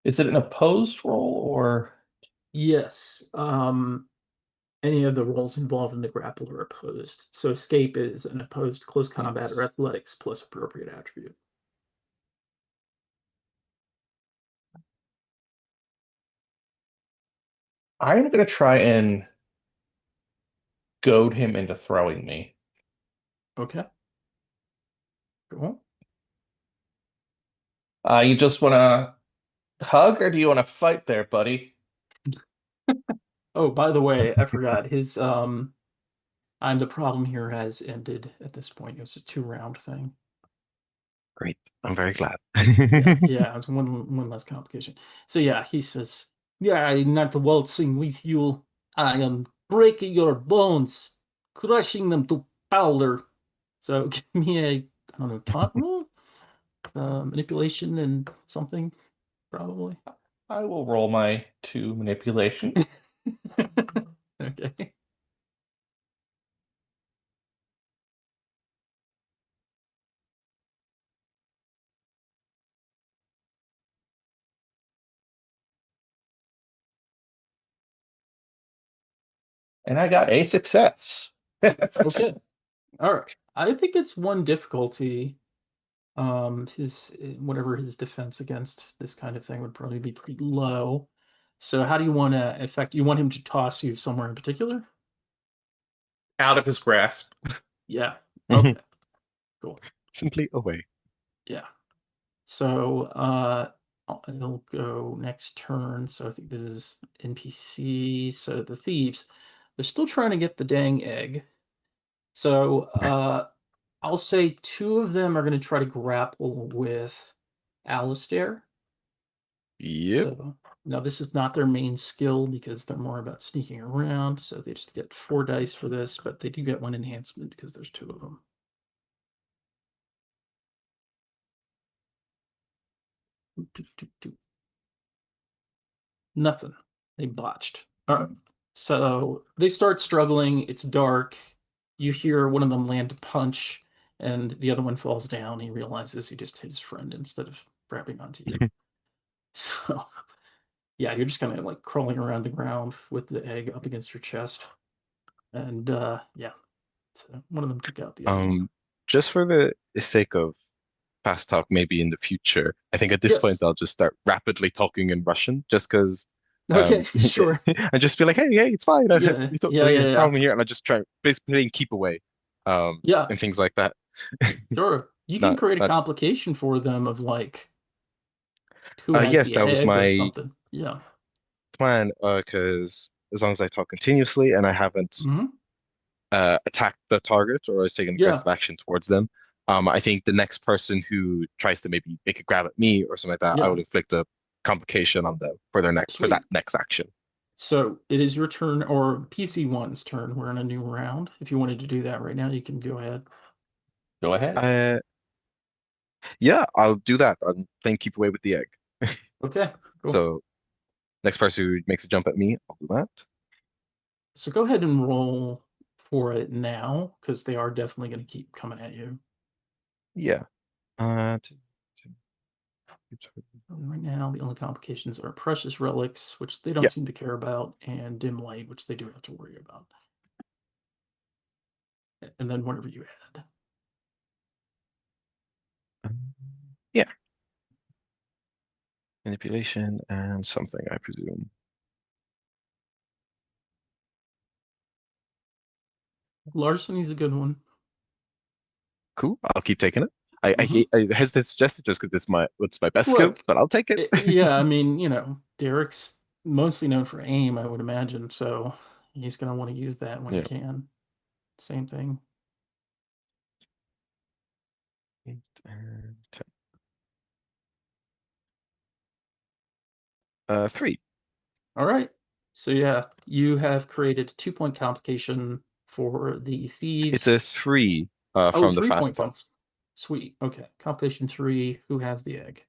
[SPEAKER 2] Is it an opposed roll or?
[SPEAKER 1] Yes, any of the rolls involved in the grapple are opposed. So escape is an opposed close combat or
[SPEAKER 2] Yes.
[SPEAKER 1] athletics plus appropriate attribute.
[SPEAKER 2] I'm going to try and goad him into throwing me.
[SPEAKER 1] Okay. Cool.
[SPEAKER 2] You just want to hug or do you want to fight there, buddy?
[SPEAKER 1] Oh, by the way, I forgot his I'm the problem here has ended at this point. It was a 2-round thing.
[SPEAKER 3] Great. I'm very glad.
[SPEAKER 1] Yeah, it's one less complication. So yeah, he says, "Yeah, I'm not waltzing with you. I am breaking your bones, crushing them to powder." So give me a, I don't know, taunt roll, manipulation and something probably.
[SPEAKER 2] I will roll my 2 manipulation.
[SPEAKER 1] Okay.
[SPEAKER 2] And I got a success.
[SPEAKER 1] Okay. All right. I think it's 1 difficulty. His whatever his defense against this kind of thing would probably be pretty low. So how do you want to affect? You want him to toss you somewhere in particular?
[SPEAKER 2] Out of his grasp.
[SPEAKER 1] Yeah. Okay. Cool.
[SPEAKER 3] Simply away.
[SPEAKER 1] Yeah. So he'll go next turn. So I think this is NPC. So the thieves, they're still trying to get the dang egg. So I'll say 2 of them are going to try to grapple with Alistair.
[SPEAKER 3] Yep.
[SPEAKER 1] So now this is not their main skill because they're more about sneaking around. So they just get 4 dice for this, but they do get 1 enhancement because there's 2 of them. Nothing. They botched. All right. So they start struggling. It's dark. You hear one of them land a punch, and the other one falls down. He realizes he just hit his friend instead of grabbing onto you. So yeah, you're just kind of like crawling around the ground with the egg up against your chest. And yeah. So one of them took out the other one.
[SPEAKER 3] Um, just for the sake of fast talk, maybe in the future, I think at this point
[SPEAKER 1] Yes.
[SPEAKER 3] I'll just start rapidly talking in Russian, just because
[SPEAKER 1] Okay, sure.
[SPEAKER 3] I just be like, hey, it's fine.
[SPEAKER 1] Yeah,
[SPEAKER 3] You don't
[SPEAKER 1] yeah,
[SPEAKER 3] really
[SPEAKER 1] yeah,
[SPEAKER 3] have a
[SPEAKER 1] yeah.
[SPEAKER 3] problem here, and I just try basically keep away,
[SPEAKER 1] Yeah,
[SPEAKER 3] and things like that.
[SPEAKER 1] sure. You can
[SPEAKER 3] Not
[SPEAKER 1] create a
[SPEAKER 3] not
[SPEAKER 1] complication for them of like who has
[SPEAKER 3] yes,
[SPEAKER 1] the
[SPEAKER 3] that was
[SPEAKER 1] egg or
[SPEAKER 3] my
[SPEAKER 1] something. Yeah.
[SPEAKER 3] plan. Because as long as I talk continuously and I haven't
[SPEAKER 1] Hmm.
[SPEAKER 3] attacked the target or is taking
[SPEAKER 1] Yeah,
[SPEAKER 3] aggressive action towards them, I think the next person who tries to maybe make a grab at me or something like that, I
[SPEAKER 1] yeah.
[SPEAKER 3] would inflict a complication on them for that
[SPEAKER 1] Sweet.
[SPEAKER 3] next action.
[SPEAKER 1] So it is your turn or PC1's turn. We're in a new round. If you wanted to do that right now, you can go ahead.
[SPEAKER 2] Go ahead.
[SPEAKER 3] Uh, yeah, I'll do that. I'm playing keep away with the egg.
[SPEAKER 1] Okay, cool.
[SPEAKER 3] So next person who makes a jump at me, I'll do that.
[SPEAKER 1] So go ahead and roll for it now, because they are definitely going to keep coming at you.
[SPEAKER 3] Yeah. Two,
[SPEAKER 1] Right now, the only complications are precious relics, which they don't
[SPEAKER 3] yeah.
[SPEAKER 1] seem to care about, and dim light, which they do have to worry about. And then whatever you had.
[SPEAKER 3] Um, yeah. Manipulation and something, I presume.
[SPEAKER 1] Larceny's a good one.
[SPEAKER 3] Cool. I'll keep taking it.
[SPEAKER 1] Hmm.
[SPEAKER 3] I hesitate to suggest it just because it's my what's my best skill,
[SPEAKER 1] Look,
[SPEAKER 3] but I'll take it.
[SPEAKER 1] yeah, I mean, Derek's mostly known for aim, I would imagine, so he's going to want to use that when he
[SPEAKER 3] Yeah.
[SPEAKER 1] can. Same thing.
[SPEAKER 3] 8 and 10. 3.
[SPEAKER 1] All right. So yeah, you have created a 2 point complication for the
[SPEAKER 3] It's a
[SPEAKER 1] thieves.
[SPEAKER 3] 3
[SPEAKER 1] Oh,
[SPEAKER 3] from the
[SPEAKER 1] 3 point
[SPEAKER 3] fast talk.
[SPEAKER 1] comes. Sweet. Okay. Complication three. Who has the egg?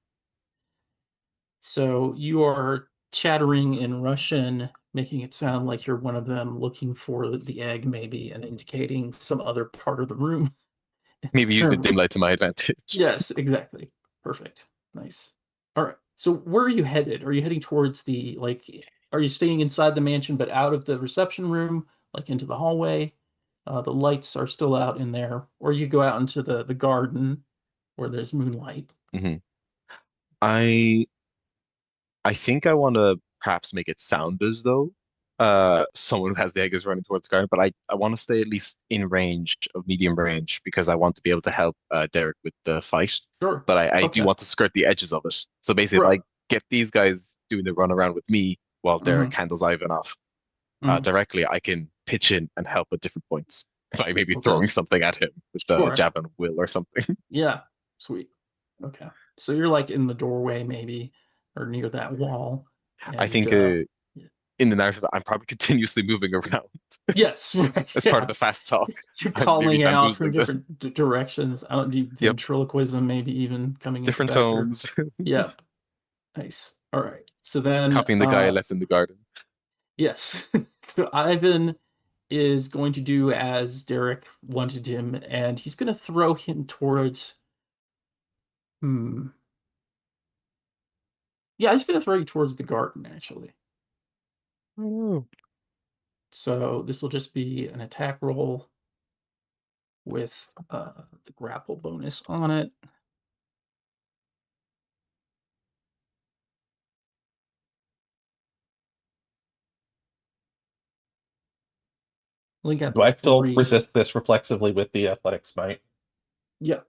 [SPEAKER 1] So you are chattering in Russian, making it sound like you're one of them looking for the egg, maybe, and indicating some other part of the room.
[SPEAKER 3] Maybe using the dim light to my advantage.
[SPEAKER 1] Yes, exactly. Perfect. Nice. All right. So where are you headed? Are you heading towards are you staying inside the mansion but out of the reception room, like into the hallway? The lights are still out in there, or you go out into the garden where there's moonlight.
[SPEAKER 3] Hmm. I I think I want to perhaps make it sound as though someone who has the egg is running towards the garden, but I want to stay at least in range of medium range because I want to be able to help Derek with the fight.
[SPEAKER 1] Sure.
[SPEAKER 3] But I do
[SPEAKER 1] Okay.
[SPEAKER 3] want to skirt the edges of it. So basically, if
[SPEAKER 1] Right.
[SPEAKER 3] I get these guys doing the run around with me while Derek
[SPEAKER 1] Hmm.
[SPEAKER 3] handles Ivan off
[SPEAKER 1] Hmm.
[SPEAKER 3] directly, I can pitch in and help at different points by maybe
[SPEAKER 1] Okay.
[SPEAKER 3] throwing something at him with the
[SPEAKER 1] Sure.
[SPEAKER 3] jab and will or something.
[SPEAKER 1] Yeah. Sweet. Okay. So you're like in the doorway, maybe, or near that wall,
[SPEAKER 3] I
[SPEAKER 1] and
[SPEAKER 3] think in the narrative, I'm probably continuously moving around
[SPEAKER 1] yes, right.
[SPEAKER 3] as part of
[SPEAKER 1] Yeah.
[SPEAKER 3] the fast talk.
[SPEAKER 1] You're
[SPEAKER 3] I'm maybe
[SPEAKER 1] calling out from
[SPEAKER 3] bamboozling them.
[SPEAKER 1] different directions. I don't do
[SPEAKER 3] Yep,
[SPEAKER 1] ventriloquism, maybe even coming into
[SPEAKER 3] different
[SPEAKER 1] factor.
[SPEAKER 3] tones.
[SPEAKER 1] Yeah, nice. All right. So then,
[SPEAKER 3] Copying the guy I left in the garden.
[SPEAKER 1] yes. So Ivan is going to do as Derek wanted him, and he's going to throw him towards. Hmm. Yeah, he's going to throw you towards the garden, actually.
[SPEAKER 3] Oh.
[SPEAKER 1] So this will just be an attack roll with the grapple bonus on it. Only got
[SPEAKER 2] Do I still
[SPEAKER 1] three.
[SPEAKER 2] resist this reflexively with the athletic smite?
[SPEAKER 1] Yeah.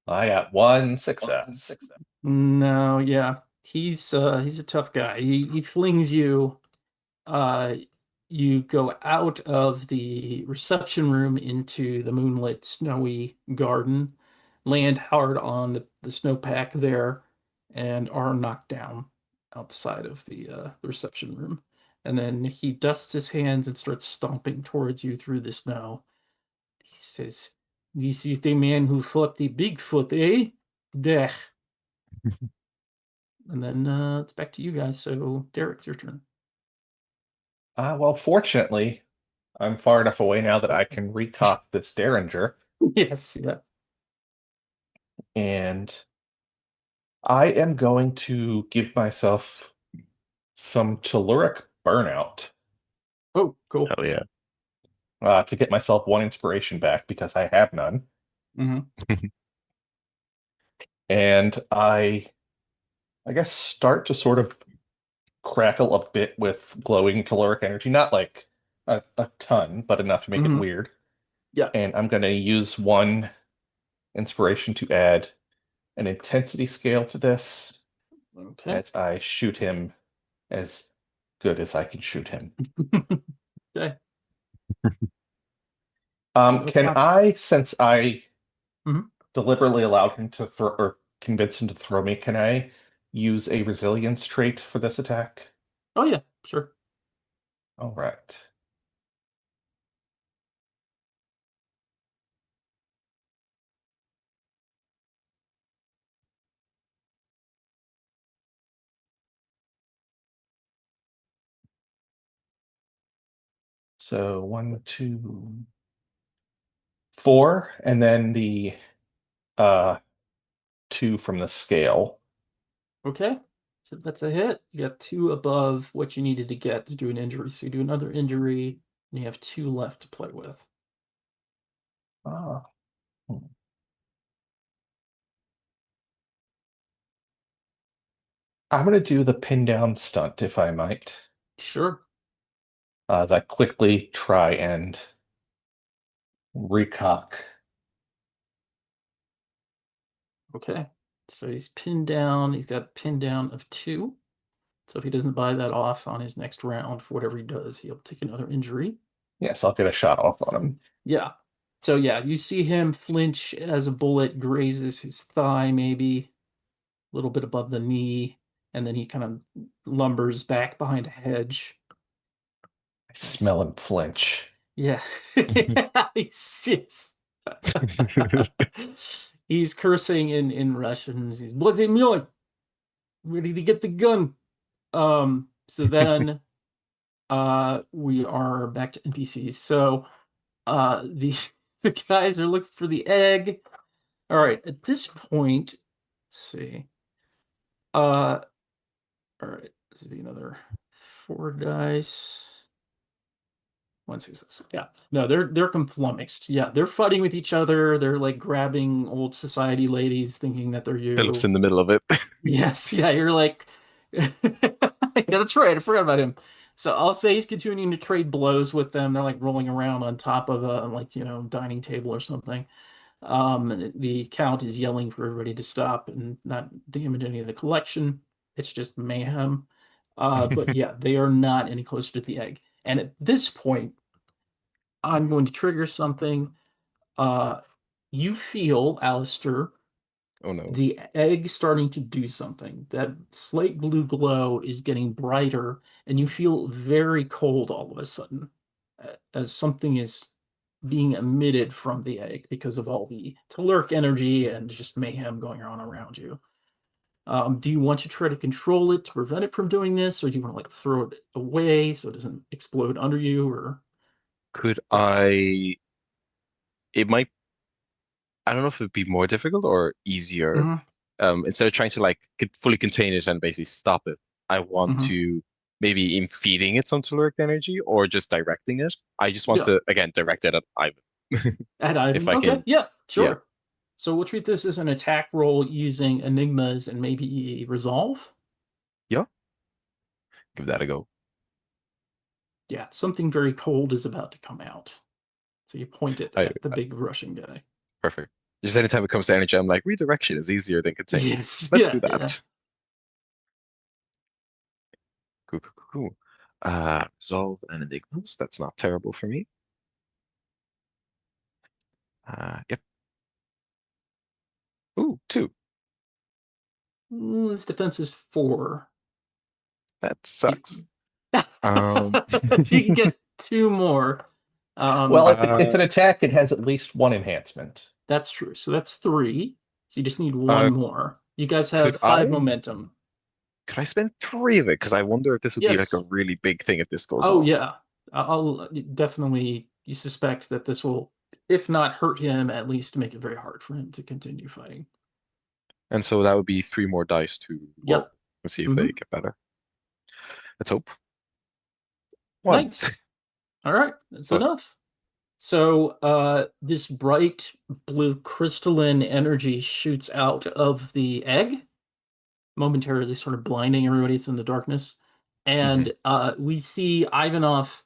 [SPEAKER 2] I got one success.
[SPEAKER 1] No, yeah. He's a tough guy. He flings you. Uh you go out of the reception room into the moonlit, snowy garden, land hard on the snowpack there, and are knocked down outside of the reception room. And then he dusts his hands and starts stomping towards you through the snow. He says, "This is the man who fought the Bigfoot, eh? Dech." And then it's back to you guys. So, Derek, it's your turn.
[SPEAKER 2] Well, fortunately, I'm far enough away now that I can recock this Derringer,
[SPEAKER 1] Yes, yeah.
[SPEAKER 2] and I am going to give myself some telluric burnout
[SPEAKER 1] Oh, cool.
[SPEAKER 3] Hell yeah.
[SPEAKER 2] to get myself one inspiration back because I have none.
[SPEAKER 1] Hmm.
[SPEAKER 2] And I guess start to sort of crackle a bit with glowing caloric energy, not like a ton, but enough to make it
[SPEAKER 1] Hmm.
[SPEAKER 2] weird.
[SPEAKER 1] Yeah.
[SPEAKER 2] And I'm going to use one inspiration to add an intensity scale to this
[SPEAKER 1] Okay.
[SPEAKER 2] as I shoot him as good as I can shoot him.
[SPEAKER 1] Okay. So,
[SPEAKER 2] Can since I
[SPEAKER 1] mhm.
[SPEAKER 2] deliberately allowed him to throw or convince him to throw me, can I use a resilience trait for this attack?
[SPEAKER 1] Oh yeah, sure.
[SPEAKER 2] All right. So one, two, four, and then the uh two from the scale.
[SPEAKER 1] Okay. So that's a hit. You got two above what you needed to get to do an injury. So you do another injury, and you have two left to play with.
[SPEAKER 2] Ah, hmm. I'm gonna do the pin down stunt if I might.
[SPEAKER 1] Sure.
[SPEAKER 2] As I quickly try and recock.
[SPEAKER 1] Okay. So he's pinned down. He's got a pin down of two. So if he doesn't buy that off on his next round for whatever he does, he'll take another injury.
[SPEAKER 2] Yes, I'll get a shot off on him.
[SPEAKER 1] Yeah. So yeah, you see him flinch as a bullet grazes his thigh, maybe a little bit above the knee, and then he kind of lumbers back behind a hedge.
[SPEAKER 2] I
[SPEAKER 1] Nice.
[SPEAKER 2] smell him flinch.
[SPEAKER 1] Yeah. He's he's cursing in Russian. He's Vladimir, ready to get the gun. So then we are back to NPCs. So the the guys are looking for the egg. All right, at this point, let's see. All right, this would be another four dice. One success. Yeah. No, they're flummoxed. Yeah, they're fighting with each other. They're like grabbing old society ladies, thinking that they're
[SPEAKER 3] Philip's
[SPEAKER 1] you.
[SPEAKER 3] in the middle of it.
[SPEAKER 1] Yes, yeah, you're like, yeah, that's right. I forgot about him. So I'll say he's continuing to trade blows with them. They're like rolling around on top of a like dining table or something. The count is yelling for everybody to stop and not damage any of the collection. It's just mayhem. But yeah, they are not any closer to the egg. And at this point, I'm going to trigger something. Uh, you feel, Alistair,
[SPEAKER 3] Oh no.
[SPEAKER 1] the egg starting to do something. That slate blue glow is getting brighter, and you feel very cold all of a sudden, as something is being emitted from the egg because of all the telluric energy and just mayhem going on around you. Do you want to try to control it to prevent it from doing this, or do you want to like throw it away so it doesn't explode under you, or
[SPEAKER 3] Could
[SPEAKER 1] what's up?
[SPEAKER 3] I it might I don't know if it'd be more difficult or easier.
[SPEAKER 1] Hmm.
[SPEAKER 3] Instead of trying to like fully contain it and basically stop it, I want
[SPEAKER 1] Hmm.
[SPEAKER 3] to maybe in feeding it some telluric energy or just directing it. I just want
[SPEAKER 1] Yeah,
[SPEAKER 3] to again direct it at Ivan.
[SPEAKER 1] at
[SPEAKER 3] If
[SPEAKER 1] Ivan.
[SPEAKER 3] I
[SPEAKER 1] Okay,
[SPEAKER 3] can,
[SPEAKER 1] yeah,
[SPEAKER 3] yeah,
[SPEAKER 1] sure. So we'll treat this as an attack roll using enigmas and maybe resolve.
[SPEAKER 3] yeah, give that a go.
[SPEAKER 1] Yeah, something very cold is about to come out. So you point it
[SPEAKER 3] I
[SPEAKER 1] at the big Russian guy.
[SPEAKER 3] Perfect. Just anytime it comes to energy, I'm like, redirection is easier than containment.
[SPEAKER 1] Yes,
[SPEAKER 3] Let's
[SPEAKER 1] yeah,
[SPEAKER 3] do
[SPEAKER 1] yeah.
[SPEAKER 3] that. Cool, cool, cool, cool. Resolve and enigmas. That's not terrible for me. Yep. Ooh, two.
[SPEAKER 1] His defense is four.
[SPEAKER 3] That
[SPEAKER 1] You-
[SPEAKER 3] sucks. Um,
[SPEAKER 1] if you can get two more,
[SPEAKER 2] Well,
[SPEAKER 1] um,
[SPEAKER 2] if it's
[SPEAKER 3] uh,
[SPEAKER 2] an attack, it has at least one enhancement.
[SPEAKER 1] that's true. So that's three. So you just need
[SPEAKER 3] uh,
[SPEAKER 1] one more. You guys
[SPEAKER 3] could
[SPEAKER 1] have five
[SPEAKER 3] I
[SPEAKER 1] momentum.
[SPEAKER 3] could I spend three of it? Because I wonder if this would be like a
[SPEAKER 1] Yes.
[SPEAKER 3] really big thing if this goes
[SPEAKER 1] Oh
[SPEAKER 3] off.
[SPEAKER 1] yeah. I'll definitely. You suspect that this will, if not hurt him, at least make it very hard for him to continue fighting.
[SPEAKER 3] And so that would be three more dice to roll.
[SPEAKER 1] Yep.
[SPEAKER 3] Let's see if they
[SPEAKER 1] Hmm.
[SPEAKER 3] get better. Let's hope. One.
[SPEAKER 1] Nice. All right, that's
[SPEAKER 3] So
[SPEAKER 1] enough. So this bright blue crystalline energy shoots out of the egg, momentarily sort of blinding everybody that's in the darkness.
[SPEAKER 3] mhm.
[SPEAKER 1] And we see Ivanov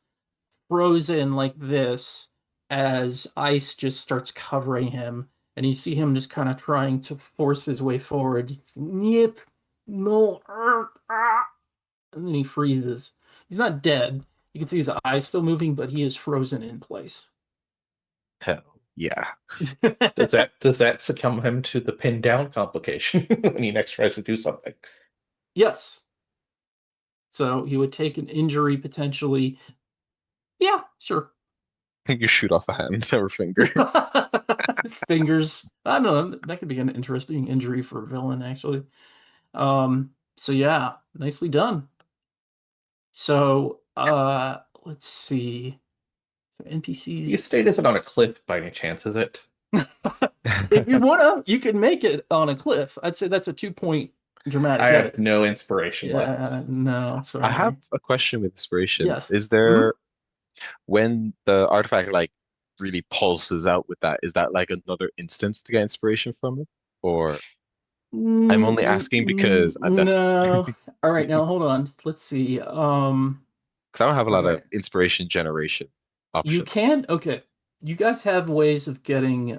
[SPEAKER 1] frozen like this as ice just starts covering him. And you see him just kind of trying to force his way forward. Niet, no, and then he freezes. He's not dead. You can see his eyes still moving, but he is frozen in place.
[SPEAKER 3] Hell yeah.
[SPEAKER 2] Does that succumb him to the pin down complication when he next tries to do something?
[SPEAKER 1] Yes. So he would take an injury potentially. Yeah, sure.
[SPEAKER 3] You shoot off a hand or a finger.
[SPEAKER 1] His fingers. I don't know. That could be an interesting injury for a villain, actually. So yeah, nicely done. So let's see.
[SPEAKER 2] The
[SPEAKER 1] NPCs.
[SPEAKER 2] estate isn't on a cliff by any chance, is it?
[SPEAKER 1] If you wanna, you can make it on a cliff. I'd say that's a 2 point
[SPEAKER 2] I
[SPEAKER 1] dramatic
[SPEAKER 2] have
[SPEAKER 1] edit.
[SPEAKER 2] no inspiration left.
[SPEAKER 1] Yeah, no,
[SPEAKER 3] I have
[SPEAKER 1] sorry.
[SPEAKER 3] a question with inspiration.
[SPEAKER 1] Yes.
[SPEAKER 3] Is
[SPEAKER 1] Hmm.
[SPEAKER 3] there, when the artifact like really pulses out with that, is that like another instance to get inspiration from it? Or I'm only asking because I'm desperate.
[SPEAKER 1] No. All right, now hold on. Let's see.
[SPEAKER 3] Because I don't have a
[SPEAKER 1] All
[SPEAKER 3] lot of
[SPEAKER 1] right.
[SPEAKER 3] inspiration generation
[SPEAKER 1] You
[SPEAKER 3] options.
[SPEAKER 1] can, okay. You guys have ways of getting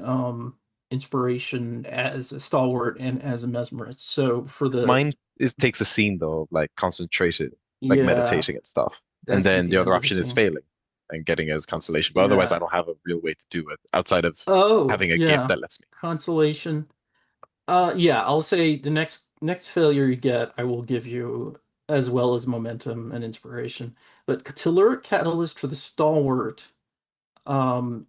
[SPEAKER 1] inspiration as a stalwart and as a mesmerist. So for the
[SPEAKER 3] Mine is takes a scene though, like concentrated, like
[SPEAKER 1] yeah,
[SPEAKER 3] meditating and stuff. And
[SPEAKER 1] that's at
[SPEAKER 3] then
[SPEAKER 1] the
[SPEAKER 3] the other
[SPEAKER 1] end of the
[SPEAKER 3] option is
[SPEAKER 1] scene.
[SPEAKER 3] failing and getting it as constellation. But otherwise, I
[SPEAKER 1] Yeah.
[SPEAKER 3] don't have a real way to do it outside of
[SPEAKER 1] Oh,
[SPEAKER 3] having a gift
[SPEAKER 1] yeah.
[SPEAKER 3] that lets me.
[SPEAKER 1] Consolation. Yeah, I'll say the next failure you get, I will give you as well as momentum and inspiration. But telluric catalyst for the stalwart. Um,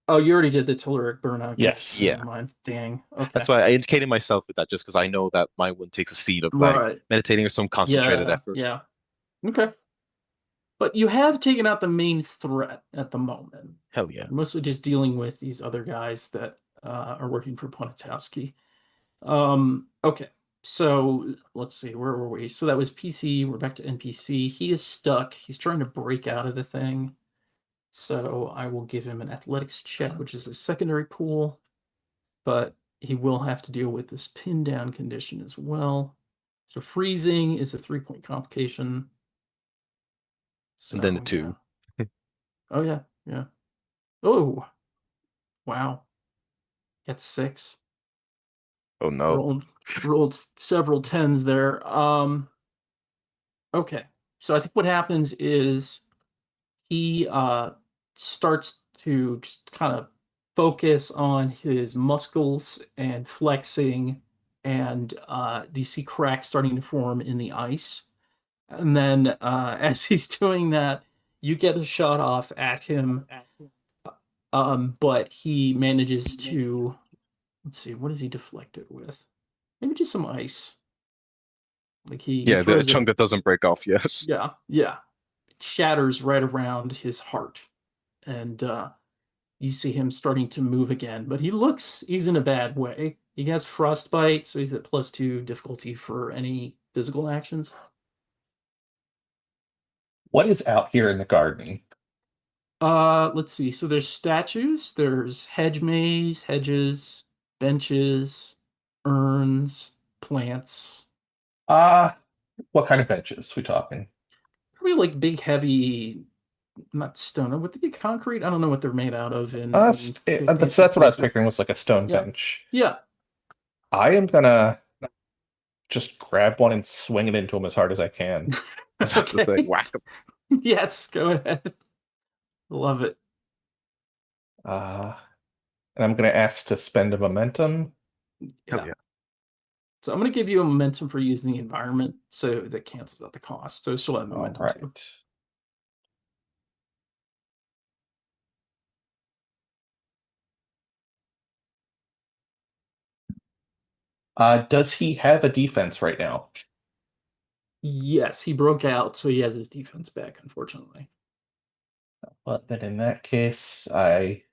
[SPEAKER 1] oh, you already did the telluric burnout. Gotcha.
[SPEAKER 2] Yes.
[SPEAKER 1] Never
[SPEAKER 3] Yeah.
[SPEAKER 1] mind. Dang. Okay.
[SPEAKER 3] That's why I indicated myself with that, just because I know that my one takes a seed of like
[SPEAKER 1] Right.
[SPEAKER 3] meditating or some concentrated
[SPEAKER 1] Yeah.
[SPEAKER 3] effort.
[SPEAKER 1] Yeah. Okay. But you have taken out the main threat at the moment.
[SPEAKER 3] Hell yeah.
[SPEAKER 1] Mostly just dealing with these other guys that are working for Ponitowski. Okay. So let's see, where were we? So that was PC. We're back to NPC. He is stuck. He's trying to break out of the thing. So I will give him an athletics check, which is a secondary pool, but he will have to deal with this pin down condition as well. So freezing is a 3 point complication.
[SPEAKER 3] And then the
[SPEAKER 1] So yeah.
[SPEAKER 3] two.
[SPEAKER 1] Oh yeah, yeah. Oh, wow. That's six.
[SPEAKER 3] Oh no.
[SPEAKER 1] Rolled rolled several tens there. Okay. So I think what happens is he starts to just kind of focus on his muscles and flexing, and you see cracks starting to form in the ice. And then as he's doing that, you get a shot off at him, but he manages to, let's see, what does he deflect it with? Maybe just some ice. Like he
[SPEAKER 3] Yeah, the
[SPEAKER 1] throws
[SPEAKER 3] chunk
[SPEAKER 1] it,
[SPEAKER 3] that doesn't break off yet.
[SPEAKER 1] yeah, yeah. It shatters right around his heart. And you see him starting to move again, but he's in a bad way. He has frostbite, so he's at +2 difficulty for any physical actions.
[SPEAKER 2] What is out here in the garden?
[SPEAKER 1] Let's see. So there's statues, there's hedge maze, hedges, benches, urns, plants.
[SPEAKER 2] Uh, what kind of benches we talking?
[SPEAKER 1] Probably like big, heavy, not stone. Would they be concrete? I don't know what they're made out of in fancy
[SPEAKER 2] That's what I was
[SPEAKER 1] places.
[SPEAKER 2] picturing was like a stone
[SPEAKER 1] Yeah,
[SPEAKER 2] bench.
[SPEAKER 1] yeah.
[SPEAKER 2] I am gonna just grab one and swing it into him as hard as I can.
[SPEAKER 3] I was about to say,
[SPEAKER 1] Okay.
[SPEAKER 3] whack 'em.
[SPEAKER 1] Yes, go ahead. Love it.
[SPEAKER 2] Uh, and I'm gonna ask to spend a momentum.
[SPEAKER 3] Hell
[SPEAKER 1] Yeah.
[SPEAKER 3] yeah.
[SPEAKER 1] So I'm going to give you a momentum for using the environment, so that cancels out the cost. So still have
[SPEAKER 2] All
[SPEAKER 1] momentum too.
[SPEAKER 2] right. Does he have a defense right now?
[SPEAKER 1] Yes, he broke out, so he has his defense back, unfortunately.
[SPEAKER 2] Well, then in that case, I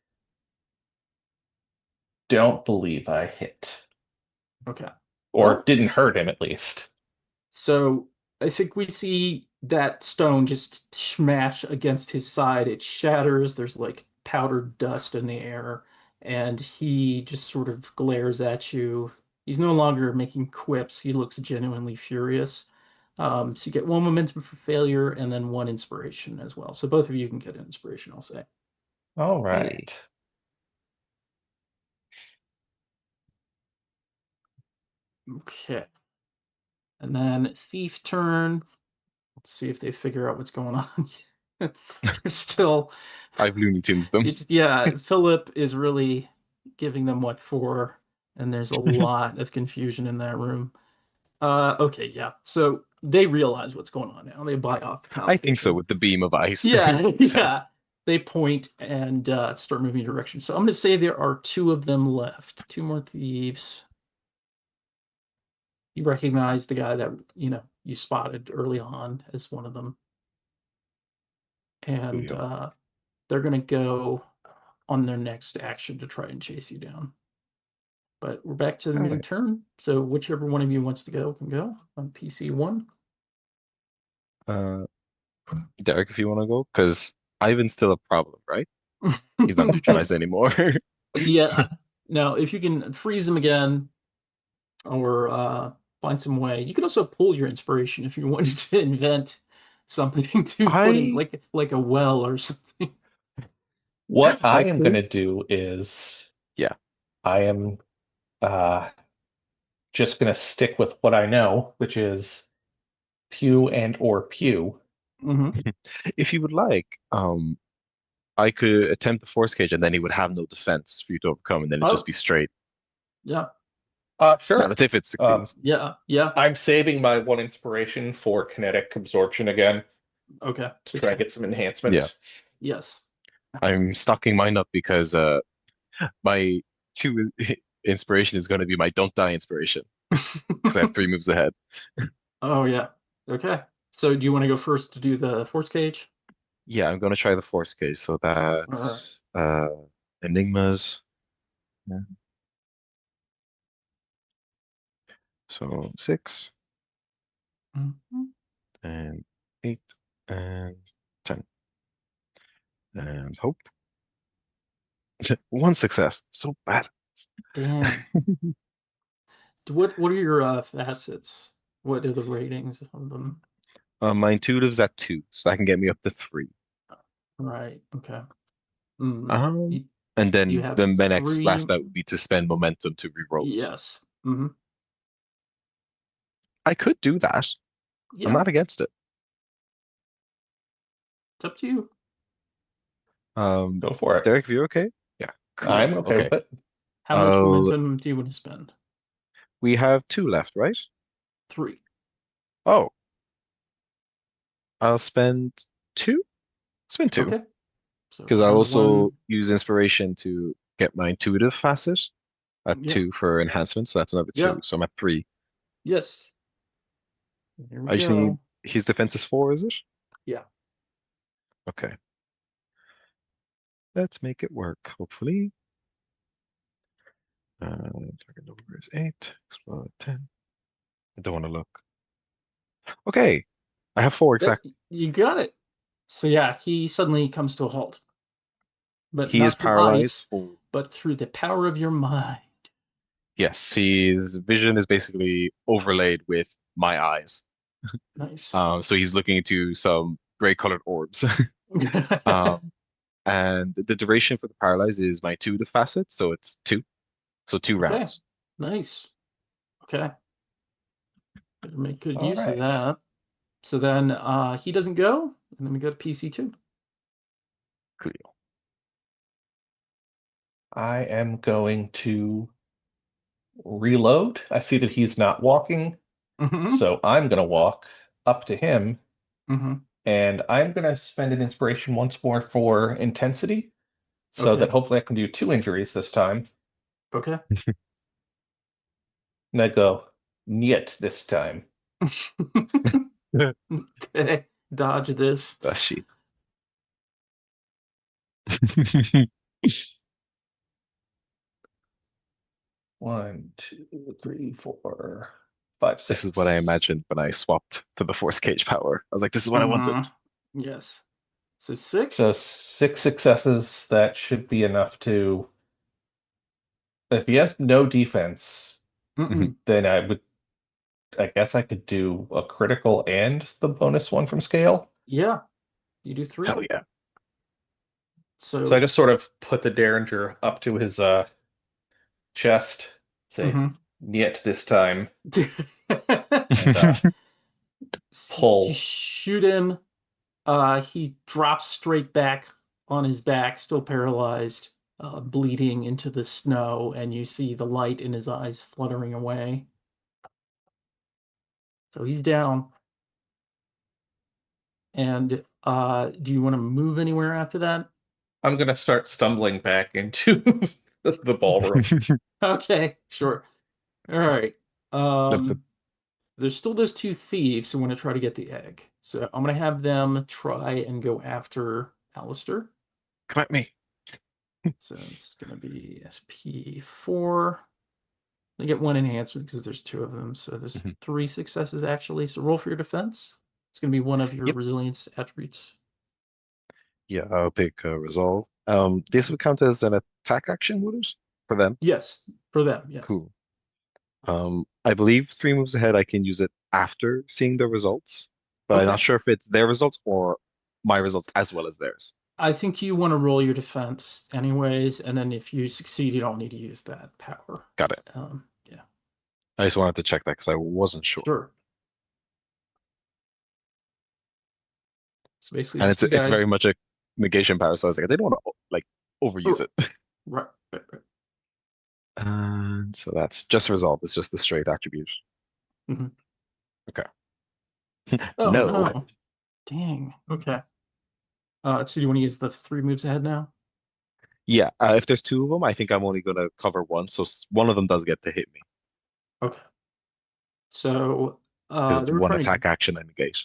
[SPEAKER 2] don't believe I hit.
[SPEAKER 1] Okay.
[SPEAKER 2] or
[SPEAKER 1] Well,
[SPEAKER 2] didn't hurt him at least.
[SPEAKER 1] so I think we see that stone just smash against his side. It shatters. There's like powdered dust in the air, and he just sort of glares at you. He's no longer making quips. He looks genuinely furious. So you get one momentum for failure and then one inspiration as well. So both of you can get an inspiration, I'll say.
[SPEAKER 2] All
[SPEAKER 3] Hey.
[SPEAKER 2] right.
[SPEAKER 1] Okay. And then thief turn. Let's see if they figure out what's going on. They're still,
[SPEAKER 3] I've Looney Tunes them.
[SPEAKER 1] yeah, Philip is really giving them what for, and there's a lot of confusion in that room. Okay, yeah. So they realize what's going on now. They buy off the
[SPEAKER 3] I think so
[SPEAKER 1] competition.
[SPEAKER 3] with the beam of ice.
[SPEAKER 1] Yeah,
[SPEAKER 3] So
[SPEAKER 1] yeah. They point and start moving in direction. So I'm going to say there are two of them left. Two more thieves. You recognize the guy that, you spotted early on as one of them. And
[SPEAKER 3] Coolio.
[SPEAKER 1] they're going to go on their next action to try and chase you down. But we're back to the
[SPEAKER 3] Got
[SPEAKER 1] new
[SPEAKER 3] it.
[SPEAKER 1] turn. So whichever one of you wants to go can go on PC one.
[SPEAKER 3] Uh, Derek, if you want to go, because Ivan's still a problem, right? He's not neutralized anymore.
[SPEAKER 1] Yeah. Now, if you can freeze him again or find some way, you can also pull your inspiration if you wanted to invent something to put in,
[SPEAKER 3] I
[SPEAKER 1] like a well or something.
[SPEAKER 2] What I
[SPEAKER 3] I
[SPEAKER 2] am going
[SPEAKER 3] could.
[SPEAKER 2] to do is
[SPEAKER 3] Yeah.
[SPEAKER 2] I am uh, just going to stick with what I know, which is pew and or pew.
[SPEAKER 1] Hmm.
[SPEAKER 3] If you would like, I could attempt the force cage and then he would have no defense for you to overcome, and then it'd just
[SPEAKER 1] Oh,
[SPEAKER 3] be straight.
[SPEAKER 1] yeah,
[SPEAKER 3] Now
[SPEAKER 2] Sure.
[SPEAKER 3] that's if it
[SPEAKER 2] Um,
[SPEAKER 3] succeeds.
[SPEAKER 1] yeah, yeah.
[SPEAKER 2] I'm saving my one inspiration for kinetic absorption again
[SPEAKER 1] Okay.
[SPEAKER 2] to try and get some
[SPEAKER 3] Yeah.
[SPEAKER 2] enhancement.
[SPEAKER 1] Yes.
[SPEAKER 3] I'm stocking mine up because my two inspiration is going to be my don't die inspiration because I have three moves ahead.
[SPEAKER 1] Oh, yeah. Okay. So do you want to go first to do the force cage?
[SPEAKER 3] Yeah, I'm going to try the force cage. So
[SPEAKER 1] All right.
[SPEAKER 3] that's enigmas. Yeah. So 6
[SPEAKER 1] Mhm.
[SPEAKER 3] and 8 and 10 and hope. One success. So bad.
[SPEAKER 1] Damn. What are your facets? What are the ratings of them?
[SPEAKER 3] My intuitive's at 2, so that can get me up to 3.
[SPEAKER 1] Right. Okay. Mm.
[SPEAKER 3] Um,
[SPEAKER 1] You,
[SPEAKER 3] and
[SPEAKER 1] you
[SPEAKER 3] then
[SPEAKER 1] have
[SPEAKER 3] the next
[SPEAKER 1] three.
[SPEAKER 3] last bet would be to spend momentum to rerolls.
[SPEAKER 1] Yes. Hmm.
[SPEAKER 3] I could do that. I'm
[SPEAKER 1] Yeah.
[SPEAKER 3] not against it.
[SPEAKER 1] It's up to you.
[SPEAKER 2] Go for it.
[SPEAKER 3] Derek, if you're okay? Yeah,
[SPEAKER 2] I'm
[SPEAKER 3] cool.
[SPEAKER 2] okay
[SPEAKER 3] Okay.
[SPEAKER 2] with it.
[SPEAKER 1] How much
[SPEAKER 3] Uh,
[SPEAKER 1] momentum do you want to spend?
[SPEAKER 3] we have 2 left, right?
[SPEAKER 1] Three.
[SPEAKER 3] Oh, I'll spend 2. Spend 2
[SPEAKER 1] Okay. So
[SPEAKER 3] because I'll
[SPEAKER 1] another
[SPEAKER 3] also
[SPEAKER 1] one.
[SPEAKER 3] use inspiration to get my intuitive facet at
[SPEAKER 1] Yeah.
[SPEAKER 3] 2 for enhancement. So that's another
[SPEAKER 1] Yeah.
[SPEAKER 3] 2. So I'm at 3.
[SPEAKER 1] Yes. Here we
[SPEAKER 3] I just need
[SPEAKER 1] go.
[SPEAKER 3] his defense is 4, is it?
[SPEAKER 1] Yeah.
[SPEAKER 3] Okay. Let's make it work, hopefully. Target number is 8. Explode 10. I don't want to look. Okay. I have 4
[SPEAKER 1] That
[SPEAKER 3] exactly.
[SPEAKER 1] you got it. So yeah, he suddenly comes to a halt, but
[SPEAKER 3] He is
[SPEAKER 1] not through
[SPEAKER 3] paralyzed
[SPEAKER 1] ice,
[SPEAKER 3] for.
[SPEAKER 1] but through the power of your mind.
[SPEAKER 3] Yes, his vision is basically overlaid with my eyes.
[SPEAKER 1] Nice.
[SPEAKER 3] So he's looking into some gray colored orbs. Um, and the duration for the paralyze is my intuitive facet, so it's 2. So 2
[SPEAKER 1] Okay.
[SPEAKER 3] rounds.
[SPEAKER 1] Nice. Okay. Better make good
[SPEAKER 2] All
[SPEAKER 1] use of
[SPEAKER 2] right.
[SPEAKER 1] that. So then he doesn't go, and then we go to PC2.
[SPEAKER 3] Cool.
[SPEAKER 2] I am going to reload. I see that he's not walking,
[SPEAKER 1] Mm-hmm.
[SPEAKER 2] so I'm going to walk up to him
[SPEAKER 1] Mm-hmm.
[SPEAKER 2] and I'm going to spend an inspiration once more for intensity so that
[SPEAKER 1] Okay.
[SPEAKER 2] hopefully I can do 2 injuries this time.
[SPEAKER 1] Okay.
[SPEAKER 2] And I go, niet this time.
[SPEAKER 1] Okay. Dodge this.
[SPEAKER 3] Ah, shit.
[SPEAKER 2] One, two, three, four, five,
[SPEAKER 3] This is what I
[SPEAKER 2] six.
[SPEAKER 3] imagined when I swapped to the Force Cage power. I was like, this is what I wanted.
[SPEAKER 1] Mm-hmm. Yes. So
[SPEAKER 2] So
[SPEAKER 1] six?
[SPEAKER 2] 6 successes. That should be enough to. If he has no defense,
[SPEAKER 3] Mhm.
[SPEAKER 1] Mm-mm.
[SPEAKER 2] then I guess I could do a critical and the bonus one from scale.
[SPEAKER 1] Yeah, you do three.
[SPEAKER 3] Hell yeah.
[SPEAKER 2] So I
[SPEAKER 1] So,
[SPEAKER 2] just sort of put the Derringer up to his chest, say,
[SPEAKER 1] mm-hmm.
[SPEAKER 2] "Niet this time," and
[SPEAKER 1] You
[SPEAKER 2] pull.
[SPEAKER 1] shoot him. He drops straight back on his back, still paralyzed, bleeding into the snow, and you see the light in his eyes fluttering away. So he's down. And do you want to move anywhere after that?
[SPEAKER 2] I'm gonna start stumbling back into the ballroom.
[SPEAKER 1] Okay, sure. All right.
[SPEAKER 3] The-
[SPEAKER 1] Um, there's still those two thieves who want to try to get the egg. So I'm gonna have them try and go after Alistair.
[SPEAKER 3] Come at me.
[SPEAKER 1] So it's gonna be SP4. They get one enhancement because there's two of them. So there's
[SPEAKER 3] Mhm.
[SPEAKER 1] three successes actually. So roll for your defense. It's gonna be one of your
[SPEAKER 3] Yep.
[SPEAKER 1] resilience attributes.
[SPEAKER 3] Yeah, I'll pick Resolve. This would count as an attack action, would it? For them.
[SPEAKER 1] Yes, for them, yes.
[SPEAKER 3] Cool. I believe 3 moves ahead, I can use it after seeing the results, but I'm not
[SPEAKER 1] Okay.
[SPEAKER 3] sure if it's their results or my results as well as theirs.
[SPEAKER 1] I think you want to roll your defense anyways, and then if you succeed, you don't need to use that power.
[SPEAKER 3] Got it.
[SPEAKER 1] Yeah,
[SPEAKER 3] I just wanted to check that because I wasn't sure.
[SPEAKER 1] sure. So basically,
[SPEAKER 3] And
[SPEAKER 1] these two
[SPEAKER 3] it's
[SPEAKER 1] guys.
[SPEAKER 3] very much a negation power, so I was like, I didn't want to like overuse
[SPEAKER 1] Oh,
[SPEAKER 3] it.
[SPEAKER 1] right, right, right.
[SPEAKER 3] And so that's just resolve. It's just the straight attribute.
[SPEAKER 1] Mhm.
[SPEAKER 3] Okay.
[SPEAKER 1] Oh
[SPEAKER 3] No.
[SPEAKER 1] no. Dang. Okay. So do you want to use the three moves ahead now?
[SPEAKER 3] Yeah, if there's 2 of them, I think I'm only gonna cover one, so one of them does get to hit me
[SPEAKER 1] Okay. So
[SPEAKER 3] because it's
[SPEAKER 1] they were
[SPEAKER 3] one
[SPEAKER 1] trying to.
[SPEAKER 3] attack action and negate.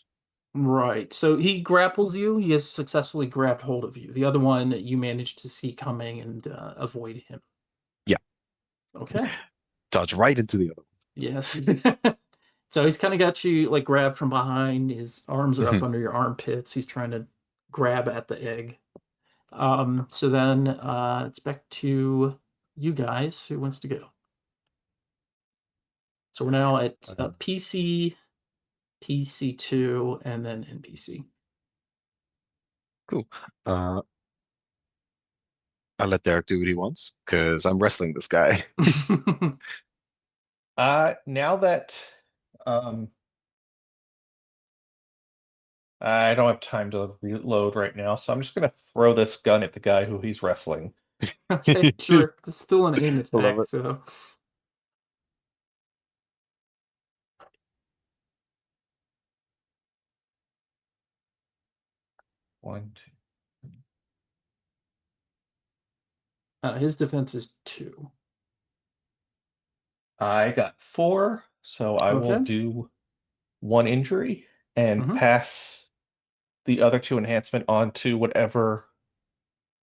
[SPEAKER 1] Right. So he grapples you. He has successfully grabbed hold of you. The other one you managed to see coming and avoid him.
[SPEAKER 3] Yeah,
[SPEAKER 1] Okay.
[SPEAKER 3] dodge right into the other
[SPEAKER 1] Yes. So he's kind of got you like grabbed from behind. His arms are up
[SPEAKER 3] one.
[SPEAKER 1] under your armpits. He's trying to grab at the egg. So then it's back to you guys. Who wants to go? So we're now at
[SPEAKER 3] Um,
[SPEAKER 1] PC, PC2, and then NPC.
[SPEAKER 3] cool. Uh, I'll let Derek do what he wants because I'm wrestling this guy.
[SPEAKER 2] Now that um, I don't have time to reload right now, so I'm just gonna throw this gun at the guy who he's wrestling.
[SPEAKER 1] Okay, sure. It's still an aim
[SPEAKER 3] I love
[SPEAKER 1] attack,
[SPEAKER 3] it.
[SPEAKER 1] so
[SPEAKER 2] One, two.
[SPEAKER 1] his defense is 2.
[SPEAKER 2] I got 4, so I will
[SPEAKER 1] Okay.
[SPEAKER 2] do 1 injury and
[SPEAKER 1] Hmm.
[SPEAKER 2] pass the other 2 enhancement on to whatever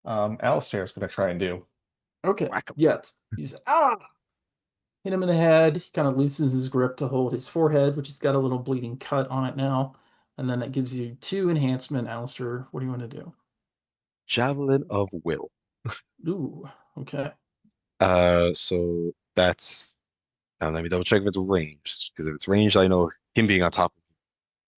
[SPEAKER 2] Alistair is going to try and do.
[SPEAKER 1] Okay.
[SPEAKER 3] Whack him.
[SPEAKER 1] Yeah, he's hit him in the head. He kind of loosens his grip to hold his forehead, which has got a little bleeding cut on it now. And then that gives you 2 enhancement, Alistair. What do you want to do?
[SPEAKER 3] Javelin of Will.
[SPEAKER 1] Ooh, okay.
[SPEAKER 3] So that's let me double check if it's ranged because if it's ranged, I know him being on top of me.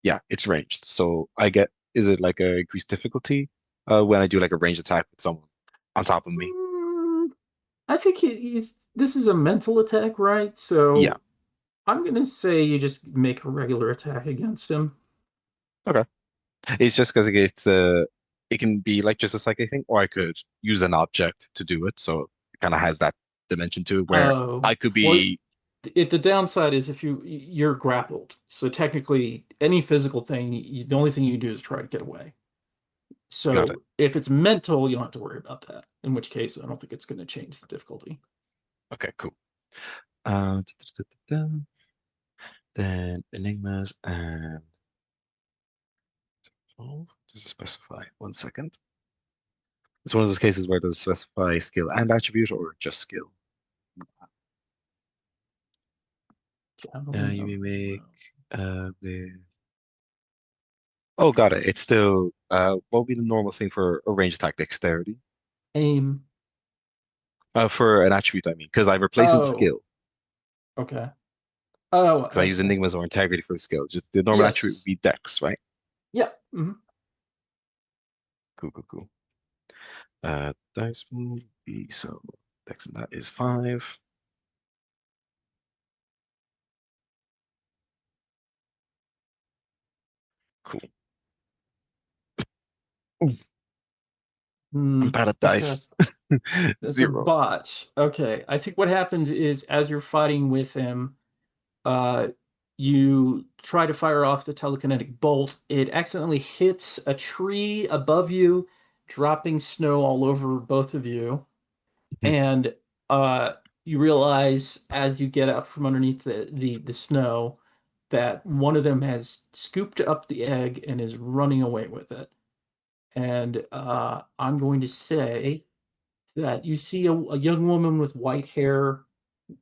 [SPEAKER 3] Yeah, it's ranged. So I get is it like a increased difficulty when I do like a ranged attack with someone on top of me?
[SPEAKER 1] Mm, I think this is a mental attack, right?
[SPEAKER 3] Yeah.
[SPEAKER 1] So I'm gonna say you just make a regular attack against him.
[SPEAKER 3] Okay. It's just because it can be like just a psychic thing, or I could use an object to do it. So it kind of has that dimension to it where
[SPEAKER 1] Oh,
[SPEAKER 3] I could
[SPEAKER 1] well,
[SPEAKER 3] be
[SPEAKER 1] the downside is if you're grappled. So technically, any physical thing, the only thing you do is try to get away.
[SPEAKER 3] got it.
[SPEAKER 1] So if it's mental, you don't have to worry about that. In which case, I don't think it's going to change the difficulty.
[SPEAKER 3] Okay, cool. Then enigmas and oh, does it specify? 1 second. It's one of those cases where does it specify skill and attribute or just skill?
[SPEAKER 1] Javelin
[SPEAKER 3] You
[SPEAKER 1] of
[SPEAKER 3] may make
[SPEAKER 1] arrow.
[SPEAKER 3] the oh, got it. It's still what would be the normal thing for a range attack dexterity?
[SPEAKER 1] Aim.
[SPEAKER 3] For an attribute, I mean, because I replaced the
[SPEAKER 1] Oh,
[SPEAKER 3] skill
[SPEAKER 1] okay. Oh,
[SPEAKER 3] because I use
[SPEAKER 1] okay.
[SPEAKER 3] enigmas or integrity for the skill. Just the normal attribute would
[SPEAKER 1] Yes.
[SPEAKER 3] be dex, right?
[SPEAKER 1] Yeah. Mhm.
[SPEAKER 3] Cool, cool, cool. Dice will be so dex and that is 5. Cool. Ooh, I'm
[SPEAKER 1] Hmm.
[SPEAKER 3] bad at
[SPEAKER 1] Okay.
[SPEAKER 3] dice.
[SPEAKER 1] That's a
[SPEAKER 3] 0.
[SPEAKER 1] botch. Okay. I think what happens is as you're fighting with him, uh, you try to fire off the telekinetic bolt. It accidentally hits a tree above you, dropping snow all over both of you. And uh, you realize as you get up from underneath the snow that one of them has scooped up the egg and is running away with it. And I'm going to say that you see a young woman with white hair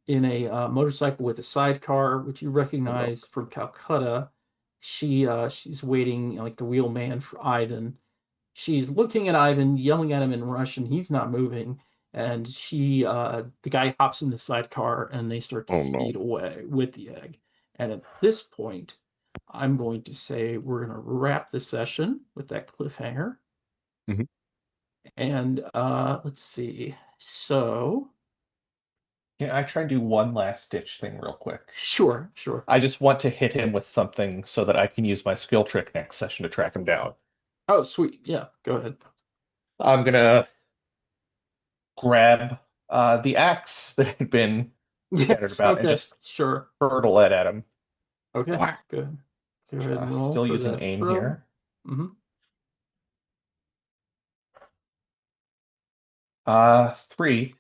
[SPEAKER 1] in a motorcycle with a sidecar, which you
[SPEAKER 3] Oh no.
[SPEAKER 1] recognize from Calcutta. She's waiting like the wheelman for Ivan. She's looking at Ivan, yelling at him in Russian. He's not moving, and the guy hops in the sidecar, and they start to
[SPEAKER 3] Oh no.
[SPEAKER 1] speed away with the egg. And at this point, I'm going to say we're going to wrap the session with that cliffhanger.
[SPEAKER 3] Mhm.
[SPEAKER 1] And let's see. So,
[SPEAKER 2] Can I try and do one last ditch thing real quick?
[SPEAKER 1] sure, sure.
[SPEAKER 2] I just want to hit him with something so that I can use my skill trick next session to track him down.
[SPEAKER 1] Oh, sweet. Yeah, go ahead.
[SPEAKER 2] I'm gonna grab the axe that had been scattered
[SPEAKER 1] Yes,
[SPEAKER 2] about and
[SPEAKER 1] okay,
[SPEAKER 2] just
[SPEAKER 1] sure.
[SPEAKER 2] hurtle it at him.
[SPEAKER 1] Okay,
[SPEAKER 3] What?
[SPEAKER 1] good. Go ahead and roll
[SPEAKER 2] Still
[SPEAKER 1] for
[SPEAKER 2] using
[SPEAKER 1] that
[SPEAKER 2] aim
[SPEAKER 1] throw.
[SPEAKER 2] here.
[SPEAKER 1] Mm-hmm.
[SPEAKER 2] 3,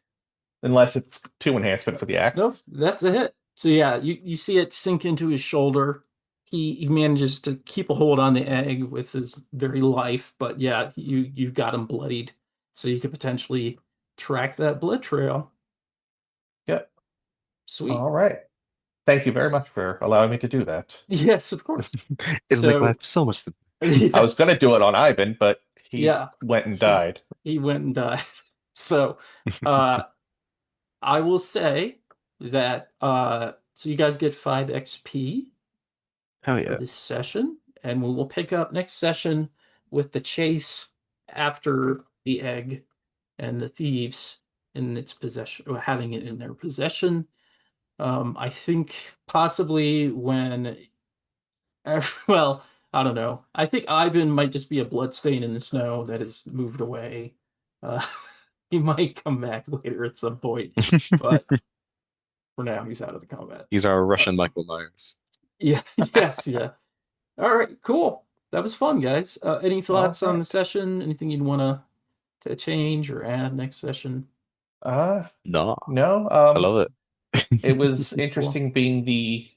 [SPEAKER 2] unless it's 2 enhancement for the
[SPEAKER 1] Nope,
[SPEAKER 2] axe.
[SPEAKER 1] that's a hit. So yeah, you see it sink into his shoulder. He manages to keep a hold on the egg with his very life, but yeah, you got him bloodied. So you could potentially track that blood trail.
[SPEAKER 2] Yep.
[SPEAKER 1] Sweet.
[SPEAKER 2] All right. Thank you very much for allowing me to do that.
[SPEAKER 1] Yes, of course.
[SPEAKER 3] It'll make life
[SPEAKER 1] So
[SPEAKER 3] so much simpler.
[SPEAKER 2] I
[SPEAKER 1] yeah,
[SPEAKER 2] was gonna do it on Ivan, but he
[SPEAKER 1] yeah.
[SPEAKER 2] went and
[SPEAKER 1] He
[SPEAKER 2] died.
[SPEAKER 1] he went and died. So uh I will say that so you guys get 5 XP
[SPEAKER 3] Hell
[SPEAKER 1] for
[SPEAKER 3] yeah.
[SPEAKER 1] this session, and we will pick up next session with the chase after the egg and the thieves in its possession, or having it in their possession. I think possibly when, well, I don't know. I think Ivan might just be a bloodstain in the snow that has moved away. Uh, he might come back later at some point, but for now, he's out of the combat.
[SPEAKER 3] He's our
[SPEAKER 1] Uh,
[SPEAKER 3] Russian Michael Myers.
[SPEAKER 1] yeah, yes, yeah. All right, cool. That was fun, guys. Any
[SPEAKER 2] All
[SPEAKER 1] thoughts on the
[SPEAKER 2] right.
[SPEAKER 1] session? Anything you'd want to change or add next session?
[SPEAKER 2] Uh,
[SPEAKER 3] No,
[SPEAKER 2] no.
[SPEAKER 3] I love
[SPEAKER 2] It
[SPEAKER 3] it.
[SPEAKER 2] was
[SPEAKER 1] Cool.
[SPEAKER 2] interesting being the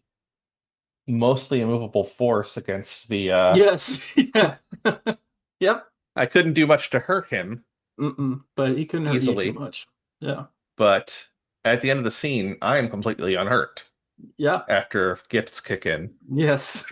[SPEAKER 2] mostly immovable force against the
[SPEAKER 1] Yes. Yeah. Yep.
[SPEAKER 2] I couldn't do much to hurt him
[SPEAKER 1] But he couldn't hurt you too
[SPEAKER 2] easily,
[SPEAKER 1] much. Yeah.
[SPEAKER 2] but at the end of the scene, I am completely unhurt
[SPEAKER 1] Yeah.
[SPEAKER 2] after gifts kick in.
[SPEAKER 1] Yes.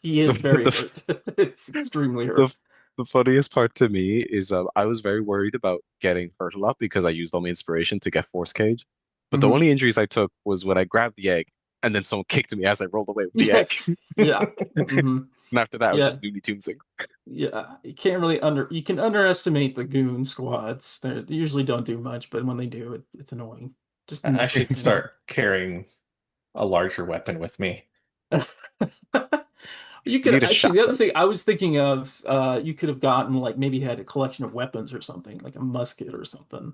[SPEAKER 1] He is
[SPEAKER 3] The,
[SPEAKER 1] very
[SPEAKER 3] the,
[SPEAKER 1] hurt. It's extremely
[SPEAKER 3] the,
[SPEAKER 1] hurt.
[SPEAKER 3] the funniest part to me is I was very worried about getting hurt a lot because I used all my inspiration to get Force Cage. But the
[SPEAKER 1] Hmm.
[SPEAKER 3] only injuries I took was when I grabbed the egg and then someone kicked me as I rolled away with the egg.
[SPEAKER 1] Yes. Yeah. Hmm.
[SPEAKER 3] And after that, I was
[SPEAKER 1] Yeah.
[SPEAKER 3] just Looney Tunesing.
[SPEAKER 1] Yeah. You can't really you can underestimate the goon squads. They usually don't do much, but when they do, it's annoying. Just
[SPEAKER 2] I
[SPEAKER 1] nitpick
[SPEAKER 2] should
[SPEAKER 1] things.
[SPEAKER 2] start carrying a larger weapon with me.
[SPEAKER 1] You
[SPEAKER 3] You
[SPEAKER 1] could
[SPEAKER 3] need a
[SPEAKER 1] actually, the other
[SPEAKER 3] shotgun.
[SPEAKER 1] thing I was thinking of, you could have gotten like maybe had a collection of weapons or something, like a musket or something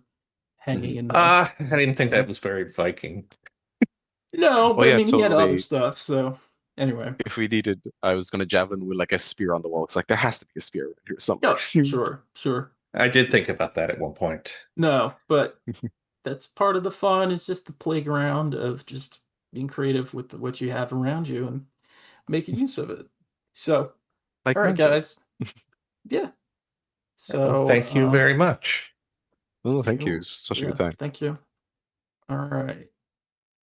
[SPEAKER 1] hanging
[SPEAKER 3] Mhm.
[SPEAKER 1] in the
[SPEAKER 2] I didn't think that
[SPEAKER 1] thing.
[SPEAKER 2] was very Viking.
[SPEAKER 1] No,
[SPEAKER 3] Oh
[SPEAKER 1] but I
[SPEAKER 3] yeah,
[SPEAKER 1] mean he had other
[SPEAKER 3] totally.
[SPEAKER 1] stuff, so anyway.
[SPEAKER 3] If we needed, I was gonna javelin with like a spear on the wall. It's like there has to be a spear around here somewhere.
[SPEAKER 1] Yeah, sure, sure.
[SPEAKER 2] I did think about that at one point.
[SPEAKER 1] No, but that's part of the fun is just the playground of just being creative with what you have around you and making use of it. So,
[SPEAKER 3] Like
[SPEAKER 1] all right,
[SPEAKER 3] magic.
[SPEAKER 1] guys. Yeah.
[SPEAKER 2] Well,
[SPEAKER 1] So,
[SPEAKER 2] thank you very much.
[SPEAKER 3] Oh, thank you.
[SPEAKER 1] you,
[SPEAKER 3] It's such a good
[SPEAKER 1] yeah,
[SPEAKER 3] time.
[SPEAKER 1] thank you. All right.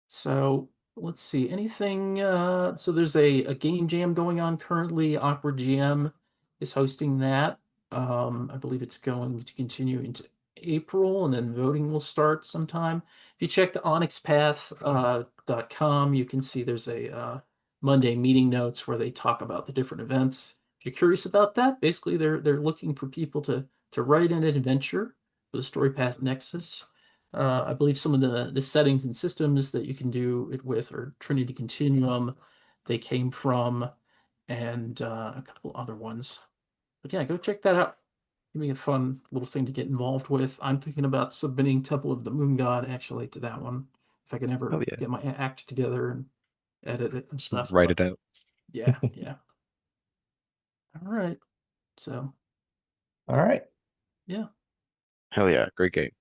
[SPEAKER 1] So let's see, anything so there's a game jam going on currently. Awkward GM is hosting that. I believe it's going to continue into April, and then voting will start sometime. If you check the onyxpath.com, you can see there's a Monday meeting notes where they talk about the different events. If you're curious about that, basically they're looking for people to write an adventure for the StoryPath Nexus. I believe some of the settings and systems that you can do it with are Trinity Continuum, they came from, and a couple other ones. But yeah, go check that out. Give me a fun little thing to get involved with. I'm thinking about submitting Temple of the Moon God actually to that one, if I can
[SPEAKER 3] Oh
[SPEAKER 1] ever
[SPEAKER 3] yeah,
[SPEAKER 1] get my act together and edit it and stuff.
[SPEAKER 3] write
[SPEAKER 1] But
[SPEAKER 3] it out.
[SPEAKER 1] yeah, yeah. All right. So
[SPEAKER 2] All right.
[SPEAKER 1] yeah.
[SPEAKER 3] Hell yeah, great game.